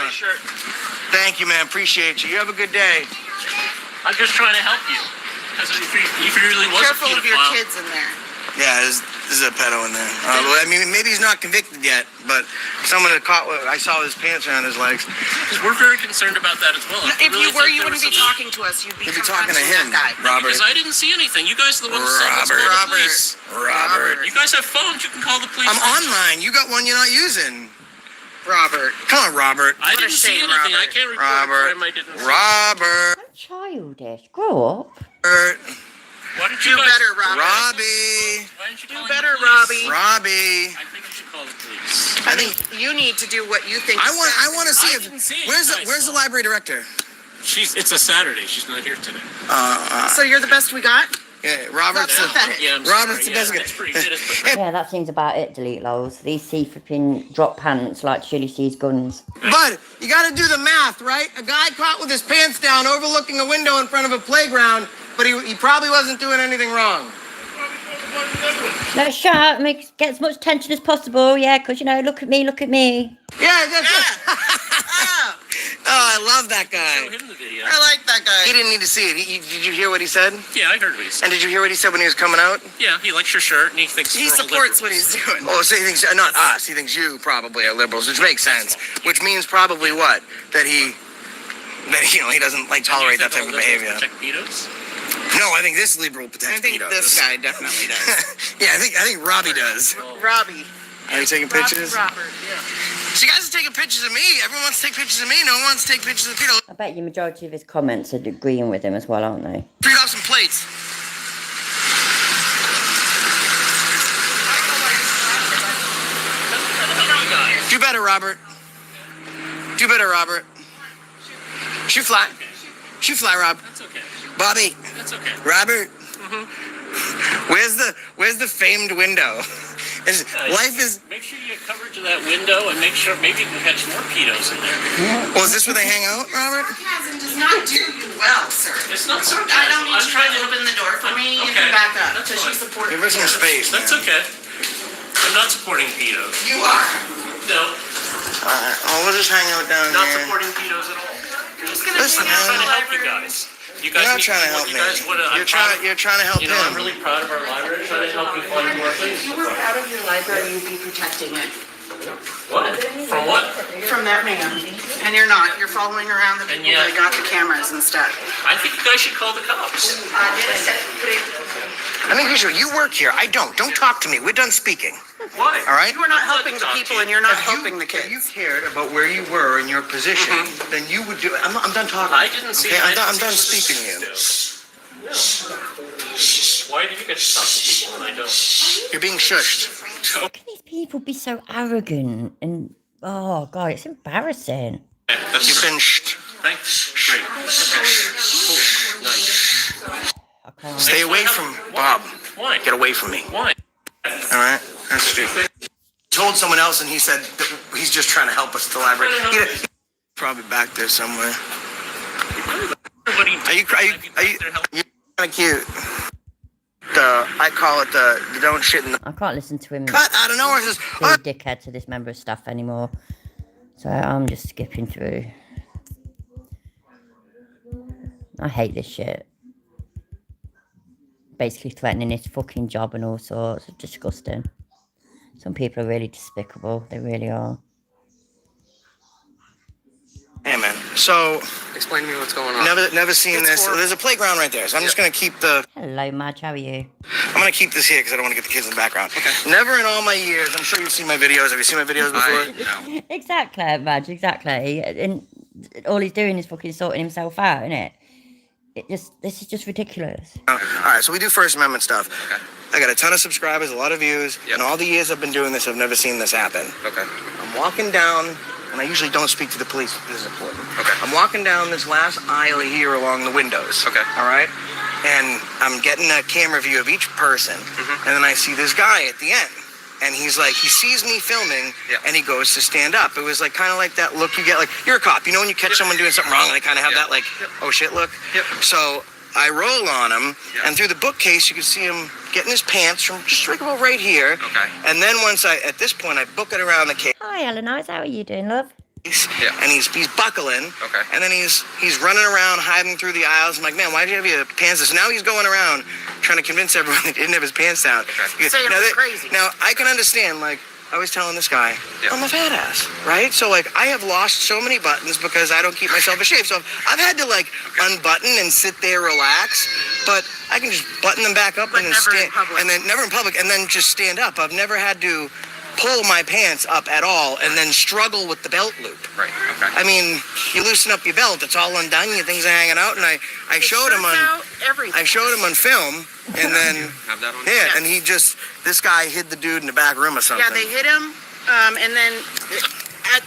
Thank you, man. Appreciate you. You have a good day. I'm just trying to help you. Because if you really was Careful a of your pedophile, kids in there. Yeah, This is a pedo in there. I mean, maybe he's not convicted yet, but someone had caught. I saw his pants around his legs. We're very concerned about that as well. If you were, you wouldn't be talking to us. You'd be talking to him, Robert. Because I didn't see anything. You guys are the ones that said, let's call the police. Robert. You guys have phones. You can call the police. I'm on mine. You got one you're not using. Robert. Come on, Robert. I didn't see anything. I can't report a crime I didn't see. Robert. Childish. Grow up. Why did Do you guys... better, Robert. Robbie. Why didn't you Do call better, the police? Robbie. Robbie. I think you should call the police. I think you need to do what you think. I want to see I didn't see it. Where's the library director? It's a Saturday. She's not here today. So you're the best we got? Yeah, Robert's That's pathetic. Yeah, I'm Robert's sorry. the best. That's pretty good. Yeah, that seems about it, delete lols. These see-flipping drop pants like Chili sees guns. Bud, you got to do the math, right? A guy caught with his pants down overlooking a window in front of a playground, but he probably wasn't doing anything wrong. Let's shut up, get as much tension as possible, yeah, because, you know, look at me. Yeah, that's it. Oh, I love that guy. Show him the video. I like that guy. He didn't need to see it. Did you hear what he said? Yeah, I heard what he said. And did you hear what he said when he was coming out? Yeah, he likes your shirt and he thinks He we're all supports liberals. what he's doing. Oh, so he thinks, not us, he thinks you probably are liberals, which makes sense. Which means probably what? That he doesn't tolerate that type of behavior. Protect pedos? No, I think this liberal protects I think pedos. this guy definitely does. Yeah, I think Robbie does. Robbie. Are you taking pictures? Robert, yeah. So you guys are taking pictures of me. Everyone wants to take pictures of me. No one wants to take pictures of pedos. I bet you majority of his comments are agreeing with him as well, aren't they? Feed off some plates. Do better, Robert. Do better, Robert. Shoot fly. Shoot fly, Rob. That's okay. Bobby. That's okay. Robert. Where's the famed window? Life is. Make sure you get coverage of that window and make sure maybe you can catch more pedos in there. Well, is this where they hang out, Robert? Sarcasm does not do you well, sir. It's not sarcasm. I don't need I'm you trying to open the door for me. You Okay. can back up. That's Because you fine. support Give her some space. That's man. okay. I'm not supporting pedos. You are. No, We'll just hang out down not here. supporting pedos at all. Listen, I'm trying to man. help you guys. You You're guys not need trying to help you me. guys wanna, You're trying to help You know, I'm him. really proud of our library. Trying to help you find more things. If you were proud of your library, you'd be protecting it. What? From what? From that man. And you're not. You're following around the And people yet- that got the cameras instead. I think you guys should call the cops. I think you should. You work here. I don't. Don't talk to me. We're done speaking. Why? All right? You are not helping the people and you're not helping the If you kids. cared about where you were in your position, then you would do it. I'm done talking. I didn't see. Okay, I I'm didn't done see speaking to you. No. Why do you get to talk to people and I don't? You're being shushed. How can these people be so arrogant and, oh God, it's embarrassing. You've been shushed. Thanks. Great. Okay. Cool. Nice. I can't. Stay away from Bob. Why? Get away from me. Why? All right? That's stupid. Told someone else and he said that he's just trying to help us at the library. Probably back there somewhere. Are you kind of cute? I call it the don't shit in the I can't listen to him cut out of nowhere. Says, be a dickhead to this member of staff anymore. So I'm just skipping through. I hate this shit. Basically threatening his fucking job and all sorts. It's disgusting. Some people are really despicable. They really are. Hey man, so Explain to me what's going on. never seen It's this. horrible. There's a playground right there, so I'm just gonna keep the. Hello, Madge. How are you? I'm gonna keep this here because I don't want to get the kids in the background. Okay. Never in all my years. I'm sure you've seen my videos. Have you seen my videos before? No. Exactly, Madge. Exactly. And all he's doing is fucking sorting himself out, isn't it? This is just ridiculous. All right, so we do First Amendment stuff. Okay. I got a ton of subscribers, a lot of views, and all the years I've been doing this, I've never seen this happen. Okay. I'm walking down, and I usually don't speak to the police. This is important. Okay. I'm walking down this last aisle here along the windows. Okay. All right? And I'm getting a camera view of each person, and then I see this guy at the end. And he's like, he sees me filming, and he goes to stand up. It was like kind of like that look you get, like, you're a cop. You know when you catch someone doing something wrong, and they kind of have that, like, oh shit look? So I roll on him, and through the bookcase, you can see him getting his pants from just like about right here. Okay. And then at this point, I book it around the case. Hi, Eleanor. How are you doing, love? and he's buckling. Okay. And then he's running around hiding through the aisles. I'm like, man, why did you have your pants down? So now he's going around trying to convince everyone that he didn't have his pants down. Okay. Saying it was crazy. Now I can understand, like, I was telling this guy, I'm a fat ass, right? So, like, I have lost so many buttons because I don't keep myself in shape. So I've had to, like, unbutton and sit there, relax, but I can just button them back up and then stand, and then never in public, and then just stand up. I've never had to pull my pants up at all and then struggle with the belt loop. Right. Okay. I mean, you loosen up your belt, it's all undone, your things are hanging out, and I showed him on film, and then Have that on? and he just, this guy hid the dude in the back room or something. Yeah, they hit him, and then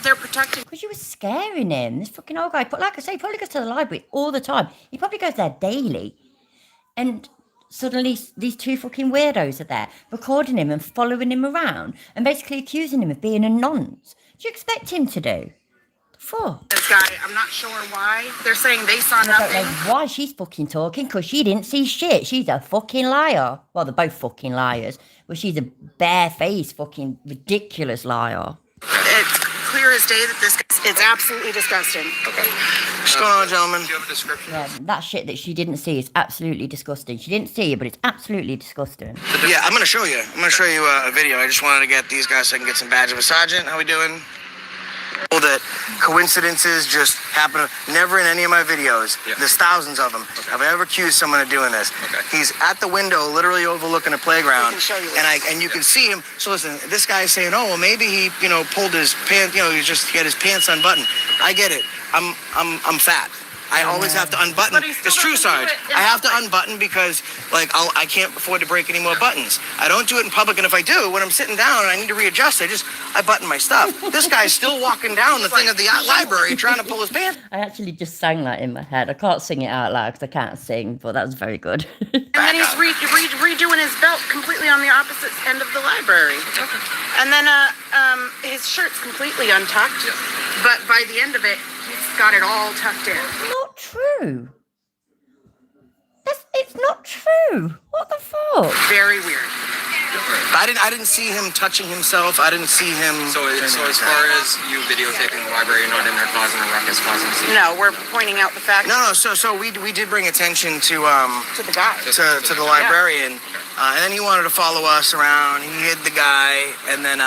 they're protecting. Because you were scaring him. This fucking old guy, like I say, he probably goes to the library all the time. He probably goes there daily. And suddenly these two fucking weirdos are there, recording him and following him around and basically accusing him of being a nonce. What do you expect him to do? Fuck. This guy, I'm not sure why. They're saying they saw nothing. I don't know why she's fucking talking, because she didn't see shit. She's a fucking liar. Well, they're both fucking liars, but she's a barefaced fucking ridiculous liar. It's clear as day that this guy's, it's absolutely disgusting. Okay. What's going on, gentlemen? Do you have a description? Yeah, that shit that she didn't see is absolutely disgusting. She didn't see it, but it's absolutely disgusting. Yeah, I'm gonna show you. I'm gonna show you a video. I just wanted to get these guys so I can get some badge of a sergeant. How we doing? That coincidences just happen. Never in any of my videos. Yeah. There's thousands of them. Okay. Have I ever accused someone of doing this? Okay. He's at the window, literally overlooking a playground, and you can see him. So listen, this guy is saying, "Oh, well, maybe he, pulled his pants. He had his pants unbuttoned." I get it. I'm fat. I always have to unbutton. It's true, Sarge. I have to unbutton because, like, I can't afford to break any more buttons. I don't do it in public, and if I do, when I'm sitting down and I need to readjust, I button my stuff. This guy's still walking down the thing of the library trying to pull his pants. I actually just sang that in my head. I can't sing it out loud because I can't sing, but that was very good. And then he's redoing his belt completely on the opposite end of the library. And then his shirt's completely untucked, but by the end of it, he's got it all tucked in. Not true. It's not true. What the fuck? Very weird. I didn't see him touching himself. I didn't see him. So as far as you videotaping the library, you're not in there causing a ruckus, causing a scene? No, we're pointing out the fact. No. So we did bring attention to the guy, to the librarian, and then he wanted to follow us around. He hid the guy, and then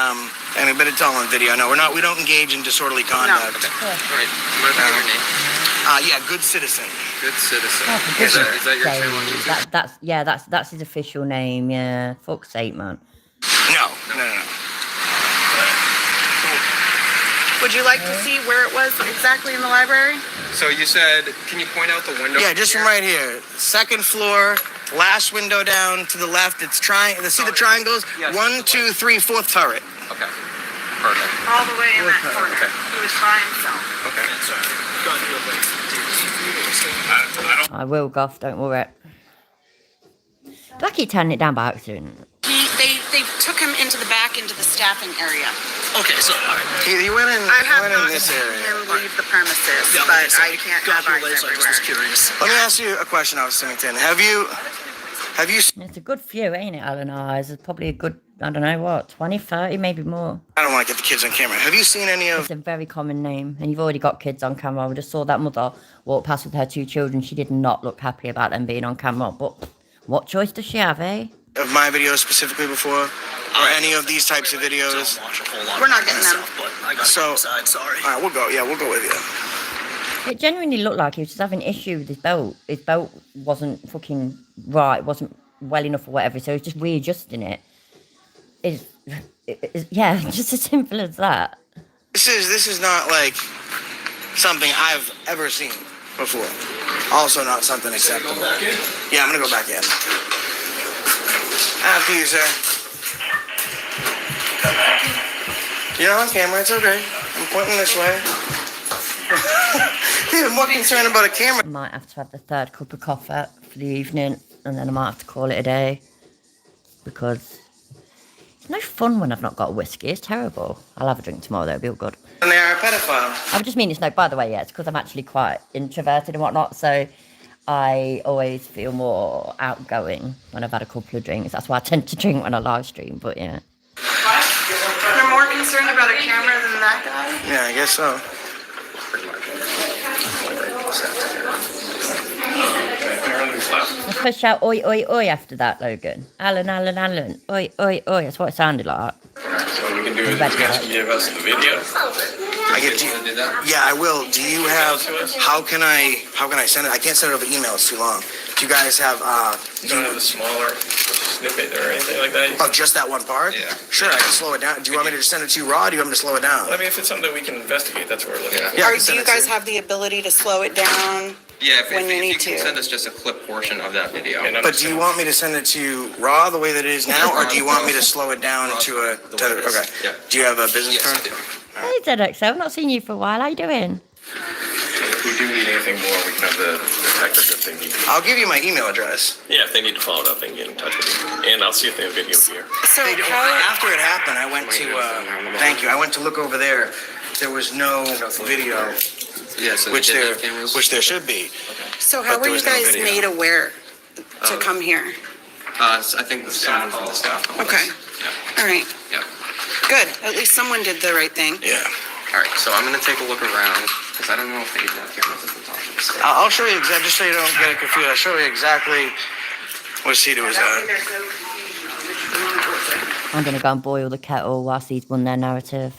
but it's all on video. No, we don't engage in disorderly conduct. No. Okay. All right. What about your name? Good citizen. Good citizen. Oh, Is that your channel on YouTube? That's his official name. Yeah. Fuck's sake, man. No. Would you like to see where it was exactly in the library? So you said, can you point out the window? Yeah, just from right here. Second floor, last window down to the left. It's see the triangles? Yes. 1, 2, 3, 4th turret. Okay. Perfect. All the way in that corner. Okay. He was by himself. Okay. I will, Goff. Don't worry. Do I keep turning it down by accident? They took him into the staffing area. Okay, so he went in. I have in not this seen area. him leave the premises, but I can't have eyes everywhere. Let me ask you a question, Officer Symington. Have you? It's a good few, ain't it, Alan? It's probably a good, I don't know what, 20, 30, maybe more. I don't want to get the kids on camera. Have you seen any of? It's a very common name, and you've already got kids on camera. We just saw that mother walk past with her 2 children. She did not look happy about them being on camera, but what choice does she have, eh? Of my videos specifically before, or any of these types of videos? We're not getting them. So, sorry. All right, we'll go. Yeah, we'll go with you. It genuinely looked like he was just having an issue with his belt. His belt wasn't fucking right, wasn't well enough or whatever, so he was just readjusting it. Yeah, just as simple as that. This is not like something I've ever seen before. Also not something acceptable. Yeah, I'm gonna go back in. After you, sir. You're on camera, it's okay. I'm pointing this way. You're more concerned about a camera. I might have to have the 3rd cup of coffee for the evening, and then I might have to call it a day, because it's no fun when I've not got whiskey. It's terrible. I'll have a drink tomorrow, though. It'll be all good. And they are a pedophile. I just mean it's no, by the way, yeah, it's because I'm actually quite introverted and whatnot, so I always feel more outgoing when I've had a couple of drinks. That's why I tend to drink when I live stream, but yeah. You're more concerned about a camera than that guy? Yeah, I guess so. pretty much. Let's push shout oi oi oi after that, Logan. Alan, Alan, Alan. Oi oi oi. That's what it sounded like. So what we can do is just give us the video. Yeah, I will. Do you have? How can I send it? I can't send it over email. It's too long. Do you guys have? You don't have a smaller snippet or anything like that? Oh, just that one part? Yeah. Sure, I can slow it down. Do you want me to just send it to you raw? Or do you want me to slow it down? I mean, if it's something that we can investigate, that's what we're looking at. Yeah, Do you guys have the ability to slow it down? Yeah, when you need you can to. send us just a clip portion of that video. But do you want me to send it to you raw the way that it is now, or do you want me to slow it down to a? Okay. Yeah. Do you have a business card? Hey, ZXO. I've not seen you for a while. How you doing? If we do need anything more, we can have the detectives if they need. I'll give you my email address. Yeah, if they need to follow it up, they can get in touch with you. And I'll see if they have video here. So After it happened, I went to. Thank you. I went to look over there. There was no video. Yeah, so which there should be. So how were you guys made aware to come here? I think someone from the staff. Okay. Yeah. All right. Yeah. Good. At least someone did the right thing. Yeah. All right, so I'm going to take a look around, because I don't know if they even have cameras at the top of the stairs. I'll show you exactly, just so you don't get it confused. I'll show you exactly what seat it was at. I'm going to go and boil the kettle whilst these won their narrative.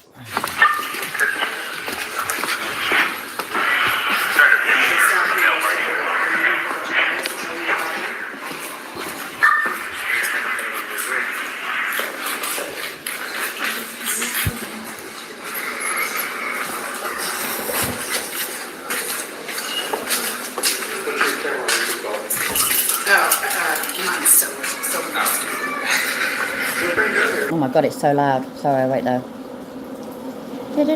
Oh my god, it's so loud. Sorry, wait though. Nearly.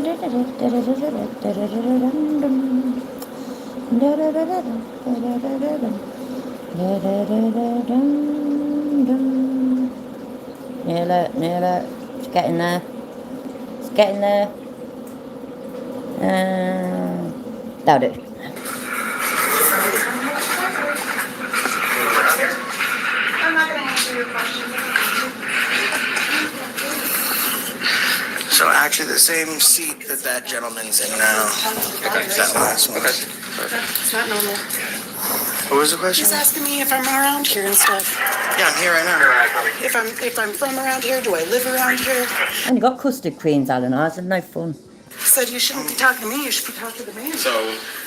It's getting there. It's getting there. That'll do. I'm not going to answer your questions. So actually the same seat that gentleman's in now. Okay. That last one. Okay. It's not normal. What was the question? He's asking me if I'm around here and stuff. Yeah, I'm here right now. If I'm from around here, do I live around here? Only got custard creams, Alan. I said no fun. Said you shouldn't be talking to me. You should be talking to the man. So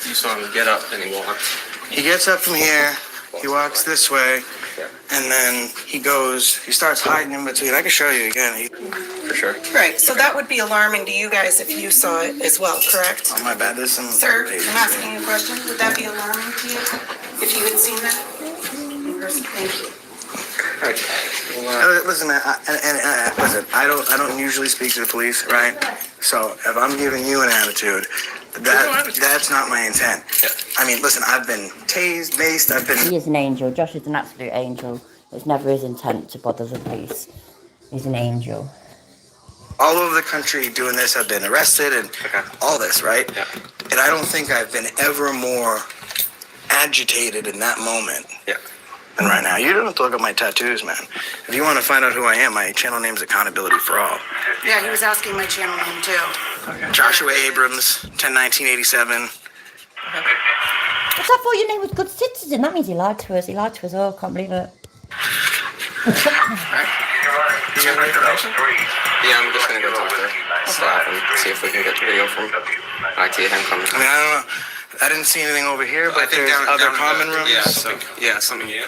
you saw him get up and he walked. He gets up from here, he walks this way, and then he starts hiding in between. I can show you again. For sure. Right. So that would be alarming to you guys if you saw it as well, correct? Oh, my bad. There's some... Sir, I'm asking you a question. Would that be alarming to you if you had seen that? Thank you. All right. Listen, man. Listen. I don't usually speak to the police, right? So if I'm giving you an attitude, that's not my intent. Yeah. I mean, listen. I've been tased, maced. He is an angel. Josh is an absolute angel. It's never his intent to bother the police. He's an angel. All over the country doing this. I've been arrested and all this, right? Yeah. And I don't think I've been ever more agitated in that moment. Yeah. And right now, you don't have to look at my tattoos, man. If you want to find out who I am, my channel name is Accountability for All. Yeah, he was asking my channel name too. Joshua Abrams, 10/19/87. I thought your name was Good Citizen. That means he lied to us. He lied to us all. Can't believe it. Yeah, I'm just going to go talk to staff and see if we can get the video from IT him coming. I mean, I don't know. I didn't see anything over here, but there's other common rooms. Yeah, something. Yeah,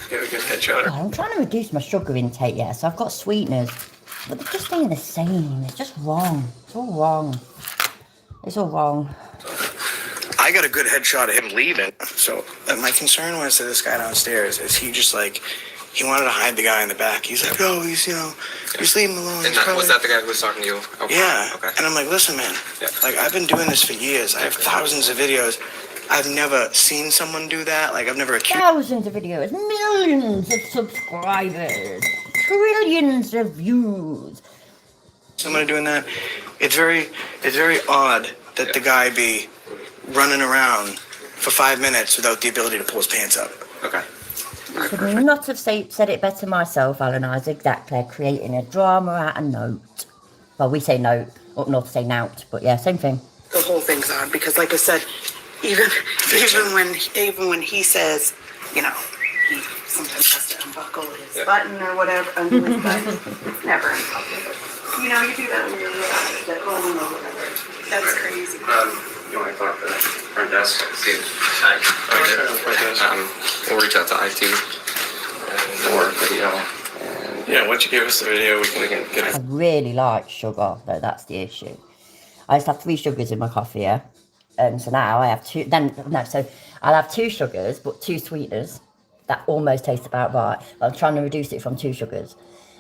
get a good headshot. Oh, I'm trying to reduce my sugar intake, yeah, so I've got sweeteners. But they're just staying the same. It's just wrong. It's all wrong. It's all wrong. I got a good headshot of him leaving. So my concern was to this guy downstairs is he just like, he wanted to hide the guy in the back. He's like, oh, he's, just leave him alone. And was that the guy who was talking to you? Okay. Yeah. Okay. And I'm like, listen, man, like I've been doing this for years. I have thousands of videos. I've never seen someone do that. Like I've never accused. Thousands of videos, millions of subscribers, trillions of views. Someone doing that. It's very odd that the guy be running around for 5 minutes without the ability to pull his pants up. Okay. Could not have said it better myself, Alan. I was exactly creating a drama out of note. Well, we say note, up north say nout, but yeah, same thing. The whole thing's odd because, like I said, even when he says, you know, he sometimes has to unbuckle his button or whatever, undo his button. It's never unbuckled. You know, you do that when you're at home or whatever. That's crazy. You want to talk to the front desk? See we'll reach out to IT or video. Yeah, once you give us the video, we can get it. I really like sugar, though, that's the issue. I used to have 3 sugars in my coffee, yeah? So now I have 2, so I'll have 2 sugars, but 2 sweeteners. That almost tastes about right. But I'm trying to reduce it from 2 sugars.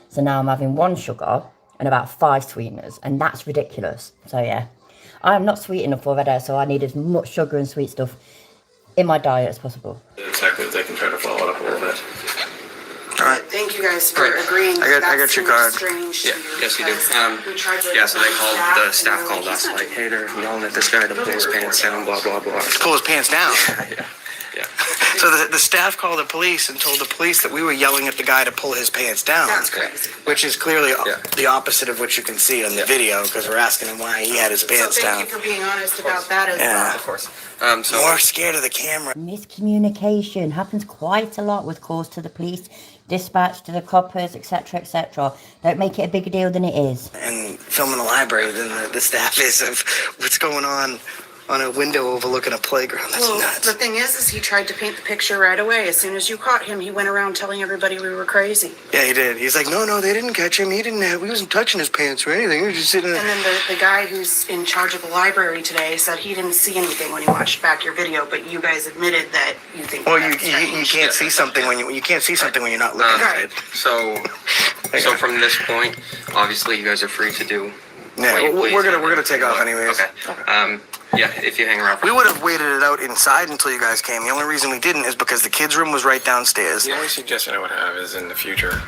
So now I'm having 1 sugar and about 5 sweeteners, and that's ridiculous. So yeah, I'm not sweet enough already, so I need as much sugar and sweet stuff in my diet as possible. Exactly, they can try to follow it up a little bit. All right. Thank you guys for agreeing. I got your card. Yeah, yes you do. Yeah, so they called, the staff called us, like, hey, they're yelling at this guy to pull his pants down, blah, blah, blah. Pull his pants down. Yeah. So the staff called the police and told the police that we were yelling at the guy to pull his pants down. That's crazy. Which is clearly the opposite of what you can see on the video, because we're asking him why he had his pants so down. thank you for being honest about that as well. Of course. So more scared of the camera. Miscommunication happens quite a lot with calls to the police, dispatch to the coppers, etc., etc. Don't make it a bigger deal than it is. And filming the library than the staff is of what's going on a window overlooking a playground. That's nuts. The thing is he tried to paint the picture right away. As soon as you caught him, he went around telling everybody we were crazy. Yeah, he did. He's like, no, they didn't catch him. He wasn't touching his pants or anything. He was just sitting there. And then the guy who's in charge of the library today said he didn't see anything when he watched back your video, but you guys admitted that you think. Well, you can't see something when you can't see something when you're not looking at it. So from this point, obviously you guys are free to do. Yeah, we're gonna take off anyways. Okay. Yeah, if you hang around. We would have waited it out inside until you guys came. The only reason we didn't is because the kids' room was right downstairs. The only suggestion I would have is in the future,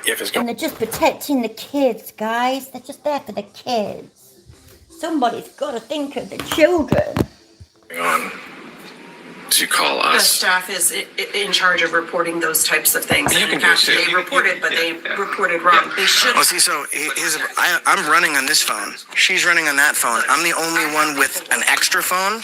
if it's And they're just protecting the kids, guys. They're just there for the kids. Somebody's got to think of the children. going on, to call The us. staff is in charge of reporting those types of things. You And can in do fact, it, they too. reported, but they reported wrong. They should. Well, see, so I'm running on this phone. She's running on that phone. I'm the only one with an extra phone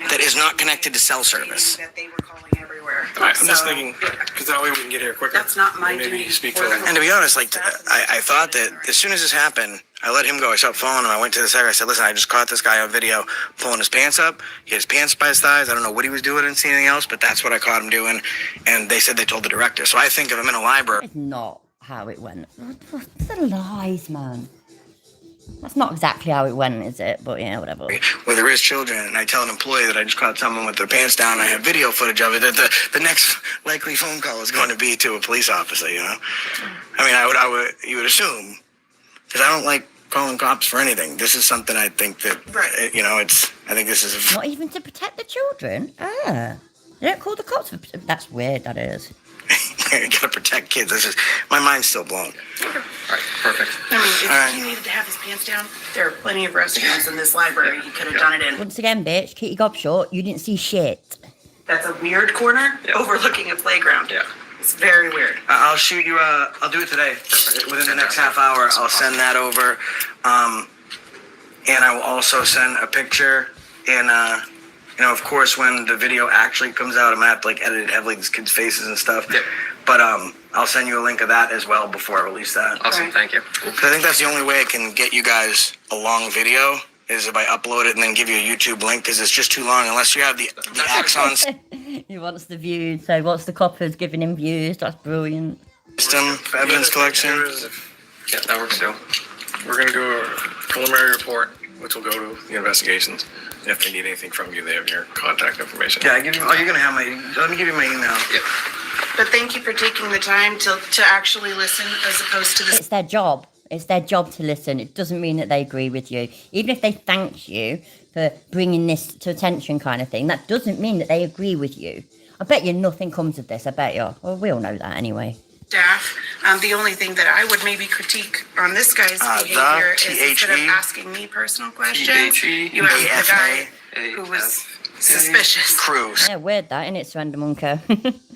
that is not connected to cell service. That they were calling everywhere. All right, I'm just So, thinking, because that way we can get here quicker. That's not my Maybe duty speak for to them. And to be honest, like, I thought that as soon as this happened, I let him go. I stopped phone him. I went to the secretary. I said, listen, I just caught this guy on video pulling his pants up. He had his pants by his thighs. I don't know what he was doing. I didn't see anything else, but that's what I caught him doing. And they said they told the director. So I think of him in a library. That's not how it went. What's the lies, man? That's not exactly how it went, is it? But yeah, whatever. Where there is children, and I tell an employee that I just caught someone with their pants down, I have video footage of it, that the next likely phone call is going to be to a police officer, you know? I mean, you would assume, because I don't like calling cops for anything. This is something I think that, you know, I think this is... Not even to protect the children? They don't call the cops for... That's weird, that is. You gotta protect kids. My mind's still blown. All right, perfect. I mean, if he needed to have his pants down, there are plenty of restrooms in this library he could have done it in. Once again, bitch, keep your gob short. You didn't see shit. That's a weird corner overlooking a playground. Yeah. It's very weird. I'll shoot you, I'll do it today. Within the next half hour, I'll send that over. And I will also send a picture. And, you know, of course, when the video actually comes out, I'm gonna have to, like, edit it heavily, these kids' faces and stuff. Yep. But I'll send you a link of that as well before I release that. Awesome, thank you. Because I think that's the only way I can get you guys a long video, is if I upload it and then give you a YouTube link, because it's just too long unless you have the Axon He wants the views, so what's the coppers giving him views? That's brilliant. system for evidence collection. Yeah, that works too. We're going to do a preliminary report, which will go to the investigations. If they need anything from you, they have your contact information. Yeah, you're gonna have let me give you my email. Yep. But thank you for taking the time to actually listen as opposed to this. It's their job. It's their job to listen. It doesn't mean that they agree with you. Even if they thank you for bringing this to attention kind of thing, that doesn't mean that they agree with you. I bet you nothing comes of this. I bet you. Well, we all know that anyway. Staff, the only thing that I would maybe critique on this guy's behavior is instead of asking me personal questions, you asked the guy who was suspicious. Cruz. Yeah, weird that, isn't it, Surrender Monka?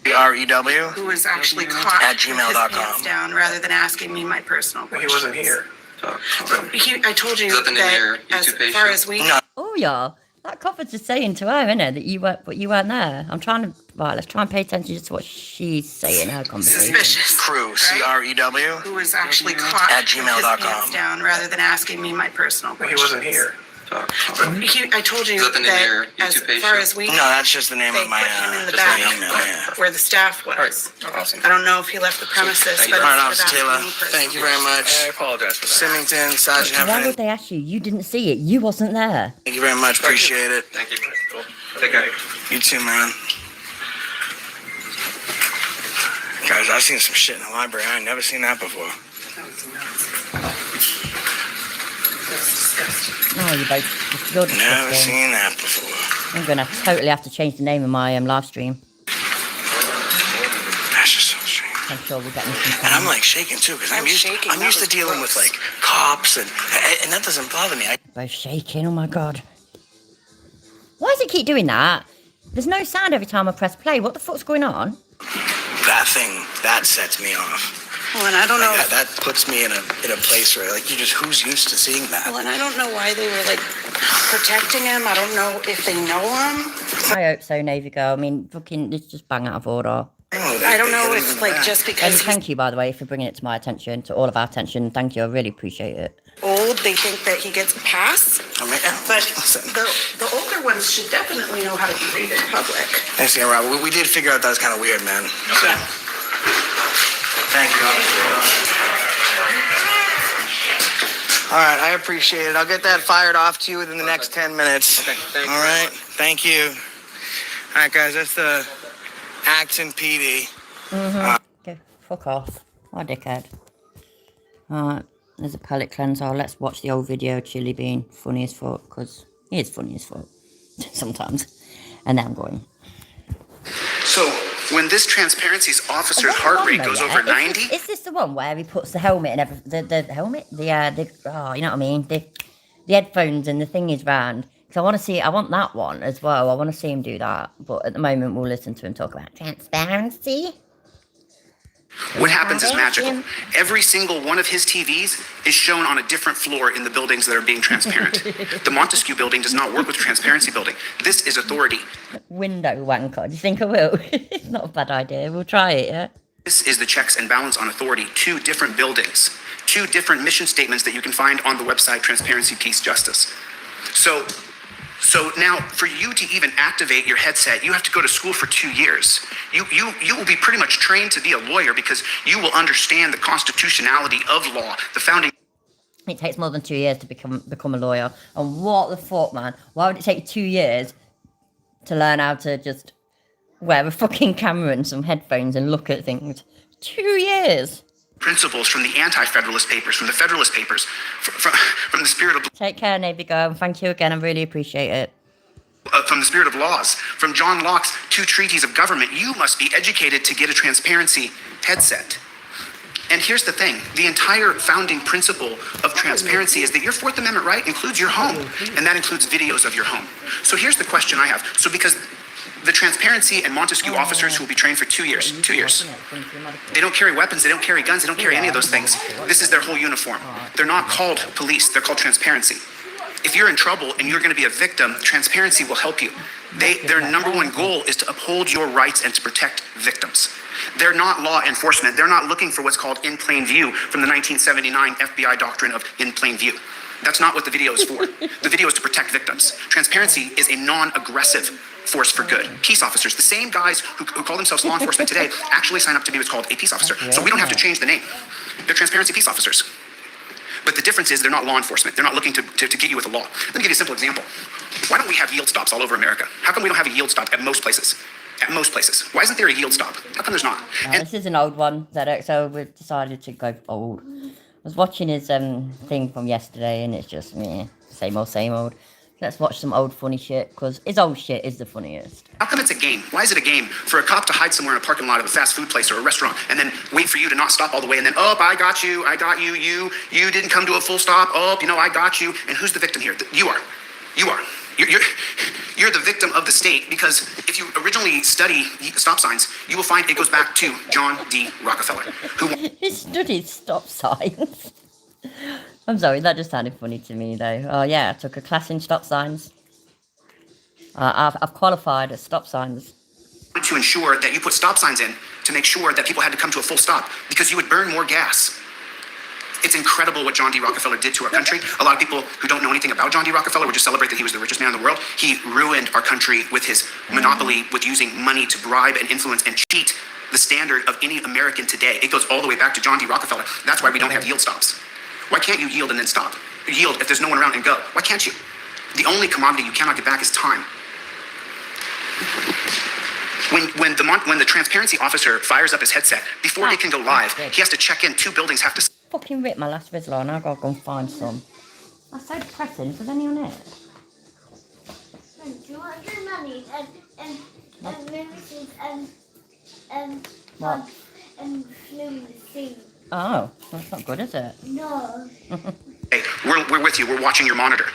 REW. Who was actually caught at with his gmail.com. pants down rather than asking me my personal questions. He wasn't here. I told you Is that the name of your that as YouTube page? far as we... No. Oh, you. That cop was just saying to her, innit, that you weren't there. I'm trying to, right, let's try and pay attention just to what she's saying in her conversation. Suspicious. Crew, C-R-E-W. Who was actually caught At with his gmail.com. pants down rather than asking me my personal He questions. wasn't here. I told you Is that the name of your as YouTube page? far as we No, that's just the name they of my, put him in the just back my email, yeah. where the staff was. Awesome. I don't know if he left the premises, Thank but you. All right, instead Officer of Taylor. asking me personal Thank you very much. I apologize for that. Symington, Sergeant Why Heffernan. would they ask you? You didn't see it. You wasn't there. Thank you very much. Appreciate it. Thank you. Take care. You too, man. Guys, I've seen some shit in the library. I ain't never seen that before. Oh, you're Never disgusting. seen that before. I'm gonna totally have to change the name of my live stream. That's just so strange. I'm sure we'll get me some And I'm time. like shaking too, because I'm used shaking. to dealing with like cops and that doesn't bother me. Both shaking. Oh my god. Why does it keep doing that? There's no sound every time I press play. What the fuck's going on? That thing, that sets me off. Well, and I don't know. That puts me in a place where like who's used to seeing that? Well, and I don't know why they were like protecting him. I don't know if they know him. I hope so, Navy Girl. I mean, fucking, it's just bang out of order. I don't know if like just And because he's thank you, by the way, for bringing it to my attention, to all of our attention. Thank you. I really appreciate it. old, they think that he gets a pass. I mean, But the older ones should definitely know how to behave in public. thanks, yeah, Rob. We did figure out that was kind of weird, man. So, Thank you. All right, I appreciate it. I'll get that fired off to you within the next 10 minutes. Okay, thank you All very right, thank you. All right, guys, that's the Acton PD. Okay, fuck off. Oh, dickhead. Alright, there's a palate cleanser. Let's watch the old video of Chili being funny as fuck, because he is funny as fuck. Sometimes. And then I'm going. So, when this transparency's officer's heart rate goes over 90... Is this the one where he puts the helmet and everything? The helmet? Oh, you know what I mean? The headphones and the thing is round. Because I want to see, I want that one as well. I want to see him do that. But at the moment, we'll listen to him talk about transparency. What happens is magical. Every single one of his TVs is shown on a different floor in the buildings that are being transparent. The Montesquieu building does not work with transparency building. This is authority. Window wanker. Do you think I will? It's not a bad idea. We'll try it, yeah? This is the checks and balance on authority. 2 different buildings. 2 different mission statements that you can find on the website Transparency, Peace, Justice. So now, for you to even activate your headset, you have to go to school for 2 years. You will be pretty much trained to be a lawyer because you will understand the constitutionality of law, the founding. It takes more than 2 years to become a lawyer. And what the fuck, man? Why would it take 2 years to learn how to just wear a fucking camera and some headphones and look at things? 2 years. Principles from the anti-federalist papers, from the federalist papers, from the spirit of... Take care, Navy Girl. Thank you again. I really appreciate it. From the spirit of laws, from John Locke's 2 treaties of government, you must be educated to get a transparency headset. And here's the thing, the entire founding principle of transparency is that your 4th Amendment right includes your home, and that includes videos of your home. So here's the question I have. So because the transparency and Montesquieu officers who will be trained for 2 years, they don't carry weapons, they don't carry guns, they don't carry any of those things. This is their whole uniform. They're not called police, they're called transparency. If you're in trouble and you're going to be a victim, transparency will help you. Their number one goal is to uphold your rights and to protect victims. They're not law enforcement. They're not looking for what's called in plain view from the 1979 FBI doctrine of in plain view. That's not what the video is for. The video is to protect victims. Transparency is a non-aggressive force for good. Peace officers, the same guys who call themselves law enforcement today, actually sign up to be what's called a peace officer. So we don't have to change the name. They're transparency peace officers. But the difference is they're not law enforcement. They're not looking to get you with the law. Let me give you a simple example. Why don't we have yield stops all over America? How come we don't have a yield stop at most places? At most places. Why isn't there a yield stop? How come there's not? This is an old one, so we've decided to go old. I was watching his thing from yesterday, and it's just same old. Let's watch some old funny shit, because his old shit is the funniest. How come it's a game? Why is it a game for a cop to hide somewhere in a parking lot of a fast food place or a restaurant and then wait for you to not stop all the way and then, oh, I got you, you didn't come to a full stop, oh, I got you. And who's the victim here? You are. You're the victim of the state, because if you originally study stop signs, you will find it goes back to John D. Rockefeller, who... He studied stop signs. I'm sorry, that just sounded funny to me, though. Oh, yeah, I took a class in stop signs. I've qualified as stop signs. To ensure that you put stop signs in to make sure that people had to come to a full stop because you would burn more gas. It's incredible what John D. Rockefeller did to our country. A lot of people who don't know anything about John D. Rockefeller would just celebrate that he was the richest man in the world. He ruined our country with his monopoly, with using money to bribe and influence and cheat the standard of any American today. It goes all the way back to John D. Rockefeller. That's why we don't have yield stops. Why can't you yield and then stop? Yield if there's no one around and go. Why can't you? The only commodity you cannot get back is time. When the transparency officer fires up his headset, before it can go live, he has to check in. 2 buildings have to... Fucking ripped my last Rizzler and I've got to go and find some. That's so depressing. Is there any on it? Do you want your money and Lucy's and Lucy? Oh, that's not good, is it? No. Hey, we're with you. We're watching your monitor.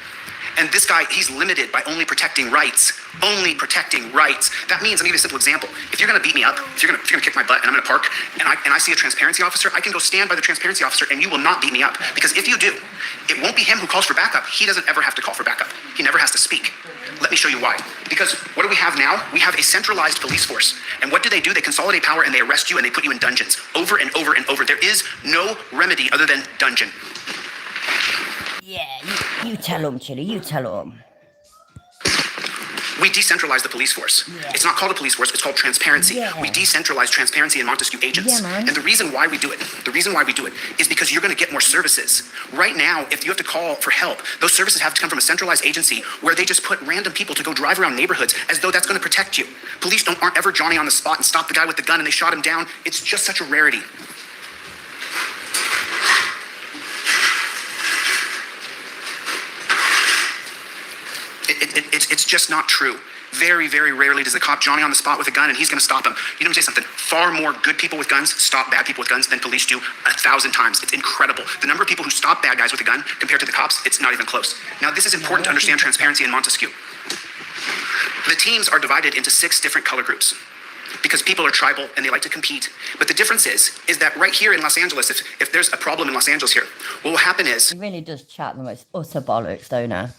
And this guy, he's limited by only protecting rights. Only protecting rights. That means, I'll give you a simple example. If you're gonna beat me up, if you're gonna kick my butt and I'm gonna park and I see a transparency officer, I can go stand by the transparency officer and you will not beat me up. Because if you do, it won't be him who calls for backup. He doesn't ever have to call for backup. He never has to speak. Let me show you why. Because what do we have now? We have a centralized police force. And what do? They consolidate power and they arrest you and they put you in dungeons over and over and over. There is no remedy other than dungeon. Yeah, you tell them, Chili, you tell them. We decentralize the police force. Yeah. It's not called a police force, it's called transparency. Yeah. We decentralize transparency and Montesquieu agents. Yeah, and the reason why we do it is because you're gonna get more services. Right now, if you have to call for help, those services have to come from a centralized agency where they just put random people to go drive around neighborhoods as though that's gonna protect you. Police aren't ever Johnny on the spot and stop the guy with the gun and they shot him down. It's just such a rarity. It's just not true. Very, very rarely does the cop Johnny on the spot with a gun and he's going to stop him. You know, let me say something. Far more good people with guns stop bad people with guns than police do 1,000 times. It's incredible. The number of people who stop bad guys with a gun compared to the cops, it's not even close. Now, this is important to understand transparency in Montesquieu. The teams are divided into 6 different color groups because people are tribal and they like to compete. But the difference is that right here in Los Angeles, if there's a problem in Los Angeles here, what will happen is... He really does chat the most utter bollocks, don't he?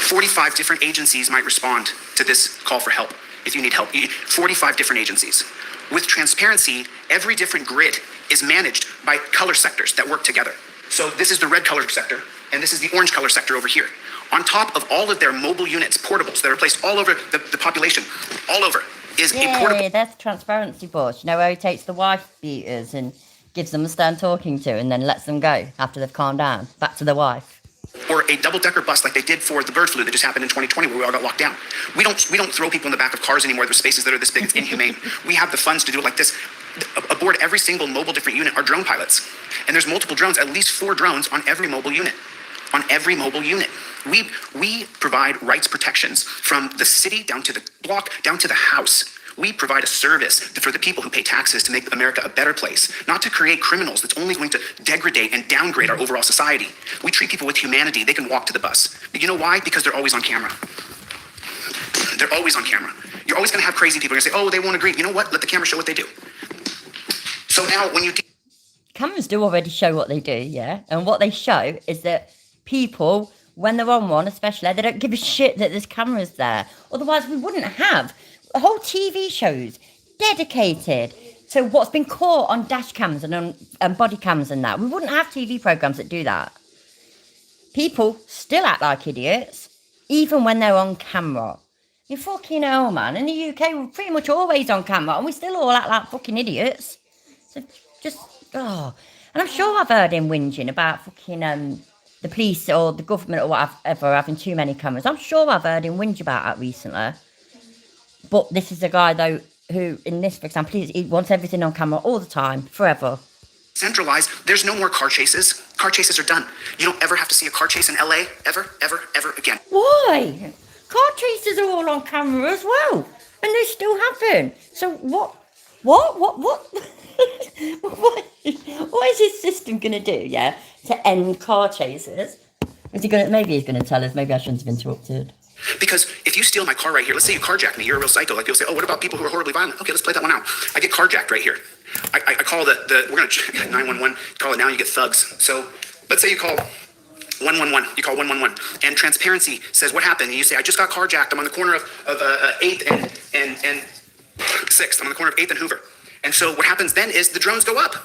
45 different agencies might respond to this call for help. If you need help, 45 different agencies. With transparency, every different grid is managed by color sectors that work together. So this is the red color sector, and this is the orange color sector over here. On top of all of their mobile units, portables that are placed all over the population, all over, is a portable... Yeah, that's transparency boss. You know, where he takes the wife beaters and gives them a stern talking to and then lets them go after they've calmed down, back to the wife. Or a double-decker bus like they did for the bird flu that just happened in 2020 where we all got locked down. We don't throw people in the back of cars anymore. There's spaces that are this big. It's inhumane. We have the funds to do it like this. Aboard every single mobile different unit are drone pilots. And there's multiple drones, at least 4 drones on every mobile unit. On every mobile unit. We provide rights protections from the city down to the block, down to the house. We provide a service for the people who pay taxes to make America a better place, not to create criminals that's only going to degrade and downgrade our overall society. We treat people with humanity. They can walk to the bus. But you know why? Because they're always on camera. They're always on camera. You're always going to have crazy people. You're going to say, oh, they won't agree. You know what? Let the camera show what they do. So now when you... Cameras do already show what they do, yeah? And what they show is that people, when they're on one especially, they don't give a shit that there's cameras there. Otherwise, we wouldn't have whole TV shows dedicated to what's been caught on dash cams and on body cams and that. We wouldn't have TV programs that do that. People still act like idiots, even when they're on camera. You fucking hell, man. In the UK, we're pretty much always on camera and we still all act like fucking idiots. So just, oh. And I'm sure I've heard him whinging about fucking the police or the government or whatever having too many cameras. I'm sure I've heard him whinge about that recently. But this is a guy, though, who, in this, for example, he wants everything on camera all the time, forever. Centralized, there's no more car chases. Car chases are done. You don't ever have to see a car chase in LA, ever, ever, ever again. Why? Car chases are all on camera as well. And they still happen. So what what is his system going to do, yeah, to end car chases? Maybe he's going to tell us. Maybe I shouldn't have interrupted. Because if you steal my car right here, let's say you carjack me, you're a real psycho. Like people say, oh, what about people who are horribly violent? Okay, let's play that one out. I get carjacked right here. I call we're going to 911, call it now, you get thugs. So let's say you call 111. You call 111. And transparency says, what happened? And you say, I just got carjacked. I'm on the corner of 8th and 6th. I'm on the corner of 8th and Hoover. And so what happens then is the drones go up.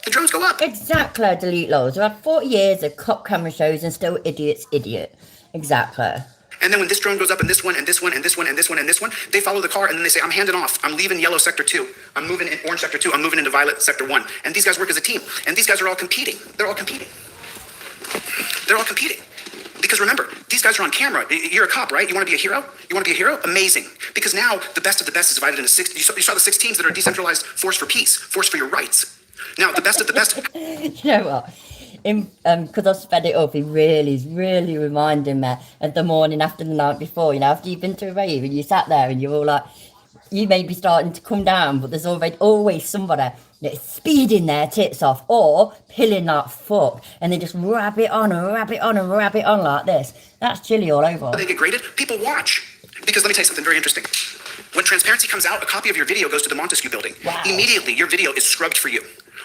The drones go up. Exactly, delete loads. We've had 40 years of cop camera shows and still idiot. Exactly. And then when this drone goes up and this one and this one and this one and this one and this one, they follow the car and then they say, I'm handing off. I'm leaving yellow sector 2. I'm moving in orange sector 2. I'm moving into violet sector 1. And these guys work as a team. And these guys are all competing. They're all competing. They're all competing. Because remember, these guys are on camera. You're a cop, right? You want to be a hero? You want to be a hero? Amazing. Because now the best of the best is divided into 6. You saw the 6 teams that are decentralized force for peace, force for your rights. Now, the best of the best. You know what? Because I've sped it up, he is really reminding me of the morning after the night before. You know, after you've been to a rave and you sat there and you're all like, you may be starting to come down, but there's always somebody that's speeding their tits off or pilling like fuck, and they just rab it on and rab it on and rab it on like this. That's chilly all over. They get graded, people watch. Because let me tell you something very interesting. When transparency comes out, a copy of your video goes to the Montesquieu building. Wow. Immediately, your video is scrubbed for you.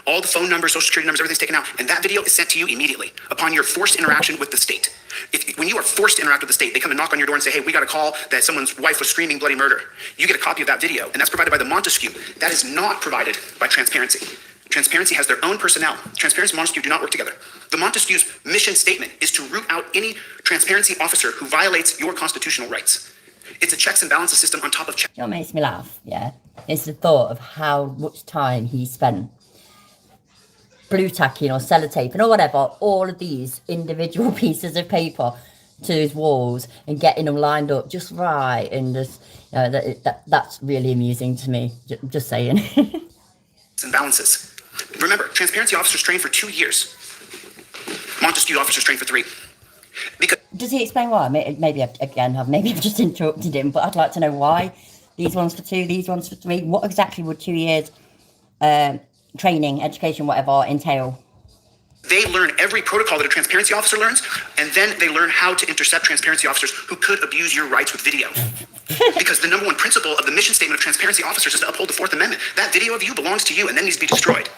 All the phone numbers, social security numbers, everything's taken out, and that video is sent to you immediately upon your forced interaction with the state. When you are forced to interact with the state, they come and knock on your door and say, hey, we got a call that someone's wife was screaming bloody murder. You get a copy of that video, and that's provided by the Montesquieu. That is not provided by Transparency. Transparency has their own personnel. Transparency and Montesquieu do not work together. The Montesquieu's mission statement is to root out any transparency officer who violates your constitutional rights. It's a checks and balances system on top of checks. You know what makes me laugh, yeah? It's the thought of how much time he spent blue tacking or sellotaping or whatever, all of these individual pieces of paper to his walls and getting them lined up just right, and just, you know, that's really amusing to me, just saying. And balances. Remember, transparency officers train for 2 years. Montesquieu officers train for 3. Because does he explain why? Maybe I've just interrupted him, but I'd like to know why these ones for 2, these ones for 3. What exactly would 2 years training, education, whatever entail? they learn every protocol that a transparency officer learns, and then they learn how to intercept transparency officers who could abuse your rights with video. Because the number one principle of the mission statement of transparency officers is to uphold the Fourth Amendment. That video of you belongs to you and then needs to be destroyed.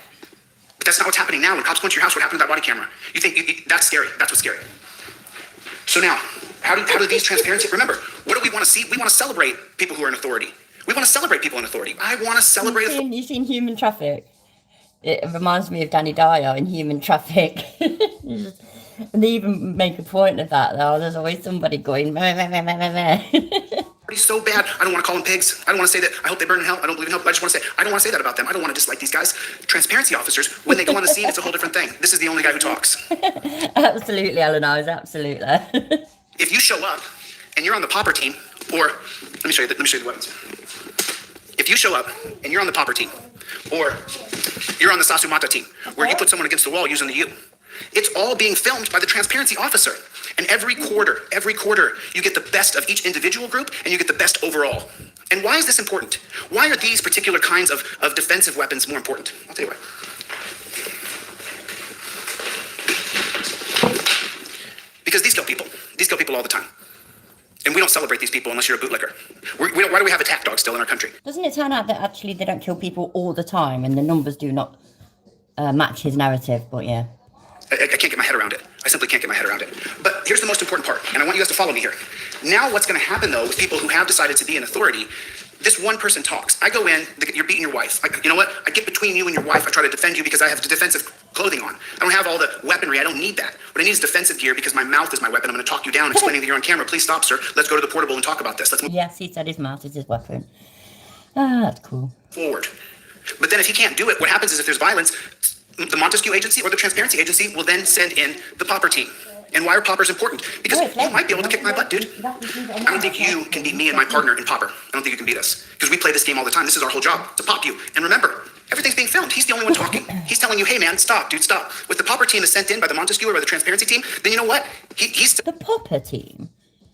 But that's not what's happening now. When cops go into your house, what happened to that body camera? You think that's scary. That's what's scary. So now, how do these transparency, remember, what do we want to see? We want to celebrate people who are in authority. We want to celebrate people in authority. I want to celebrate. You've seen Human Traffic? It reminds me of Danny Dyer in Human Traffic. And they even make a point of that, though. There's always somebody going, meh, meh, meh, meh, meh, meh. He's so bad. I don't want to call them pigs. I don't want to say that. I hope they burn in hell. I don't believe in hell. But I just want to say, I don't want to say that about them. I don't want to dislike these guys. Transparency officers, when they go on the scene, it's a whole different thing. This is the only guy who talks. Absolutely, Eleanor, absolutely. If you show up and you're on the popper team, or let me show you the weapons. If you show up and you're on the popper team, or you're on the Sasumata team, where you put someone against the wall using the U, it's all being filmed by the transparency officer. And every quarter, you get the best of each individual group and you get the best overall. And why is this important? Why are these particular kinds of defensive weapons more important? I'll tell you why. Because these kill people. These kill people all the time. And we don't celebrate these people unless you're a bootlegger. Why do we have attack dogs still in our country? Doesn't it turn out that actually they don't kill people all the time and the numbers do not match his narrative? But yeah. I can't get my head around it. I simply can't get my head around it. But here's the most important part, and I want you guys to follow me here. Now what's going to happen, though, with people who have decided to be in authority, this one person talks. I go in, you're beating your wife. You know what? I get between you and your wife. I try to defend you because I have defensive clothing on. I don't have all the weaponry. I don't need that. What I need is defensive gear because my mouth is my weapon. I'm going to talk you down, explaining that you're on camera. Please stop, sir. Let's go to the portable and talk about this. Let's move. Yes, he said his mouth is his weapon. Ah, that's cool. Forward. But then if he can't do it, what happens is if there's violence, the Montesquieu agency or the transparency agency will then send in the popper team. And why are poppers important? Because you might be able to kick my butt, dude. I don't think you can beat me and my partner in popper. I don't think you can beat us. Because we play this game all the time. This is our whole job, to pop you. And remember, everything's being filmed. He's the only one talking. He's telling you, hey man, stop, dude, stop. With the popper team is sent in by the Montesquieu or by the transparency team, then you know what? He's the popper team?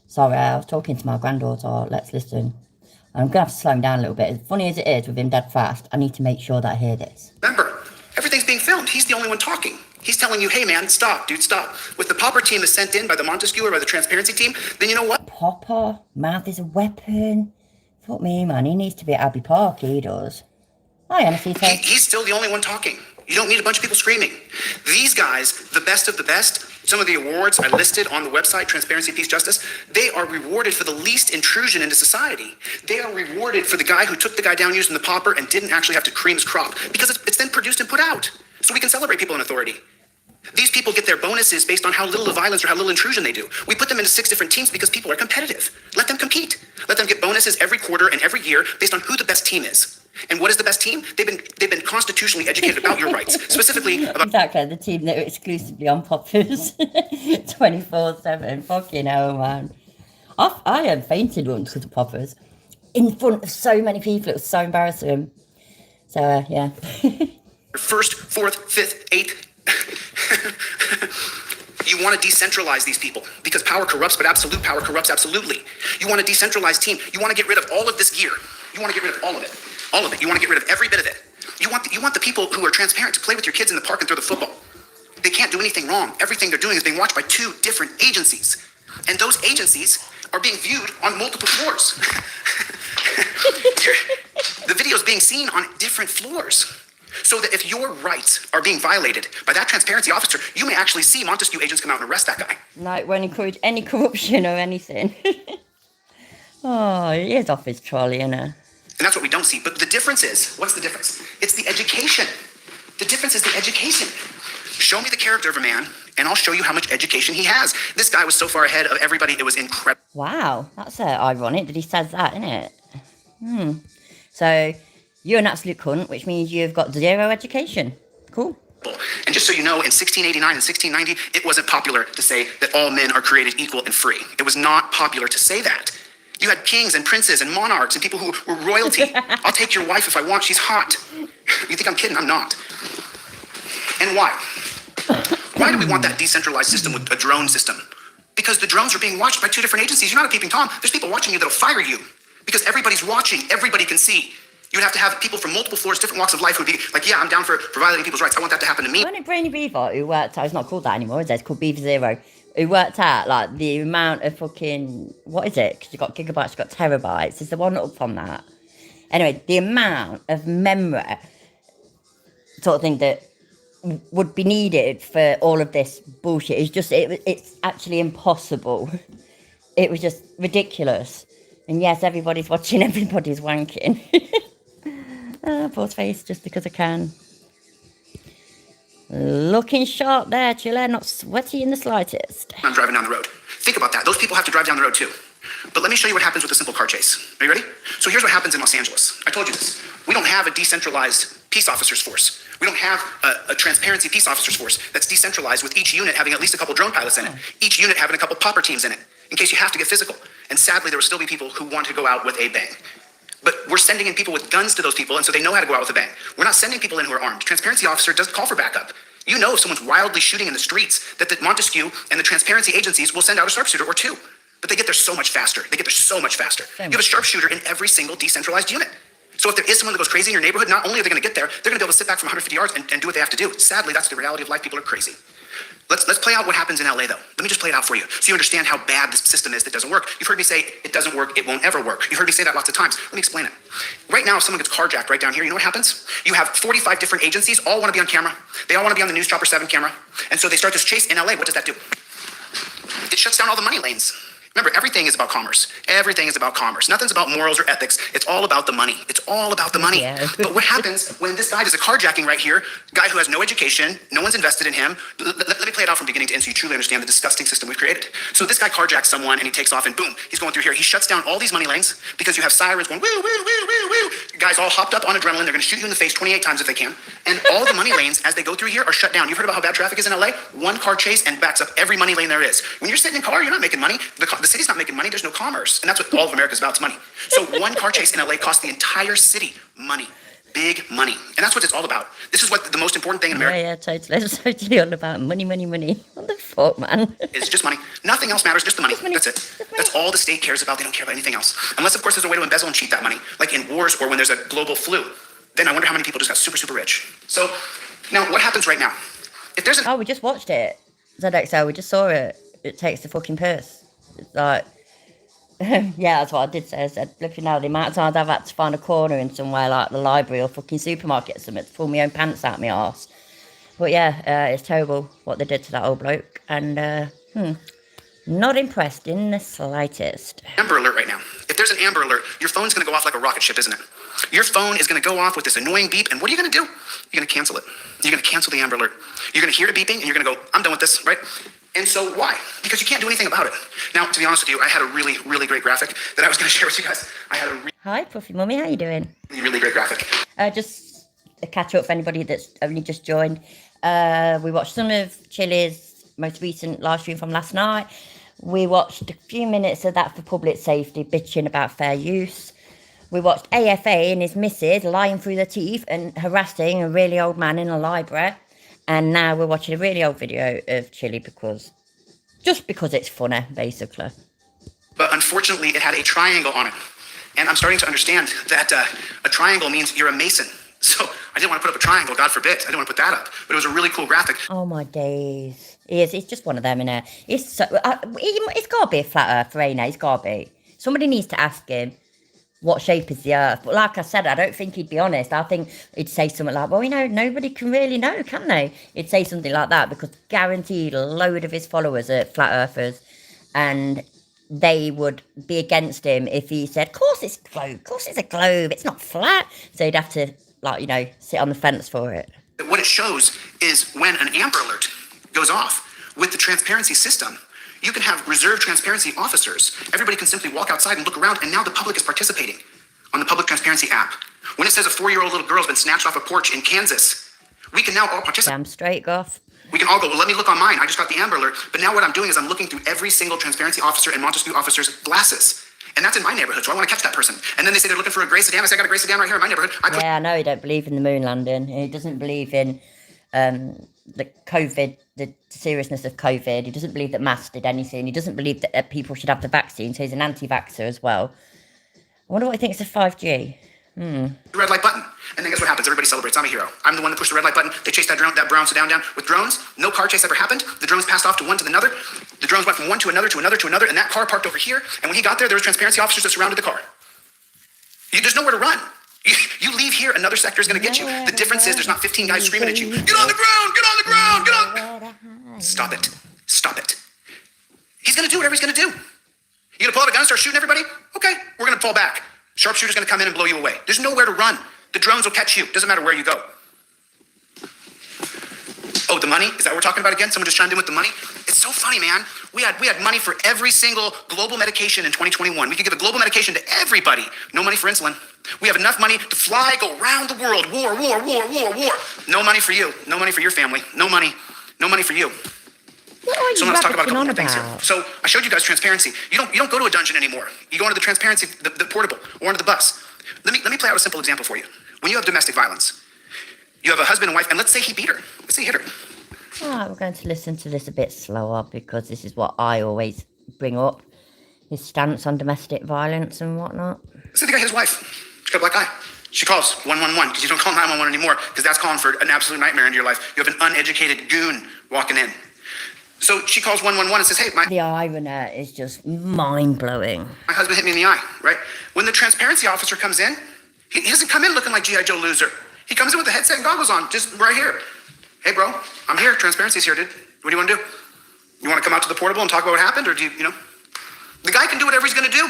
Sorry, I was talking to my granddaughter. Let's listen. I'm going to have to slow him down a little bit. As funny as it is with him dead fast, I need to make sure that I hear this. Remember, everything's being filmed. He's the only one talking. He's telling you, hey man, stop, dude, stop. With the popper team is sent in by the Montesquieu or by the transparency team, then you know what? Popper? Mouth is a weapon? Fuck me, man. He needs to be at Abbey Park, he does. I honestly think... He's still the only one talking. You don't need a bunch of people screaming. These guys, the best of the best, Some of the awards I listed on the website, Transparency, Peace, Justice, they are rewarded for the least intrusion into society. They are rewarded for the guy who took the guy down using the popper and didn't actually have to cream his crop, because it's then produced and put out. So we can celebrate people in authority. These people get their bonuses based on how little of violence or how little intrusion they do. We put them into 6 different teams because people are competitive. Let them compete. Let them get bonuses every quarter and every year based on who the best team is. And what is the best team? They've been constitutionally educated about your rights, specifically about Exactly, the team that are exclusively on poppers 24/7. Fucking hell, man. I had fainted once with the poppers in front of so many people. It was so embarrassing. So, yeah. first, fourth, fifth, eighth. You want to decentralize these people because power corrupts, but absolute power corrupts absolutely. You want a decentralized team. You want to get rid of all of this gear. You want to get rid of all of it. All of it. You want to get rid of every bit of it. You want the people who are transparent to play with your kids in the park and throw the football. They can't do anything wrong. Everything they're doing is being watched by 2 different agencies. And those agencies are being viewed on multiple floors. The video is being seen on different floors. So that if your rights are being violated by that transparency officer, you may actually see Montesquieu agents come out and arrest that guy. No, it won't encourage any corruption or anything. Oh, he is off his trolley, innit? And that's what we don't see. But the difference is, what's the difference? It's the education. The difference is the education. Show me the character of a man, and I'll show you how much education he has. This guy was so far ahead of everybody, it was incredible. Wow, that's ironic that he says that, isn't it? So, you're an absolute cunt, which means you've got 0 education. Cool. And just so you know, in 1689 and 1690, it wasn't popular to say that all men are created equal and free. It was not popular to say that. You had kings and princes and monarchs and people who were royalty. I'll take your wife if I want. She's hot. You think I'm kidding? I'm not. And why? Why do we want that decentralized system with a drone system? Because the drones are being watched by 2 different agencies. You're not a peeping Tom. There's people watching you that'll fire you. Because everybody's watching. Everybody can see. You would have to have people from multiple floors, different walks of life who'd be like, yeah, I'm down for violating people's rights. I want that to happen to me. Wasn't it Brainy Beaver who worked out, it's not called that anymore, is it? It's called Beaver Zero. Who worked out, like, the amount of fucking, what is it? Because you've got gigabytes, you've got terabytes. Is the one up from that? Anyway, the amount of memory sort of thing that would be needed for all of this bullshit is just, it's actually impossible. It was just ridiculous. And yes, everybody's watching, everybody's wanking. Poor face, just because I can. Looking sharp there, Chile, not sweaty in the slightest. I'm driving down the road. Think about that. Those people have to drive down the road too. But let me show you what happens with a simple car chase. Are you ready? So here's what happens in Los Angeles. I told you this. We don't have a decentralized peace officers force. We don't have a transparency peace officers force that's decentralized with each unit having at least a couple drone pilots in it. Each unit having a couple popper teams in it, in case you have to get physical. And sadly, there will still be people who want to go out with a bang. But we're sending in people with guns to those people, and so they know how to go out with a bang. We're not sending people in who are armed. Transparency officer doesn't call for backup. You know if someone's wildly shooting in the streets, that the Montesquieu and the transparency agencies will send out a sharpshooter or 2. But they get there so much faster. You have a sharpshooter in every single decentralized unit. So if there is someone that goes crazy in your neighborhood, not only are they going to get there, they're going to be able to sit back from 150 yards and do what they have to do. Sadly, that's the reality of life. People are crazy. Let's play out what happens in LA though. Let me just play it out for you so you understand how bad this system is that doesn't work. You've heard me say it doesn't work, it won't ever work. You've heard me say that lots of times. Let me explain it. Right now, if someone gets carjacked right down here, you know what happens? You have 45 different agencies, all want to be on camera. They all want to be on the News Chopper 7 camera. And so they start this chase in LA. What does that do? It shuts down all the money lanes. Remember, everything is about commerce. Everything is about commerce. Nothing's about morals or ethics. It's all about the money. It's all about the money. Yeah. But what happens when this guy does a carjacking right here, guy who has no education, no one's invested in him. Let me play it out from beginning to end so you truly understand the disgusting system we've created. So this guy carjacks someone and he takes off and boom, he's going through here. He shuts down all these money lanes because you have sirens going, woo, woo, woo, woo, woo. Guys all hopped up on adrenaline. They're going to shoot you in the face 28 times if they can. And all the money lanes as they go through here are shut down. You've heard about how bad traffic is in LA? One car chase and backs up every money lane there is. When you're sitting in a car, you're not making money. The city's not making money. There's no commerce. And that's what all of America's about, is money. So one car chase in LA costs the entire city money. Big money. And that's what it's all about. This is what the most important thing in America. Yeah, totally. It's totally all about money, money, money. What the fuck, man? It's just money. Nothing else matters, just the money. That's it. That's all the state cares about. They don't care about anything else. Unless, of course, there's a way to embezzle and cheat that money, like in wars or when there's a global flu. Then I wonder how many people just got super, super rich. So now what happens right now? If there's Oh, we just watched it. ZXL, we just saw it. It takes the fucking piss. It's like... yeah, that's what I did say. I said, flipping out the amount of times I've had to find a corner in somewhere like the library or fucking supermarket or something to pull my own pants out my arse. But yeah, it's terrible what they did to that old bloke. And, not impressed in the slightest. Amber alert right now. If there's an Amber alert, your phone's going to go off like a rocket ship, isn't it? Your phone is going to go off with this annoying beep, and what are you going to do? You're going to cancel it. You're going to cancel the Amber alert. You're going to hear it beeping, and you're going to go, I'm done with this, right? And so why? Because you can't do anything about it. Now, to be honest with you, I had a really, really great graphic that I was going to share with you guys. I had a Hi, Puffy Mummy, how you doing? really great graphic. Just a catch up for anybody that's only just joined. We watched some of Chili's most recent live stream from last night. We watched a few minutes of that for public safety, bitching about fair use. We watched AFA and his missus lying through their teeth and harassing a really old man in a library. And now we're watching a really old video of Chili because it's funny, basically. But unfortunately, it had a triangle on it. And I'm starting to understand that a triangle means you're a Mason. So I didn't want to put up a triangle, God forbid. I didn't want to put that up. But it was a really cool graphic. Oh my days. It's just one of them, innit? It's got to be a flat earth, ain't it? It's got to be. Somebody needs to ask him what shape is the earth. But like I said, I don't think he'd be honest. I think he'd say something like, well, nobody can really know, can they? He'd say something like that because guaranteed a load of his followers are flat earthers. And they would be against him if he said, of course it's a globe. Of course it's a globe. It's not flat. So he'd have to, sit on the fence for it. What it shows is when an Amber Alert goes off with the transparency system, you can have reserved transparency officers. Everybody can simply walk outside and look around, and now the public is participating on the public transparency app. When it says a 4-year-old little girl's been snatched off a porch in Kansas, we can now all participate. Damn straight, Goff. We can all go, well, let me look on mine. I just got the Amber Alert. But now what I'm doing is I'm looking through every single transparency officer and Montesquieu officer's glasses. And that's in my neighborhood, so I want to catch that person. And then they say they're looking for a gray sedan. I say, I got a gray sedan right here in my neighborhood. Yeah, I know he don't believe in the moon landing. He doesn't believe in the COVID, the seriousness of COVID. He doesn't believe that masks did anything. He doesn't believe that people should have the vaccine, so he's an anti-vaxxer as well. I wonder what he thinks of 5G. The red light button. And then guess what happens? Everybody celebrates. I'm a hero. I'm the one that pushed the red light button. They chased that brown sedan down. With drones, no car chase ever happened. The drones passed off to one to another. The drones went from one to another to another to another, and that car parked over here. And when he got there was transparency officers that surrounded the car. There's nowhere to run. You leave here, another sector is going to get you. The difference is there's not 15 guys screaming at you. Get on the ground! Get on the ground! Get on! Stop it. Stop it. He's going to do whatever he's going to do. You going to pull out a gun and start shooting everybody? Okay, we're going to fall back. Sharpshooter's going to come in and blow you away. There's nowhere to run. The drones will catch you. Doesn't matter where you go. Oh, the money? Is that what we're talking about again? Someone just chimed in with the money? It's so funny, man. We had money for every single global medication in 2021. We could give a global medication to everybody. No money for insulin. We have enough money to fly, go around the world. War. No money for you. No money for your family. No money. No money for you. So let's talk about a couple of things here. So I showed you guys transparency. You don't go to a dungeon anymore. You go into the transparency, the portable, or into the bus. Let me play out a simple example for you. When you have domestic violence, you have a husband and wife, and let's say he beat her. Let's say he hit her. All right, we're going to listen to this a bit slower because this is what I always bring up. His stance on domestic violence and whatnot. So the guy hit his wife. She's got a black eye. She calls 111 because you don't call 911 anymore because that's calling for an absolute nightmare into your life. You have an uneducated goon walking in. So she calls 111 and says, hey, the irony is just mind-blowing. My husband hit me in the eye, right? When the transparency officer comes in, he doesn't come in looking like G.I. Joe loser. He comes in with the headset and goggles on, just right here. Hey, bro, I'm here. Transparency's here, dude. What do you want to do? You want to come out to the portable and talk about what happened? Or do you know? The guy can do whatever he's going to do.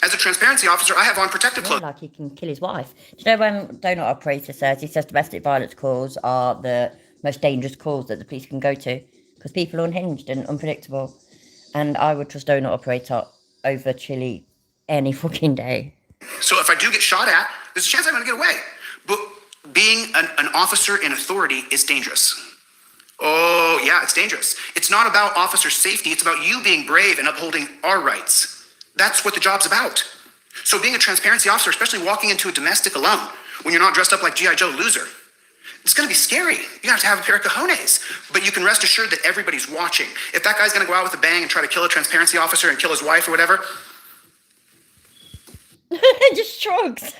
As a transparency officer, I have on protective clothes. Like he can kill his wife. Do you know when Donut Operator says, he says domestic violence calls are the most dangerous calls that the police can go to? Because people are unhinged and unpredictable. And I would trust Donut Operator over Chili any fucking day. So if I do get shot at, there's a chance I'm going to get away. But being an officer in authority is dangerous. Oh, yeah, it's dangerous. It's not about officer safety. It's about you being brave and upholding our rights. That's what the job's about. So being a transparency officer, especially walking into a domestic alone, when you're not dressed up like G.I. Joe loser, it's going to be scary. You have to have a pair of cojones. But you can rest assured that everybody's watching. If that guy's going to go out with a bang and try to kill a transparency officer and kill his wife or whatever. Just shrugs.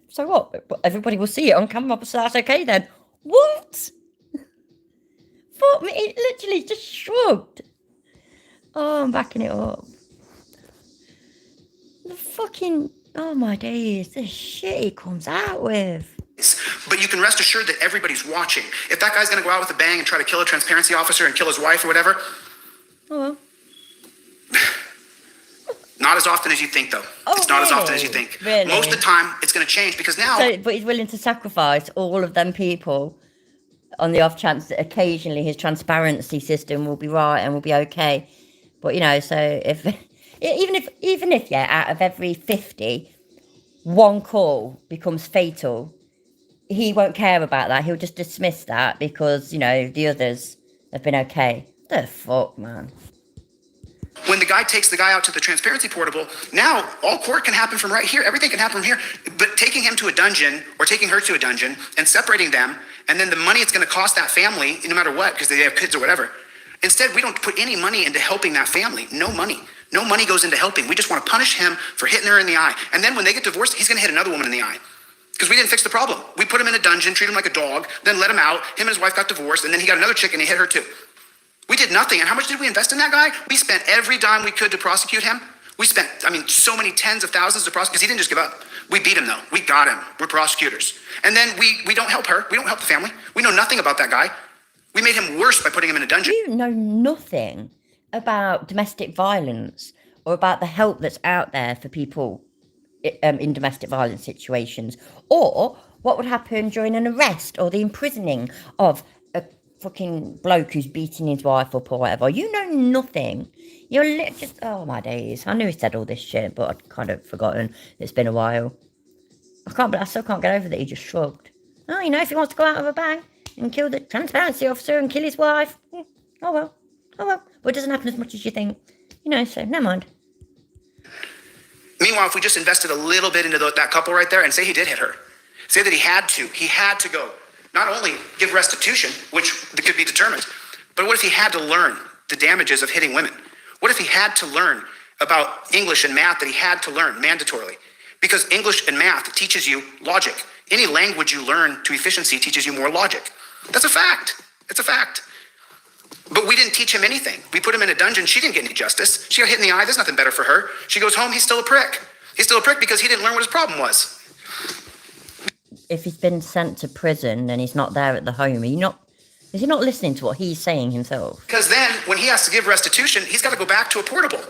So what? Everybody will see it on camera, so that's okay then. What? Fuck me, it literally just shrugged. Oh, I'm backing it up. The fucking, oh my days, the shit he comes out with. But you can rest assured that everybody's watching. If that guy's going to go out with a bang and try to kill a transparency officer and kill his wife or whatever, not as often as you think, though. It's not as often as you think. Really? Most of the time, it's going to change because now... But he's willing to sacrifice all of them people on the off chance that occasionally his transparency system will be right and will be okay. But, you know, so if... Even if, yeah, out of every 50, one call becomes fatal, he won't care about that. He'll just dismiss that because, you know, the others have been okay. The fuck, man. When the guy takes the guy out to the transparency portable, now all court can happen from right here. Everything can happen from here. But taking him to a dungeon or taking her to a dungeon and separating them, and then the money it's going to cost that family, no matter what, because they have kids or whatever. Instead, we don't put any money into helping that family. No money. No money goes into helping. We just want to punish him for hitting her in the eye. And then when they get divorced, he's going to hit another woman in the eye. Because we didn't fix the problem. We put him in a dungeon, treat him like a dog, then let him out. Him and his wife got divorced, and then he got another chick and he hit her too. We did nothing. And how much did we invest in that guy? We spent every dime we could to prosecute him. We spent, so many tens of thousands to prosecute, because he didn't just give up. We beat him though. We got him. We're prosecutors. And then we don't help her. We don't help the family. We know nothing about that guy. We made him worse by putting him in a dungeon. You know nothing about domestic violence or about the help that's out there for people in domestic violence situations, or what would happen during an arrest or the imprisoning of a fucking bloke who's beating his wife up or whatever. You know nothing. You're just, oh my days. I knew he said all this shit, but I'd kind of forgotten. It's been a while. I still can't get over that he just shrugged. Oh, you know, if he wants to go out with a bang and kill the transparency officer and kill his wife, oh well. But it doesn't happen as much as you think. You know, so never mind. Meanwhile, if we just invested a little bit into that couple right there and say he did hit her, say that he had to go, not only give restitution, which could be determined, but what if he had to learn the damages of hitting women? What if he had to learn about English and math that he had to learn mandatorily? Because English and math teaches you logic. Any language you learn to efficiency teaches you more logic. That's a fact. It's a fact. But we didn't teach him anything. We put him in a dungeon. She didn't get any justice. She got hit in the eye. There's nothing better for her. She goes home. He's still a prick. He's still a prick because he didn't learn what his problem was. If he's been sent to prison and he's not there at the home, is he not listening to what he's saying himself? Because then when he has to give restitution, he's got to go back to a portable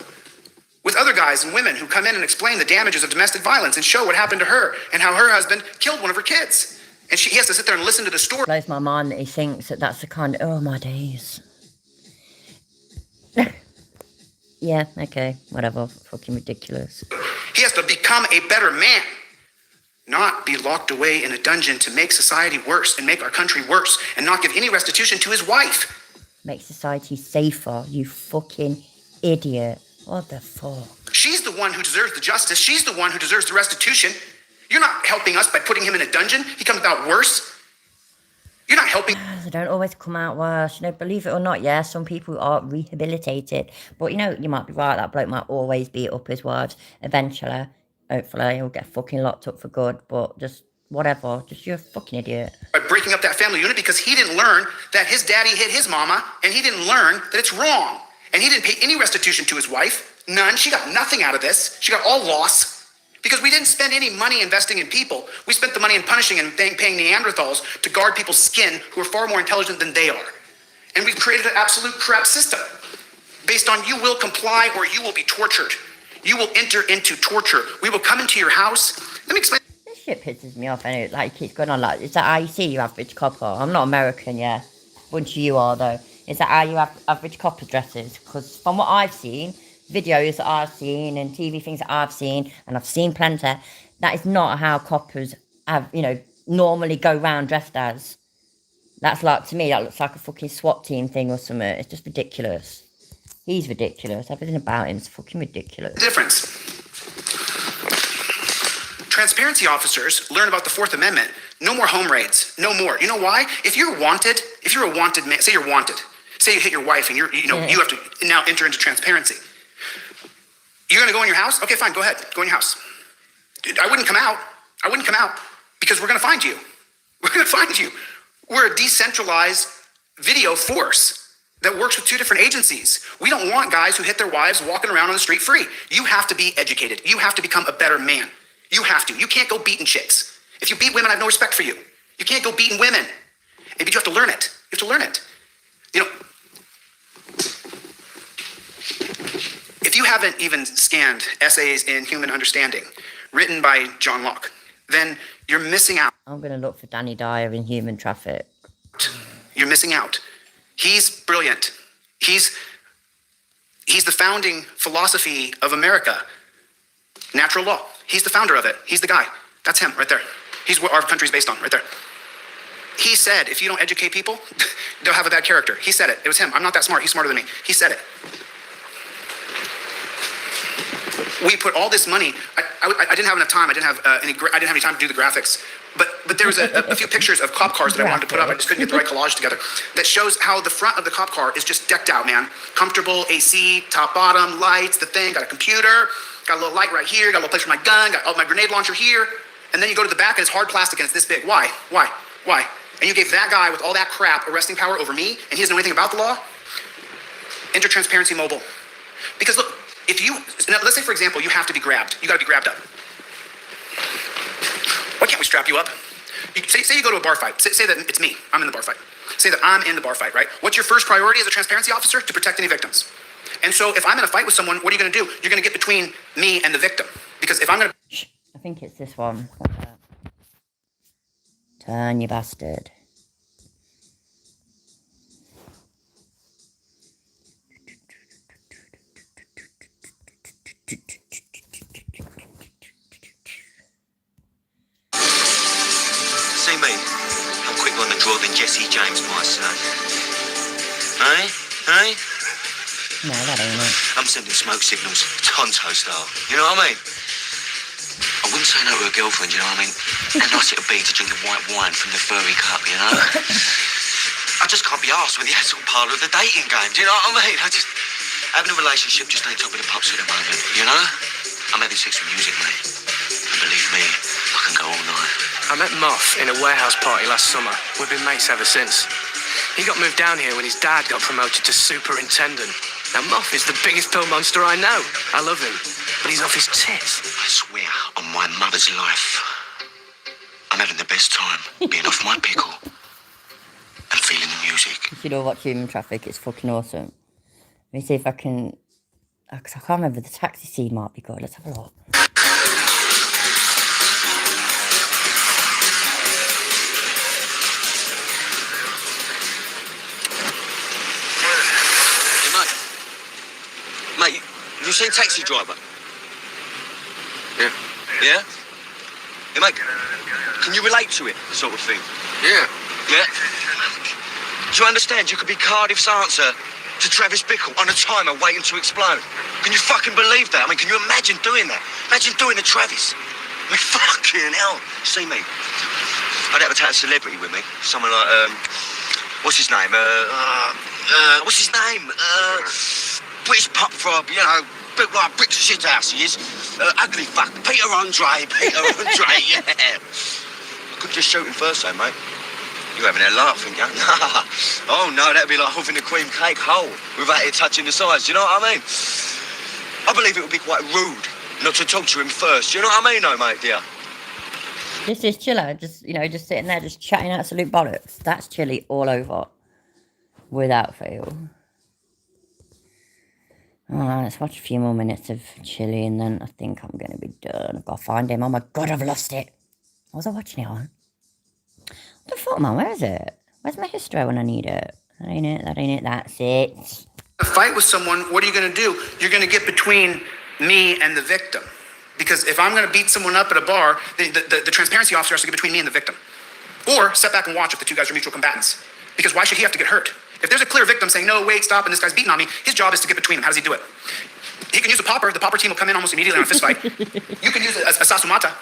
with other guys and women who come in and explain the damages of domestic violence and show what happened to her and how her husband killed one of her kids. And he has to sit there and listen to the story. It blows my mind that he thinks that that's the kind of, oh my days. Yeah, okay, whatever, fucking ridiculous. He has to become a better man, not be locked away in a dungeon to make society worse and make our country worse and not give any restitution to his wife. Make society safer, you fucking idiot. What the fuck? She's the one who deserves the justice. She's the one who deserves the restitution. You're not helping us by putting him in a dungeon. He comes out worse. You're not helping. They don't always come out worse. You know, believe it or not, yeah, some people are rehabilitated. But, you know, you might be right. That bloke might always beat up his wives. Eventually, hopefully, he'll get fucking locked up for good. But just whatever. Just you're a fucking idiot. By breaking up that family unit because he didn't learn that his daddy hit his mama and he didn't learn that it's wrong. And he didn't pay any restitution to his wife. None. She got nothing out of this. She got all loss. Because we didn't spend any money investing in people. We spent the money in punishing and paying Neanderthals to guard people's skin who are far more intelligent than they are. And we've created an absolute crap system based on you will comply or you will be tortured. You will enter into torture. We will come into your house. Let me explain. This shit pisses me off, and it like keeps going on. Like, is that how you see you average copper? I'm not American, yeah. Bunch of you are though. Is that how you have average copper dresses? Because from what I've seen, videos that I've seen and TV things that I've seen, and I've seen plenty, that is not how coppers have, you know, normally go round dressed as. That's like, to me, that looks like a fucking SWAT team thing or something. It's just ridiculous. He's ridiculous. Everything about him is fucking ridiculous. The difference. Transparency officers learn about the Fourth Amendment. No more home raids. No more. You know why? If you're a wanted man, say you're wanted. Say you hit your wife and you have to now enter into transparency. You're going to go in your house? Okay, fine, go ahead. Go in your house. I wouldn't come out because we're going to find you. We're going to find you. We're a decentralized video force that works with two different agencies. We don't want guys who hit their wives walking around on the street free. You have to be educated. You have to become a better man. You have to. You can't go beating chicks. If you beat women, I have no respect for you. You can't go beating women. But you have to learn it. You have to learn it. You know, if you haven't even scanned Essays in Human Understanding, written by John Locke, then you're missing out. I'm going to look for Danny Dyer in Human Traffic. You're missing out. He's brilliant. He's the founding philosophy of America. Natural law. He's the founder of it. He's the guy. That's him right there. He's what our country's based on right there. He said, if you don't educate people, they'll have a bad character. He said it. It was him. I'm not that smart. He's smarter than me. He said it. We put all this money. I didn't have enough time. I didn't have any time to do the graphics. But there was a few pictures of cop cars that I wanted to put up. I just couldn't get the right collage together. That shows how the front of the cop car is just decked out, man. Comfortable, AC, top, bottom, lights, the thing. Got a computer. Got a little light right here. Got a little place for my gun. Got my grenade launcher here. And then you go to the back and it's hard plastic and it's this big. Why? And you gave that guy with all that crap arresting power over me, and he doesn't know anything about the law? Enter Transparency Mobile. Because look, let's say for example, you have to be grabbed. You gotta be grabbed up. Why can't we strap you up? Say you go to a bar fight. Say that it's me. I'm in the bar fight. Say that I'm in the bar fight, right? What's your first priority as a transparency officer? To protect any victims. And so if I'm in a fight with someone, what are you gonna do? You're gonna get between me and the victim. Because if I'm gonna... I think it's this one. Turn, you bastard. See me? I'm quicker on the draw than Jesse James, my son. Hey? No, that ain't it. I'm sending smoke signals, Tonto style. You know what I mean? I wouldn't say no to a girlfriend, you know what I mean? How nice it would be to drink a white wine from the furry cup, you know? I just can't be arsed with the assault parlour of the dating game, do you know what I mean? Having a relationship just ain't top of the pops at the moment, you know? I'm having sex with music, mate. And believe me, I can go all night. I met Moff in a warehouse party last summer. We've been mates ever since. He got moved down here when his dad got promoted to superintendent. Now, Moff is the biggest pill monster I know. I love him, but he's off his tits. I swear on my mother's life, I'm having the best time being off my pickle and feeling the music. You should all watch Human Traffic. It's fucking awesome. Let me see if I can... Because I can't remember. The taxi scene might be good. Let's have a look. Mate, you seen Taxi Driver? Yeah. Yeah? Hey, mate, can you relate to it, sort of thing? Yeah. Yeah? Do you understand? You could be Cardiff's answer to Travis Bickle on a timer waiting to explode. Can you fucking believe that? I mean, can you imagine doing that? Imagine doing a Travis. I mean, fucking hell. See me. I'd have to take a celebrity with me. Someone like, what's his name? British pop frog, you know, built like bricks of shit house he is. Ugly fuck. Peter Andre, yeah. I could just shoot him first though, mate. You're having a laugh, ain't you? Oh no, that'd be like huffing a cream cake whole without it touching the sides, you know what I mean? I believe it would be quite rude not to talk to him first, you know what I mean though, mate, dear? This is Chiller, just sitting there, just chatting absolute bollocks. That's Chilly all over. Without fail. Alright, let's watch a few more minutes of Chilly and then I think I'm going to be done. I've got to find him. Oh my god, I've lost it. What was I watching it on? What the fuck, man? Where is it? Where's my history when I need it? That ain't it, that's it. A fight with someone, what are you going to do? You're going to get between me and the victim. Because if I'm going to beat someone up at a bar, the transparency officer has to get between me and the victim. Or step back and watch if the two guys are mutual combatants. Because why should he have to get hurt? If there's a clear victim saying, no, wait, stop, and this guy's beating on me, his job is to get between them. How does he do it? He can use a popper. The popper team will come in almost immediately on a fist fight. You can use a sasumata.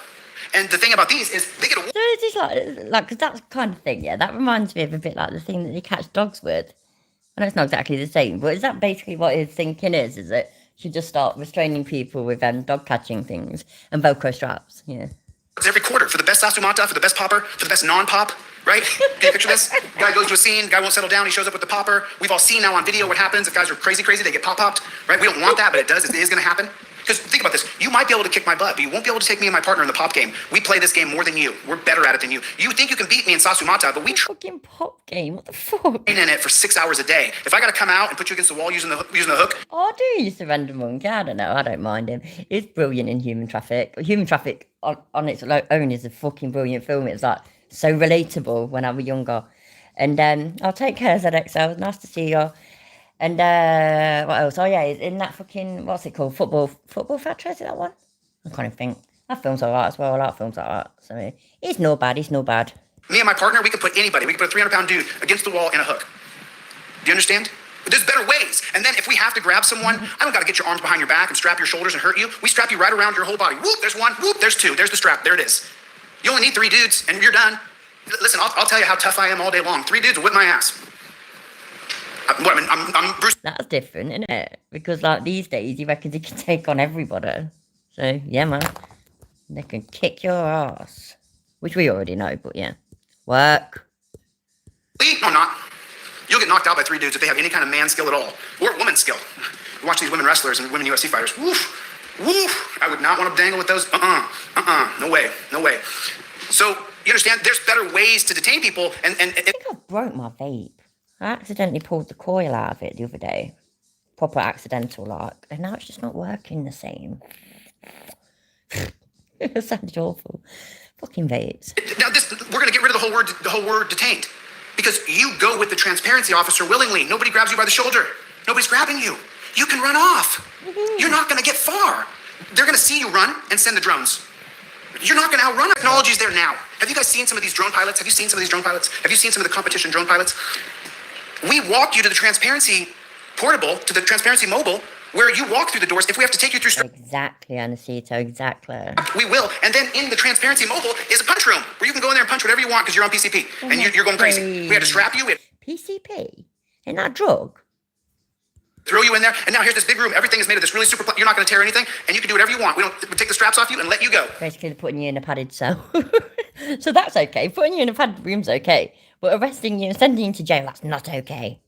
And the thing about these is they get a... So it's just like, because that kind of thing, yeah, that reminds me of a bit like the thing that you catch dogs with. I know it's not exactly the same, but is that basically what his thinking is? Is it should just start restraining people with dog catching things and Velcro straps, yeah. It's every quarter for the best sasumata, for the best popper, for the best non-pop, right? Can you picture this? Guy goes to a scene, guy won't settle down, he shows up with the popper. We've all seen now on video what happens if guys are crazy, they get pop-popped, right? We don't want that, but it does, it is gonna happen. Because think about this. You might be able to kick my butt, but you won't be able to take me and my partner in the pop game. We play this game more than you. We're better at it than you. You think you can beat me in Sasumata, but we fucking pop game. What the fuck? train in it for 6 hours a day. If I got to come out and put you against the wall using the hook. Oh, I do use the random monkey. I don't know. I don't mind him. He's brilliant in Human Traffic. Human Traffic on its own is a fucking brilliant film. It's like so relatable when I was younger. And I'll take care, ZXL. Nice to see you. And what else? Oh yeah, in that fucking, what's it called? Football Factory, is it that one? I can't even think. That film's alright as well. I like films like that. So he's no bad. Me and my partner, we could put anybody. We could put a 300-pound dude against the wall in a hook. Do you understand? But there's better ways. And then if we have to grab someone, I don't got to get your arms behind your back and strap your shoulders and hurt you. We strap you right around your whole body. Whoop, there's one. Whoop, there's two. There's the strap. There it is. You only need 3 dudes and you're done. Listen, I'll tell you how tough I am all day long. 3 dudes will whip my ass. I'm Bruce. That's different, isn't it? Because like these days, he reckons he can take on everybody. So yeah, man, they can kick your ass, which we already know. But yeah, work. No, not. You'll get knocked out by 3 dudes if they have any kind of man skill at all, or woman skill. You watch these women wrestlers and women UFC fighters. Woof, woof. I would not want to dangle with those. No way, no way. So you understand? There's better ways to detain people. And I think I broke my vape. I accidentally pulled the coil out of it the other day. Proper accidental, like. And now it's just not working the same. It sounded awful. Fucking vapes. Now we're going to get rid of the whole word detained. Because you go with the transparency officer willingly. Nobody grabs you by the shoulder. Nobody's grabbing you. You can run off. You're not going to get far. They're going to see you run and send the drones. You're not going to outrun it. Technology's there now. Have you guys seen some of these drone pilots? Have you seen some of these drone pilots? Have you seen some of the competition drone pilots? We walk you to the transparency portable, to the transparency mobile, where you walk through the doors. If we have to take you through... Exactly, Anacito, exactly. We will. And then in the transparency mobile is a punch room where you can go in there and punch whatever you want because you're on PCP. And you're going crazy. We had to strap you. PCP? Isn't that a drug? Throw you in there. And now here's this big room. Everything is made of this really super... You're not going to tear anything. And you can do whatever you want. We take the straps off you and let you go. Basically, they're putting you in a padded cell. So that's okay. Putting you in a padded room's okay. But arresting you and sending you to jail, that's not okay.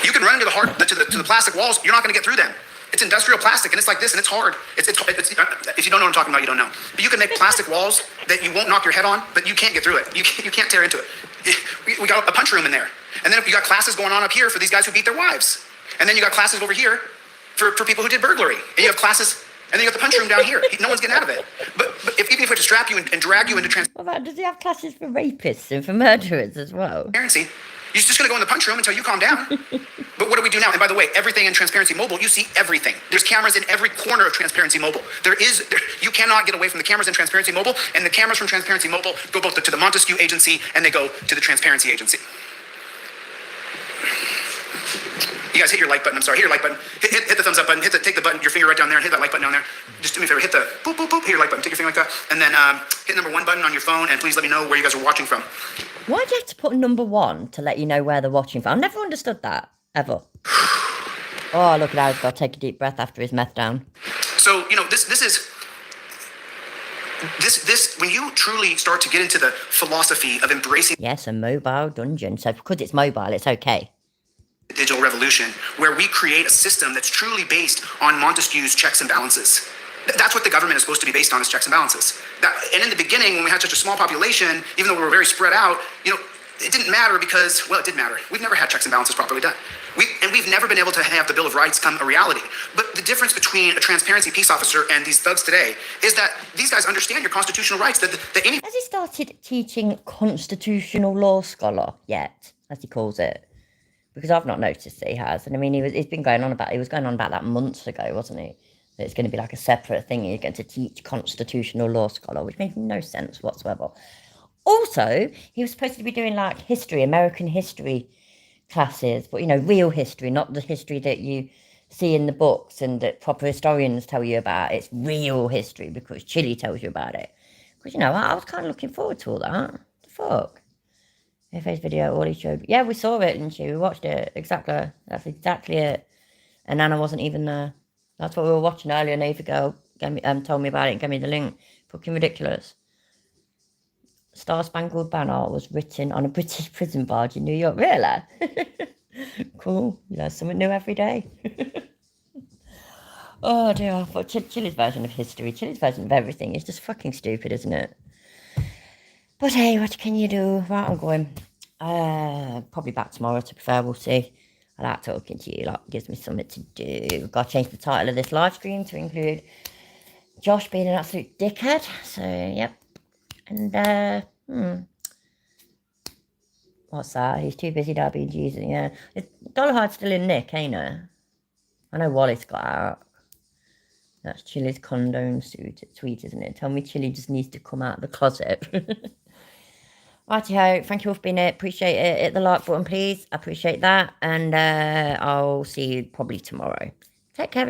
You can run into to the plastic walls. You're not going to get through them. It's industrial plastic, and it's like this, and it's hard. It's if you don't know what I'm talking about, you don't know. But you can make plastic walls that you won't knock your head on, but you can't get through it. You can't tear into it. We got a punch room in there. And then you got classes going on up here for these guys who beat their wives. And then you got classes over here for people who did burglary. And you have classes, and then you got the punch room down here. No one's getting out of it. But even if we have to strap you and drag you into does he have classes for rapists and for murderers as well? Transparency. You're just going to go in the punch room until you calm down. But what do we do now? And by the way, everything in Transparency Mobile, you see everything. There's cameras in every corner of Transparency Mobile. You cannot get away from the cameras in Transparency Mobile, and the cameras from Transparency Mobile go both to the Montesquieu Agency and they go to the Transparency Agency. You guys hit your like button. I'm sorry. Hit your like button. Hit the thumbs up button. Take the button. Your finger right down there and hit that like button down there. Just do me a favor. Hit the boop boop boop. Hit your like button. Take your finger like that, and then hit number 1 button on your phone. And please let me know where you guys are watching from. Why do you have to put number 1 to let you know where they're watching from? I've never understood that ever. Oh, look at how he's got to take a deep breath after his meth down. So this is when you truly start to get into the philosophy of embracing. Yes, a mobile dungeon. So because it's mobile, it's okay. Digital revolution, where we create a system that's truly based on Montesquieu's checks and balances. That's what the government is supposed to be based on, is checks and balances. And in the beginning, when we had such a small population, even though we were very spread out, it didn't matter because, well, it did matter. We've never had checks and balances properly done. We've never been able to have the Bill of Rights come a reality. But the difference between a transparency peace officer and these thugs today is that these guys understand your constitutional rights. That any... Has he started teaching constitutional law scholar yet, as he calls it? Because I've not noticed that he has. And I mean, he was going on about that months ago, wasn't he? That it's going to be like a separate thing. You're going to teach constitutional law scholar, which makes no sense whatsoever. Also, he was supposed to be doing like history, American history classes, but real history, not the history that you see in the books and that proper historians tell you about. It's real history because Chile tells you about it. Because, I was kind of looking forward to all that. What the fuck? FA's video, all he showed. Yeah, we saw it, didn't we? We watched it. Exactly. That's exactly it. And Anna wasn't even there. That's what we were watching earlier. Navy girl told me about it and gave me the link. Fucking ridiculous. Star Spangled Banner was written on a British prison barge in New York. Really? Cool. You learn something new every day. Oh dear, but Chili's version of history, Chili's version of everything is just fucking stupid, isn't it? But hey, what can you do? Right, I'm going. Probably back tomorrow, to be fair, we'll see. I like talking to you, like, gives me something to do. Got to change the title of this live stream to include Josh being an absolute dickhead. So, yep. And, what's that? He's too busy now being Jesus, yeah. Dollarhide's still in Nick, ain't it? I know Wally's got out. That's Chili's condone sweet, isn't it? Tell me Chili just needs to come out of the closet. Righty-ho, thank you all for being here. Appreciate it. Hit the like button, please. I appreciate that. And I'll see you probably tomorrow. Take care, everybody.